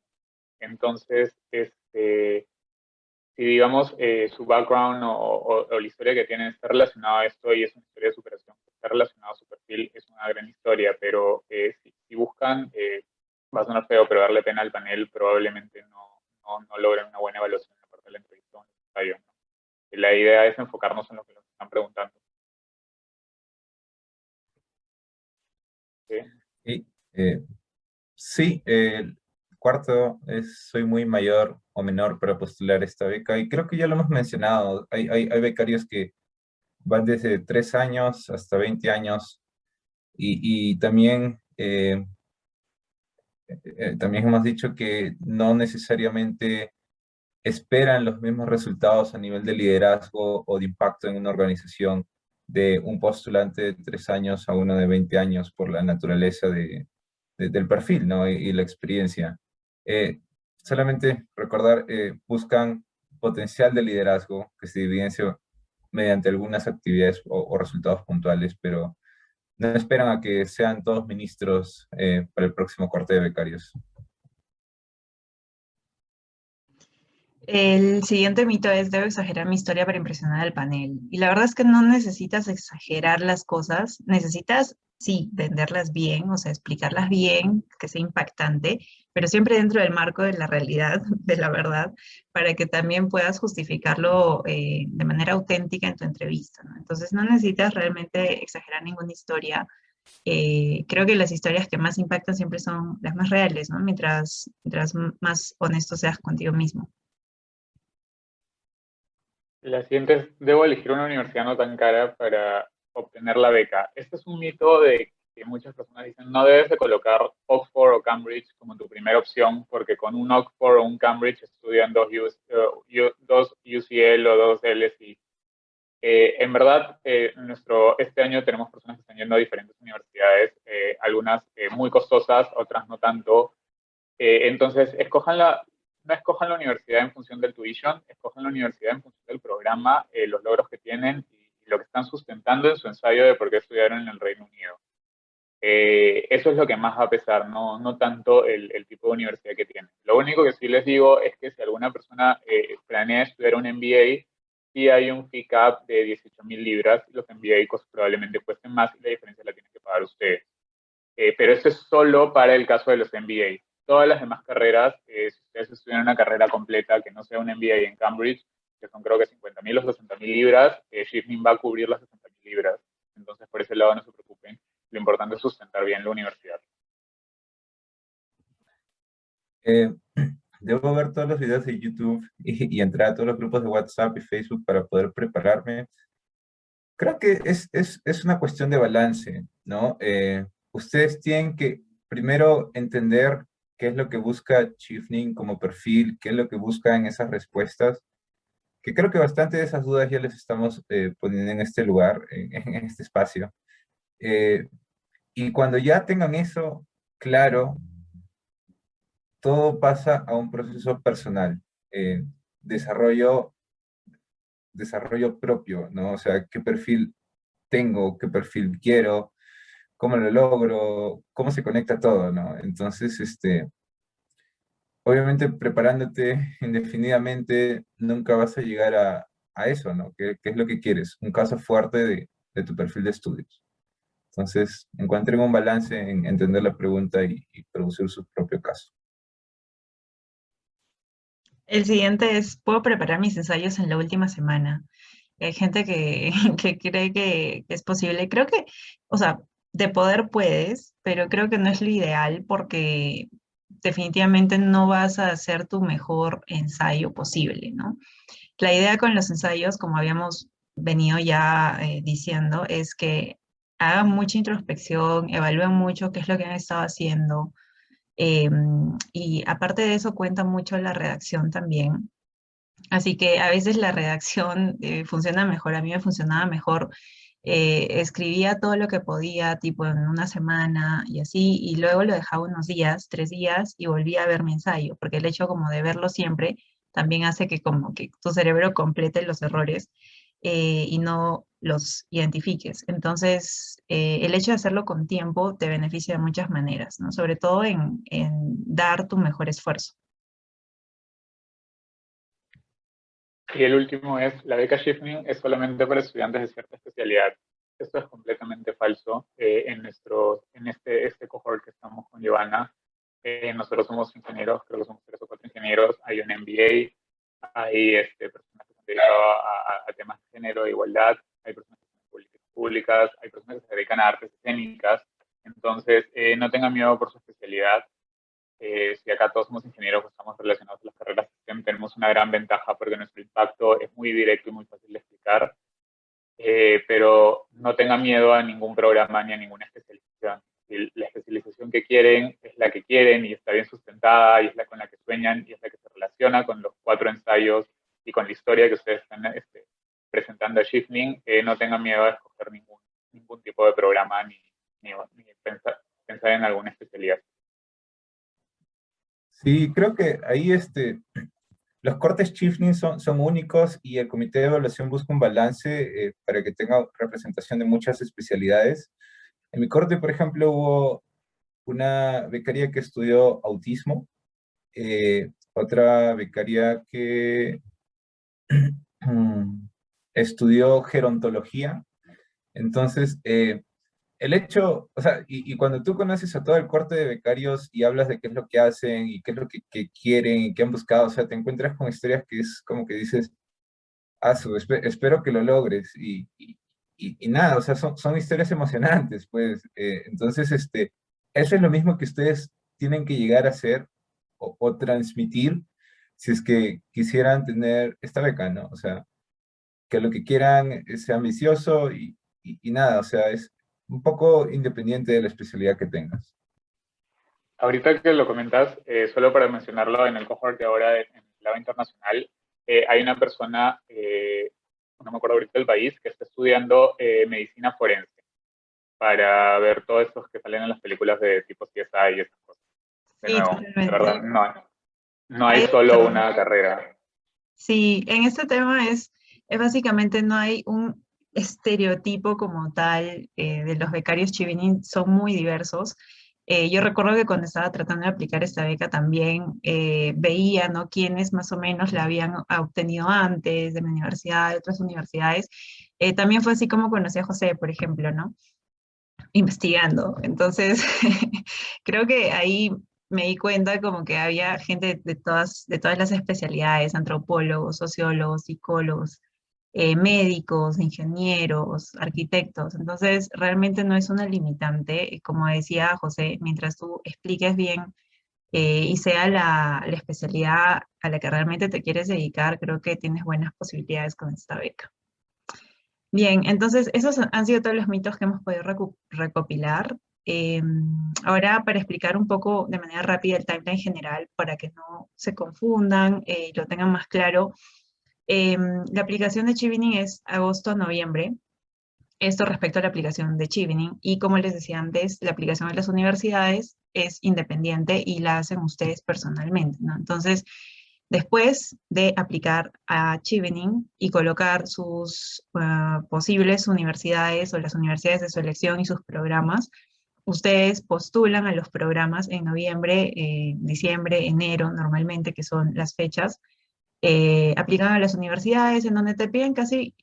Entonces, si digamos su background o la historia que tienen está relacionada a esto y es una historia de superación, está relacionado a su perfil, es una gran historia, pero si buscan, va a sonar feo, pero darle pena al panel probablemente no logren una buena evaluación en la parte de la entrevista o en el ensayo, ¿no? La idea es enfocarnos en lo que nos están preguntando. ¿Sí? Y, sí, el cuarto es soy muy mayor o menor para postular esta beca y creo que ya lo hemos mencionado. Hay becarios que van desde 3 años hasta 20 años y también, también hemos dicho que no necesariamente esperan los mismos resultados a nivel de liderazgo o de impacto en una organización de un postulante de 3 años a uno de 20 años por la naturaleza del perfil, ¿no? Y la experiencia. Eh, solamente recordar, buscan potencial de liderazgo que se evidencia mediante algunas actividades o resultados puntuales, pero no esperan a que sean todos ministros para el próximo corte de becarios. El siguiente mito es, debo exagerar mi historia para impresionar al panel. Y la verdad es que no necesitas exagerar las cosas, necesitas, sí, venderlas bien, o sea, explicarlas bien, que sea impactante, pero siempre dentro del marco de la realidad, de la verdad, para que también puedas justificarlo de manera auténtica en tu entrevista, ¿no? Entonces no necesitas realmente exagerar ninguna historia. Creo que las historias que más impactan siempre son las más reales, ¿no? Mientras más honesto seas contigo mismo. La siguiente es, debo elegir una universidad no tan cara para obtener la beca. Este es un mito de que muchas personas dicen, no debes de colocar Oxford o Cambridge como tu primera opción, porque con un Oxford o un Cambridge estudian dos UCL o dos LSE. En verdad, este año tenemos personas que están yendo a diferentes universidades, algunas muy costosas, otras no tanto. Entonces, no escojan la universidad en función del tuition, escojan la universidad en función del programa, los logros que tienen y lo que están sustentando en su ensayo de por qué estudiaron en el Reino Unido. Eso es lo que más va a pesar, no tanto el tipo de universidad que tienen. Lo único que sí les digo es que si alguna persona planea estudiar un MBA, sí hay un fee cap de 18.000 libras, los MBA probablemente cuesten más y la diferencia la tienen que pagar ustedes. Pero esto es solo para el caso de los MBA. Todas las demás carreras, si ustedes estudian una carrera completa que no sea un MBA en Cambridge, que son creo que 50.000 o 60.000 libras, Shifting va a cubrir las 60.000 libras. Entonces, por ese lado no se preocupen. Lo importante es sustentar bien la universidad. Eh, Debo ver todos los videos de YouTube y entrar a todos los grupos de WhatsApp y Facebook para poder prepararme. Creo que es una cuestión de balance, ¿no? Ustedes tienen que primero entender qué es lo que busca Chifning como perfil, qué es lo que busca en esas respuestas, que creo que bastante de esas dudas ya les estamos poniendo en este lugar, en este espacio. Eh, y cuando ya tengan eso claro, todo pasa a un proceso personal, eh, desarrollo, desarrollo propio, ¿no? O sea, qué perfil tengo, qué perfil quiero, cómo lo logro, cómo se conecta todo, ¿no? Entonces, obviamente preparándote indefinidamente, nunca vas a llegar a eso, ¿no? ¿Qué es lo que quieres? Un caso fuerte de tu perfil de estudios. Entonces, encuentren un balance en entender la pregunta y producir su propio caso. El siguiente es, ¿puedo preparar mis ensayos en la última semana? Hay gente que, que cree que es posible. Creo que, o sea, de poder puedes, pero creo que no es lo ideal porque definitivamente no vas a hacer tu mejor ensayo posible, ¿no? La idea con los ensayos, como habíamos venido ya diciendo, es que hagan mucha introspección, evalúen mucho qué es lo que han estado haciendo. Y aparte de eso, cuenta mucho la redacción también. Así que a veces la redacción funciona mejor, a mí me funcionaba mejor. Escribía todo lo que podía, tipo en una semana y así, y luego lo dejaba unos días, 3 días, y volvía a ver mi ensayo, porque el hecho como de verlo siempre también hace que como que tu cerebro complete los errores y no los identifiques. Entonces, el hecho de hacerlo con tiempo te beneficia de muchas maneras, ¿no? Sobre todo en dar tu mejor esfuerzo. Y el último es, la beca Shifting es solamente para estudiantes de cierta especialidad. Esto es completamente falso. En este cohort que estamos con Giovanna, nosotros somos ingenieros, creo que somos 3 o 4 ingenieros, hay un MBA, hay personas que se han dedicado a temas de género, de igualdad, hay personas que están en políticas públicas, hay personas que se dedican a artes escénicas. Entonces, no tengan miedo por su especialidad. Si acá todos somos ingenieros, estamos relacionados a las carreras STEM, tenemos una gran ventaja porque nuestro impacto es muy directo y muy fácil de explicar, pero no tengan miedo a ningún programa ni a ninguna especialización. Si la especialización que quieren es la que quieren y está bien sustentada y es la con la que sueñan y es la que se relaciona con los 4 ensayos y con la historia que ustedes están presentando a Shifting, no tengan miedo a escoger ningún tipo de programa ni pensar en alguna especialidad. Sí, creo que ahí los cortes Chifnin son únicos y el comité de evaluación busca un balance para que tenga representación de muchas especialidades. En mi corte, por ejemplo, hubo una becaria que estudió autismo, otra becaria que estudió gerontología. Entonces, el hecho, o sea, y cuando tú conoces a todo el corte de becarios y hablas de qué es lo que hacen y qué es lo que quieren y qué han buscado, o sea, te encuentras con historias que es como que dices, espero que lo logres y nada, o sea, son historias emocionantes, pues. Entonces, eso es lo mismo que ustedes tienen que llegar a hacer o transmitir si es que quisieran tener esta beca, ¿no? O sea, que lo que quieran sea ambicioso y nada, o sea, es un poco independiente de la especialidad que tengas. Ahorita que lo comentas, solo para mencionarlo, en el cohort de ahora en el lado internacional, hay una persona, no me acuerdo ahorita del país, que está estudiando medicina forense para ver todos estos que salen en las películas de tipo CSI y esas cosas. De Sí, nuevo, de verdad, totalmente. no hay Hay de solo todo. una carrera. Sí, en este tema es básicamente no hay un estereotipo como tal de los becarios Chivinin, son muy diversos. Yo recuerdo que cuando estaba tratando de aplicar esta beca también veía, ¿no?, quiénes más o menos la habían obtenido antes de mi universidad, de otras universidades. También fue así como conocí a José, por ejemplo, ¿no? Investigando. Entonces, creo que ahí me di cuenta como que había gente de todas las especialidades, antropólogos, sociólogos, psicólogos, médicos, ingenieros, arquitectos. Entonces, realmente no es una limitante. Como decía José, mientras tú expliques bien y sea la especialidad a la que realmente te quieres dedicar, creo que tienes buenas posibilidades con esta beca. Bien, entonces esos han sido todos los mitos que hemos podido recopilar. Eh, Ahora, para explicar un poco de manera rápida el timeline general, para que no se confundan y lo tengan más claro, eh, la aplicación de Chevening es agosto a noviembre, esto respecto a la aplicación de Chevening, y como les decía antes, la aplicación de las universidades es independiente y la hacen ustedes personalmente, ¿no? Entonces, después de aplicar a Chevening y colocar sus posibles universidades o las universidades de su elección y sus programas, ustedes postulan a los programas en noviembre, diciembre, enero, normalmente, que son las fechas. Aplican a las universidades en donde te piden casi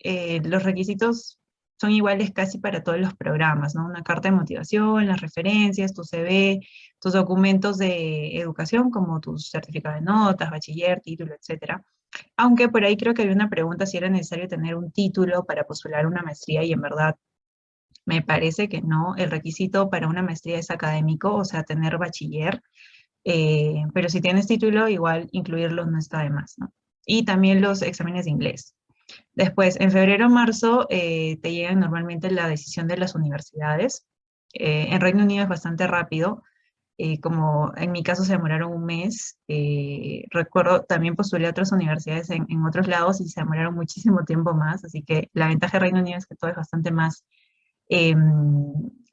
los requisitos son iguales casi para todos los programas, ¿no? Una carta de motivación, las referencias, tu CV, tus documentos de educación como tu certificado de notas, bachiller, título, etcétera. Aunque por ahí creo que había una pregunta si era necesario tener un título para postular una maestría y en verdad me parece que no. El requisito para una maestría es académico, o sea, tener bachiller, pero si tienes título, igual incluirlo no está de más, ¿no? Y también los exámenes de inglés. Después, en febrero o marzo, te llegan normalmente la decisión de las universidades. En Reino Unido es bastante rápido, como en mi caso se demoraron un mes. Recuerdo, también postulé a otras universidades en otros lados y se demoraron muchísimo tiempo más, así que la ventaja de Reino Unido es que todo es bastante más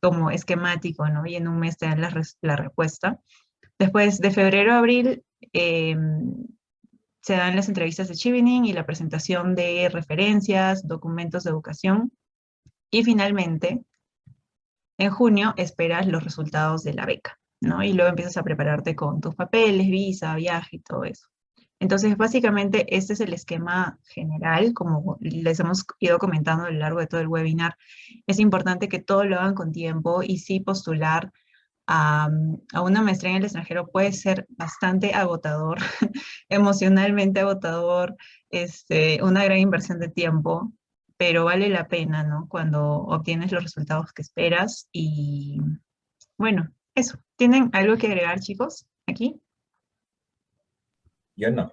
como esquemático, ¿no? Y en un mes te dan la respuesta. Después de febrero a abril se dan las entrevistas de Chevening y la presentación de referencias, documentos de educación. Y finalmente, en junio esperas los resultados de la beca, ¿no? Y luego empiezas a prepararte con tus papeles, visa, viaje y todo eso. Entonces, básicamente, este es el esquema general, como les hemos ido comentando a lo largo de todo el webinar. Es importante que todo lo hagan con tiempo y sí postular a una maestría en el extranjero puede ser bastante agotador, emocionalmente agotador, una gran inversión de tiempo, pero vale la pena, ¿no? Cuando obtienes los resultados que esperas y bueno, eso. ¿Tienen algo que agregar, chicos, aquí? Yo no.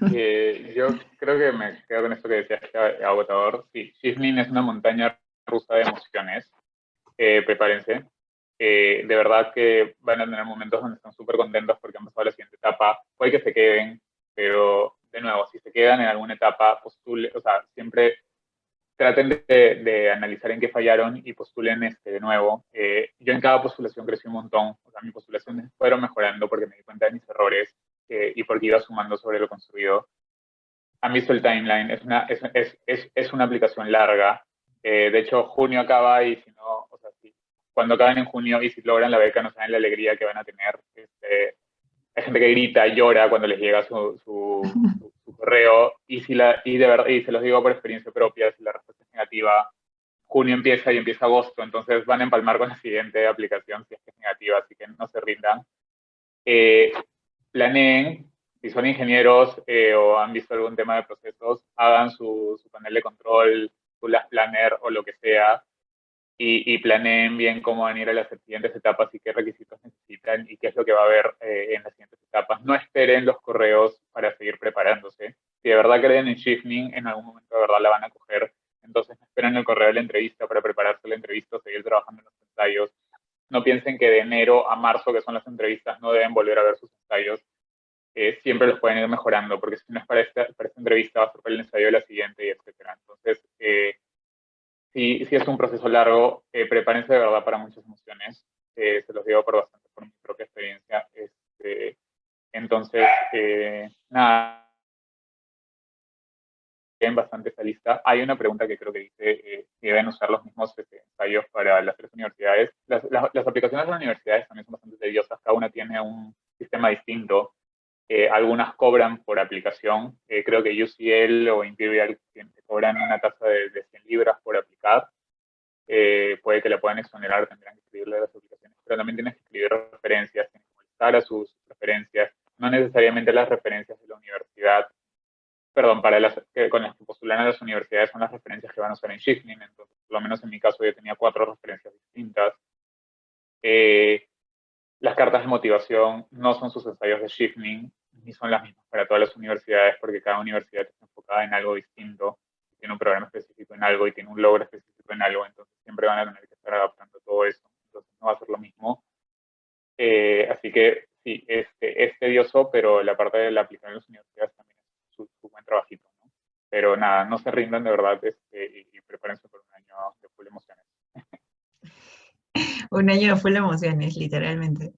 Yo creo que me quedo con esto que decías, que agotador. Sí, Chevening es una montaña rusa de emociones. Prepárense. De verdad que van a tener momentos donde están súper contentos porque han pasado a la siguiente etapa. Puede que se queden, pero de nuevo, si se quedan en alguna etapa, postule, o sea, siempre traten de analizar en qué fallaron y postulen de nuevo. Yo en cada postulación crecí un montón, o sea, mis postulaciones fueron mejorando porque me di cuenta de mis errores y porque iba sumando sobre lo construido. Han visto el timeline, es una aplicación larga. De hecho, junio acaba y si no, o sea, cuando acaben en junio y si logran la beca no saben la alegría que van a tener. Hay gente que grita, llora cuando les llega su correo y de verdad, y se los digo por experiencia propia, si la respuesta es negativa, junio empieza y empieza agosto, entonces van a empalmar con la siguiente aplicación si es que es negativa, así que no se rindan. Planeen, si son ingenieros o han visto algún tema de procesos, hagan su panel de control, su last planner o lo que sea, y planeen bien cómo van a ir a las siguientes etapas y qué requisitos necesitan y qué es lo que va a haber en las siguientes etapas. No esperen los correos para seguir preparándose. Si de verdad creen en Shifting, en algún momento de verdad la van a coger. Entonces no esperen el correo de la entrevista para prepararse la entrevista o seguir trabajando en los ensayos. No piensen que de enero a marzo, que son las entrevistas, no deben volver a ver sus ensayos. Siempre los pueden ir mejorando, porque si no es para esta entrevista, va a ser para el ensayo de la siguiente, y etcétera. Entonces, si es un proceso largo, prepárense de verdad para muchas emociones. Se los digo por mi propia experiencia. Entonces, nada, en bastante esta lista. Hay una pregunta que creo que dice si deben usar los mismos ensayos para las tres universidades. Las aplicaciones de las universidades también son bastante tediosas. Cada una tiene un sistema distinto. Algunas cobran por aplicación. Creo que UCL o Imperial cobran una tasa de 100 libras por aplicar. Puede que la puedan exonerar, tendrán que escribirle las aplicaciones, pero también tienes que escribir referencias, tienes que molestar a sus referencias, no necesariamente las referencias de la universidad, perdón, con las que postulan a las universidades son las referencias que van a usar en Shifting, entonces, por lo menos en mi caso, yo tenía 4 referencias distintas. Las cartas de motivación no son sus ensayos de Shifting, ni son las mismas para todas las universidades, porque cada universidad está enfocada en algo distinto, tiene un programa específico en algo y tiene un logro específico en algo, entonces siempre van a tener que estar adaptando todo eso, entonces no va a ser lo mismo. Así que sí, es tedioso, pero la parte de la aplicación en las universidades también es su buen trabajito, ¿no? Pero nada, no se rindan de verdad y prepárense por un año de full emociones. Un año de full emociones, literalmente.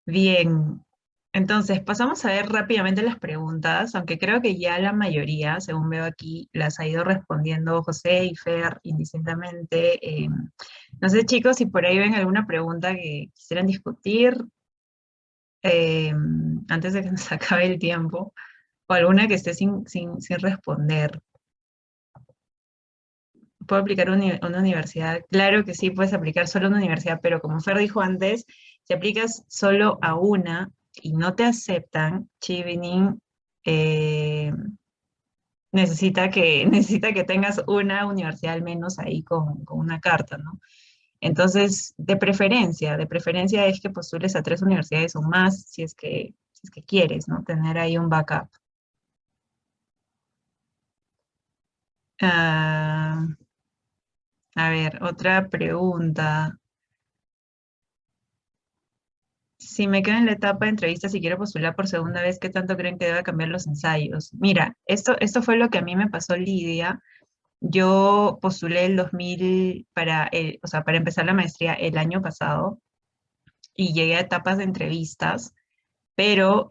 Bien, entonces pasamos a ver rápidamente las preguntas, aunque creo que ya la mayoría, según veo aquí, las ha ido respondiendo José y Fer indistintamente. No sé, chicos, si por ahí ven alguna pregunta que quisieran discutir eh, antes de que nos acabe el tiempo, o alguna que esté sin responder. ¿Puedo aplicar una universidad? Claro que sí, puedes aplicar solo a una universidad, pero como Fer dijo antes, si aplicas solo a una y no te aceptan, Chevening necesita que tengas una universidad al menos ahí con una carta, ¿no? Entonces, de preferencia es que postules a 3 universidades o más si es que quieres, ¿no? Tener ahí un backup. Ah, a ver, otra pregunta. Si me quedo en la etapa de entrevistas y quiero postular por segunda vez, ¿qué tanto creen que deba cambiar los ensayos? Mira, esto fue lo que a mí me pasó, Lidia. Yo postulé el 2000 o sea, para empezar la maestría el año pasado y llegué a etapas de entrevistas, pero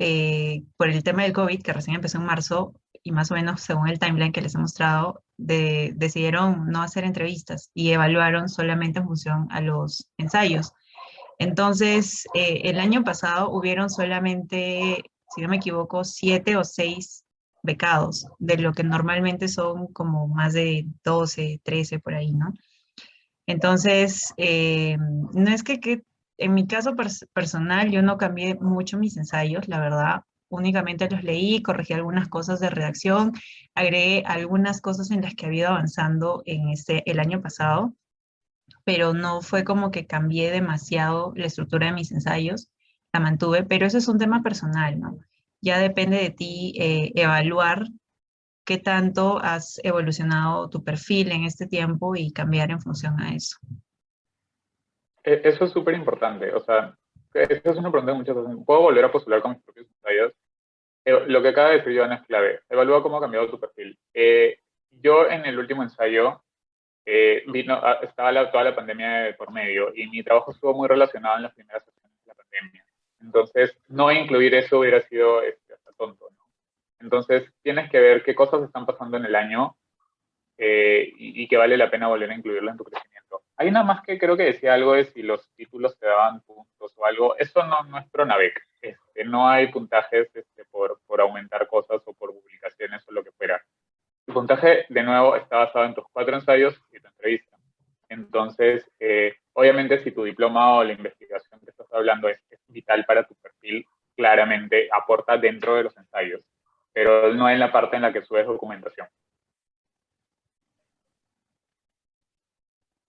por el tema del COVID, que recién empezó en marzo, y más o menos según el timeline que les he mostrado, decidieron no hacer entrevistas y evaluaron solamente en función a los ensayos. Entonces, el año pasado hubieron solamente, si no me equivoco, 7 o 6 becados, de lo que normalmente son como más de 12, 13 por ahí, ¿no? Entonces, no es que en mi caso personal yo no cambié mucho mis ensayos, la verdad. Únicamente los leí, corregí algunas cosas de redacción, agregué algunas cosas en las que había ido avanzando el año pasado, pero no fue como que cambié demasiado la estructura de mis ensayos, la mantuve, pero eso es un tema personal, ¿no? Ya depende de ti evaluar qué tanto has evolucionado tu perfil en este tiempo y cambiar en función a eso. Eso es súper importante, o sea, esa es una pregunta que muchas veces, ¿puedo volver a postular con mis propios ensayos? Lo que acaba de decir Joana es clave, evalúa cómo ha cambiado tu perfil. yo en el último ensayo estaba toda la pandemia de por medio y mi trabajo estuvo muy relacionado en las primeras sesiones de la pandemia. Entonces, no incluir eso hubiera sido hasta tonto, ¿no? Entonces, tienes que ver qué cosas están pasando en el año y que vale la pena volver a incluirlo en tu crecimiento. Hay una más que creo que decía algo de si los títulos te daban puntos o algo. Eso no es Pronavec. No hay puntajes por aumentar cosas o por publicaciones o lo que fuera. Tu puntaje, de nuevo, está basado en tus 4 ensayos y tu entrevista. Entonces, obviamente, si tu diploma o la investigación que estás hablando es vital para tu perfil, claramente aporta dentro de los ensayos, pero no en la parte en la que subes documentación.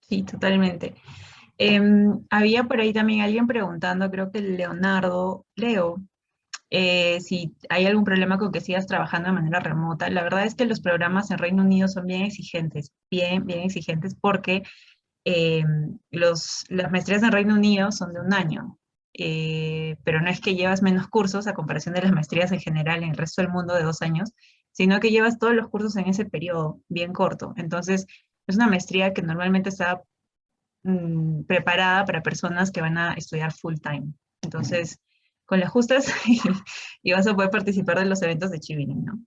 Sí, totalmente. Había por ahí también alguien preguntando, creo que Leo, si hay algún problema con que sigas trabajando de manera remota. La verdad es que los programas en Reino Unido son bien exigentes, bien exigentes, porque las maestrías en Reino Unido son de 1 año, pero no es que llevas menos cursos a comparación de las maestrías en general en el resto del mundo de 2 años, sino que llevas todos los cursos en ese periodo bien corto. Entonces, es una maestría que normalmente está preparada para personas que van a estudiar full time. Entonces, con las justas y vas a poder participar de los eventos de Chevening, ¿no?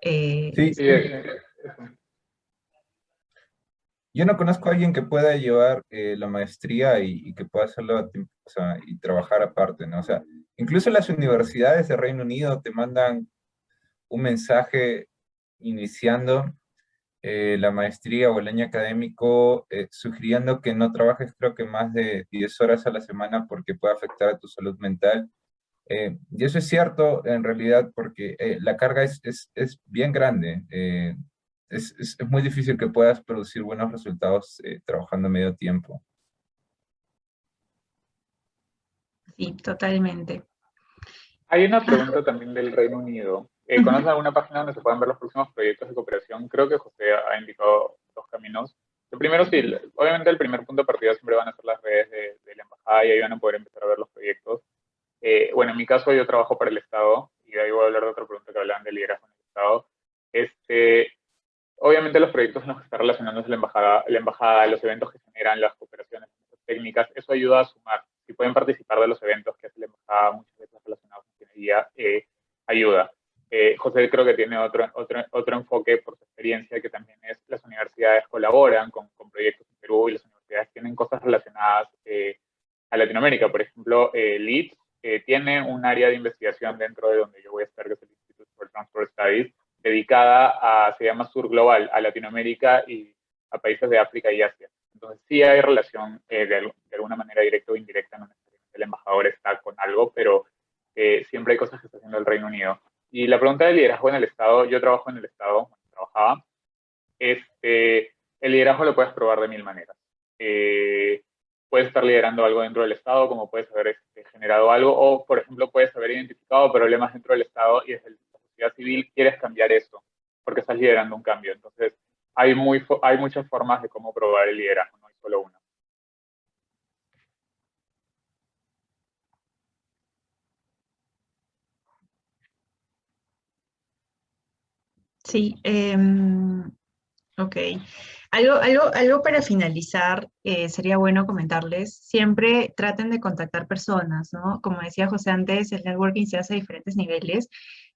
Sí, Sí, yo no conozco a alguien que pueda llevar la maestría y que pueda hacerlo a tiempo, o sea, y trabajar aparte, ¿no? O sea, incluso las universidades de Reino Unido te mandan un mensaje iniciando la maestría o el año académico, sugiriendo que no trabajes creo que más de 10 horas a la semana porque puede afectar a tu salud mental. Y eso es cierto en realidad porque la carga es bien grande. Es muy difícil que puedas producir buenos resultados trabajando medio tiempo. Sí, totalmente. hay una pregunta también del Reino Unido. ¿Conoces alguna página donde se puedan ver los próximos proyectos de cooperación? Creo que José ha indicado 2 caminos. Lo primero, sí, obviamente el primer punto de partida siempre van a ser las redes de la embajada y ahí van a poder empezar a ver los proyectos. Bueno, en mi caso yo trabajo para el Estado y de ahí voy a hablar de otra pregunta que hablaban de liderazgo en el Estado. Obviamente los proyectos en los que está relacionándose la embajada, los eventos que generan, las cooperaciones técnicas, eso ayuda a sumar. Si pueden participar de los eventos que hace la embajada, muchas veces relacionados con ingeniería, ayuda. José creo que tiene otro enfoque por su experiencia, que también es las universidades colaboran con proyectos en Perú y las universidades tienen cosas relacionadas a Latinoamérica. Por ejemplo, Leeds tiene un área de investigación dentro de donde yo voy a estar, que es el Institute for Transport Studies, dedicada se llama Sur Global, a Latinoamérica y a países de África y Asia. Entonces sí hay relación de alguna manera directa o indirecta, no necesariamente el embajador está con algo, pero siempre hay cosas que está haciendo el Reino Unido. Y la pregunta del liderazgo en el Estado, yo trabajo en el Estado, trabajaba, el liderazgo lo puedes probar de 1000 maneras. Puedes estar liderando algo dentro del Estado, como puedes haber generado algo, o por ejemplo puedes haber identificado problemas dentro del Estado y desde la sociedad civil quieres cambiar eso, porque estás liderando un cambio. Entonces, hay muchas formas de cómo probar el liderazgo, no hay solo una. Sí, ok. Algo para finalizar, sería bueno comentarles, siempre traten de contactar personas, ¿no? Como decía José antes, el networking se hace a diferentes niveles,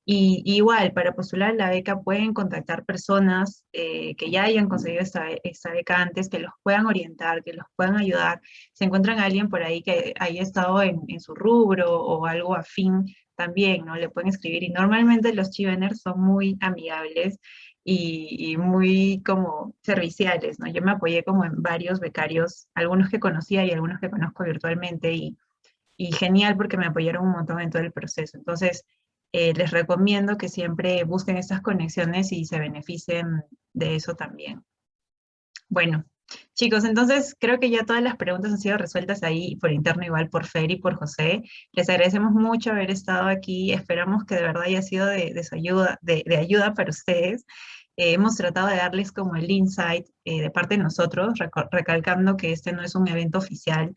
y igual, para postular la beca pueden contactar personas que ya hayan conseguido esta beca antes, que los puedan orientar, que los puedan ayudar. Si encuentran a alguien por ahí que haya estado en su rubro o algo afín, también, ¿no? Le pueden escribir, y normalmente los Chiveners son muy amigables y muy como serviciales, ¿no? Yo me apoyé como en varios becarios, algunos que conocía y algunos que conozco virtualmente, y genial porque me apoyaron un montón en todo el proceso. Entonces, les recomiendo que siempre busquen estas conexiones y se beneficien de eso también. Bueno, chicos, entonces creo que ya todas las preguntas han sido resueltas ahí por interno, igual por Fer y por José. Les agradecemos mucho haber estado aquí. Esperamos que de verdad haya sido de ayuda para ustedes. Hemos tratado de darles como el insight de parte de nosotros, recalcando que este no es un evento oficial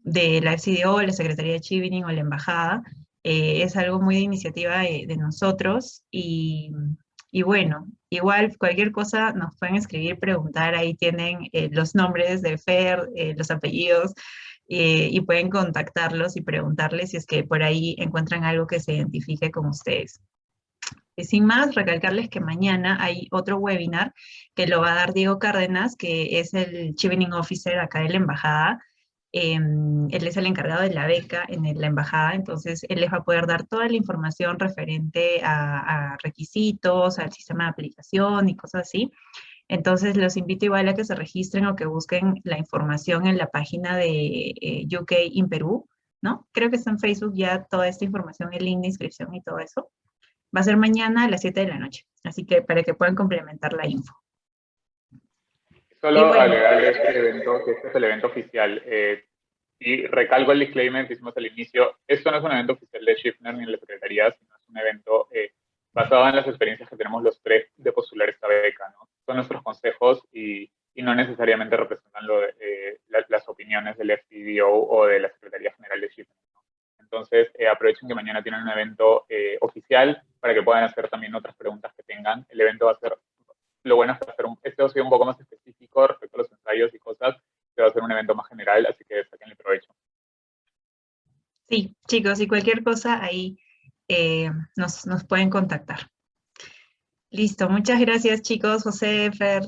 de la FCDO, la Secretaría de Chevening o la Embajada. Es algo muy de iniciativa de nosotros, y Y bueno, igual cualquier cosa nos pueden escribir, preguntar, ahí tienen los nombres de Fer, los apellidos, y pueden contactarlos y preguntarles si es que por ahí encuentran algo que se identifique con ustedes. Sin más, recalcarles que mañana hay otro webinar que lo va a dar Diego Cárdenas, que es el Chiefing Officer acá de la Embajada. Él es el encargado de la beca en la Embajada, entonces él les va a poder dar toda la información referente a requisitos, al sistema de aplicación y cosas así. Entonces los invito igual a que se registren o que busquen la información en la página de UK in Perú, ¿no? Creo que está en Facebook ya toda esta información, el link de inscripción y todo eso. Va a ser mañana a las 7 de la noche, así que para que puedan complementar la info. Solo agregar este evento, que este es el evento oficial. Y recalco el disclaimer que hicimos al inicio, esto no es un evento oficial de Schiffner ni de la Secretaría, sino es un evento basado en las experiencias que tenemos los tres de postular esta beca, ¿no? Son nuestros consejos y no necesariamente representan las opiniones del FCDO o de la Secretaría General de Schiffner, ¿no? Entonces, aprovechen que mañana tienen un evento oficial para que puedan hacer también otras preguntas que tengan. El evento va a ser, lo bueno es que este va a ser un poco más específico respecto a los ensayos y cosas, que va a ser un evento más general, así que saquenle provecho. Sí, chicos, y cualquier cosa ahí nos pueden contactar. Listo, muchas gracias chicos, José, Fer.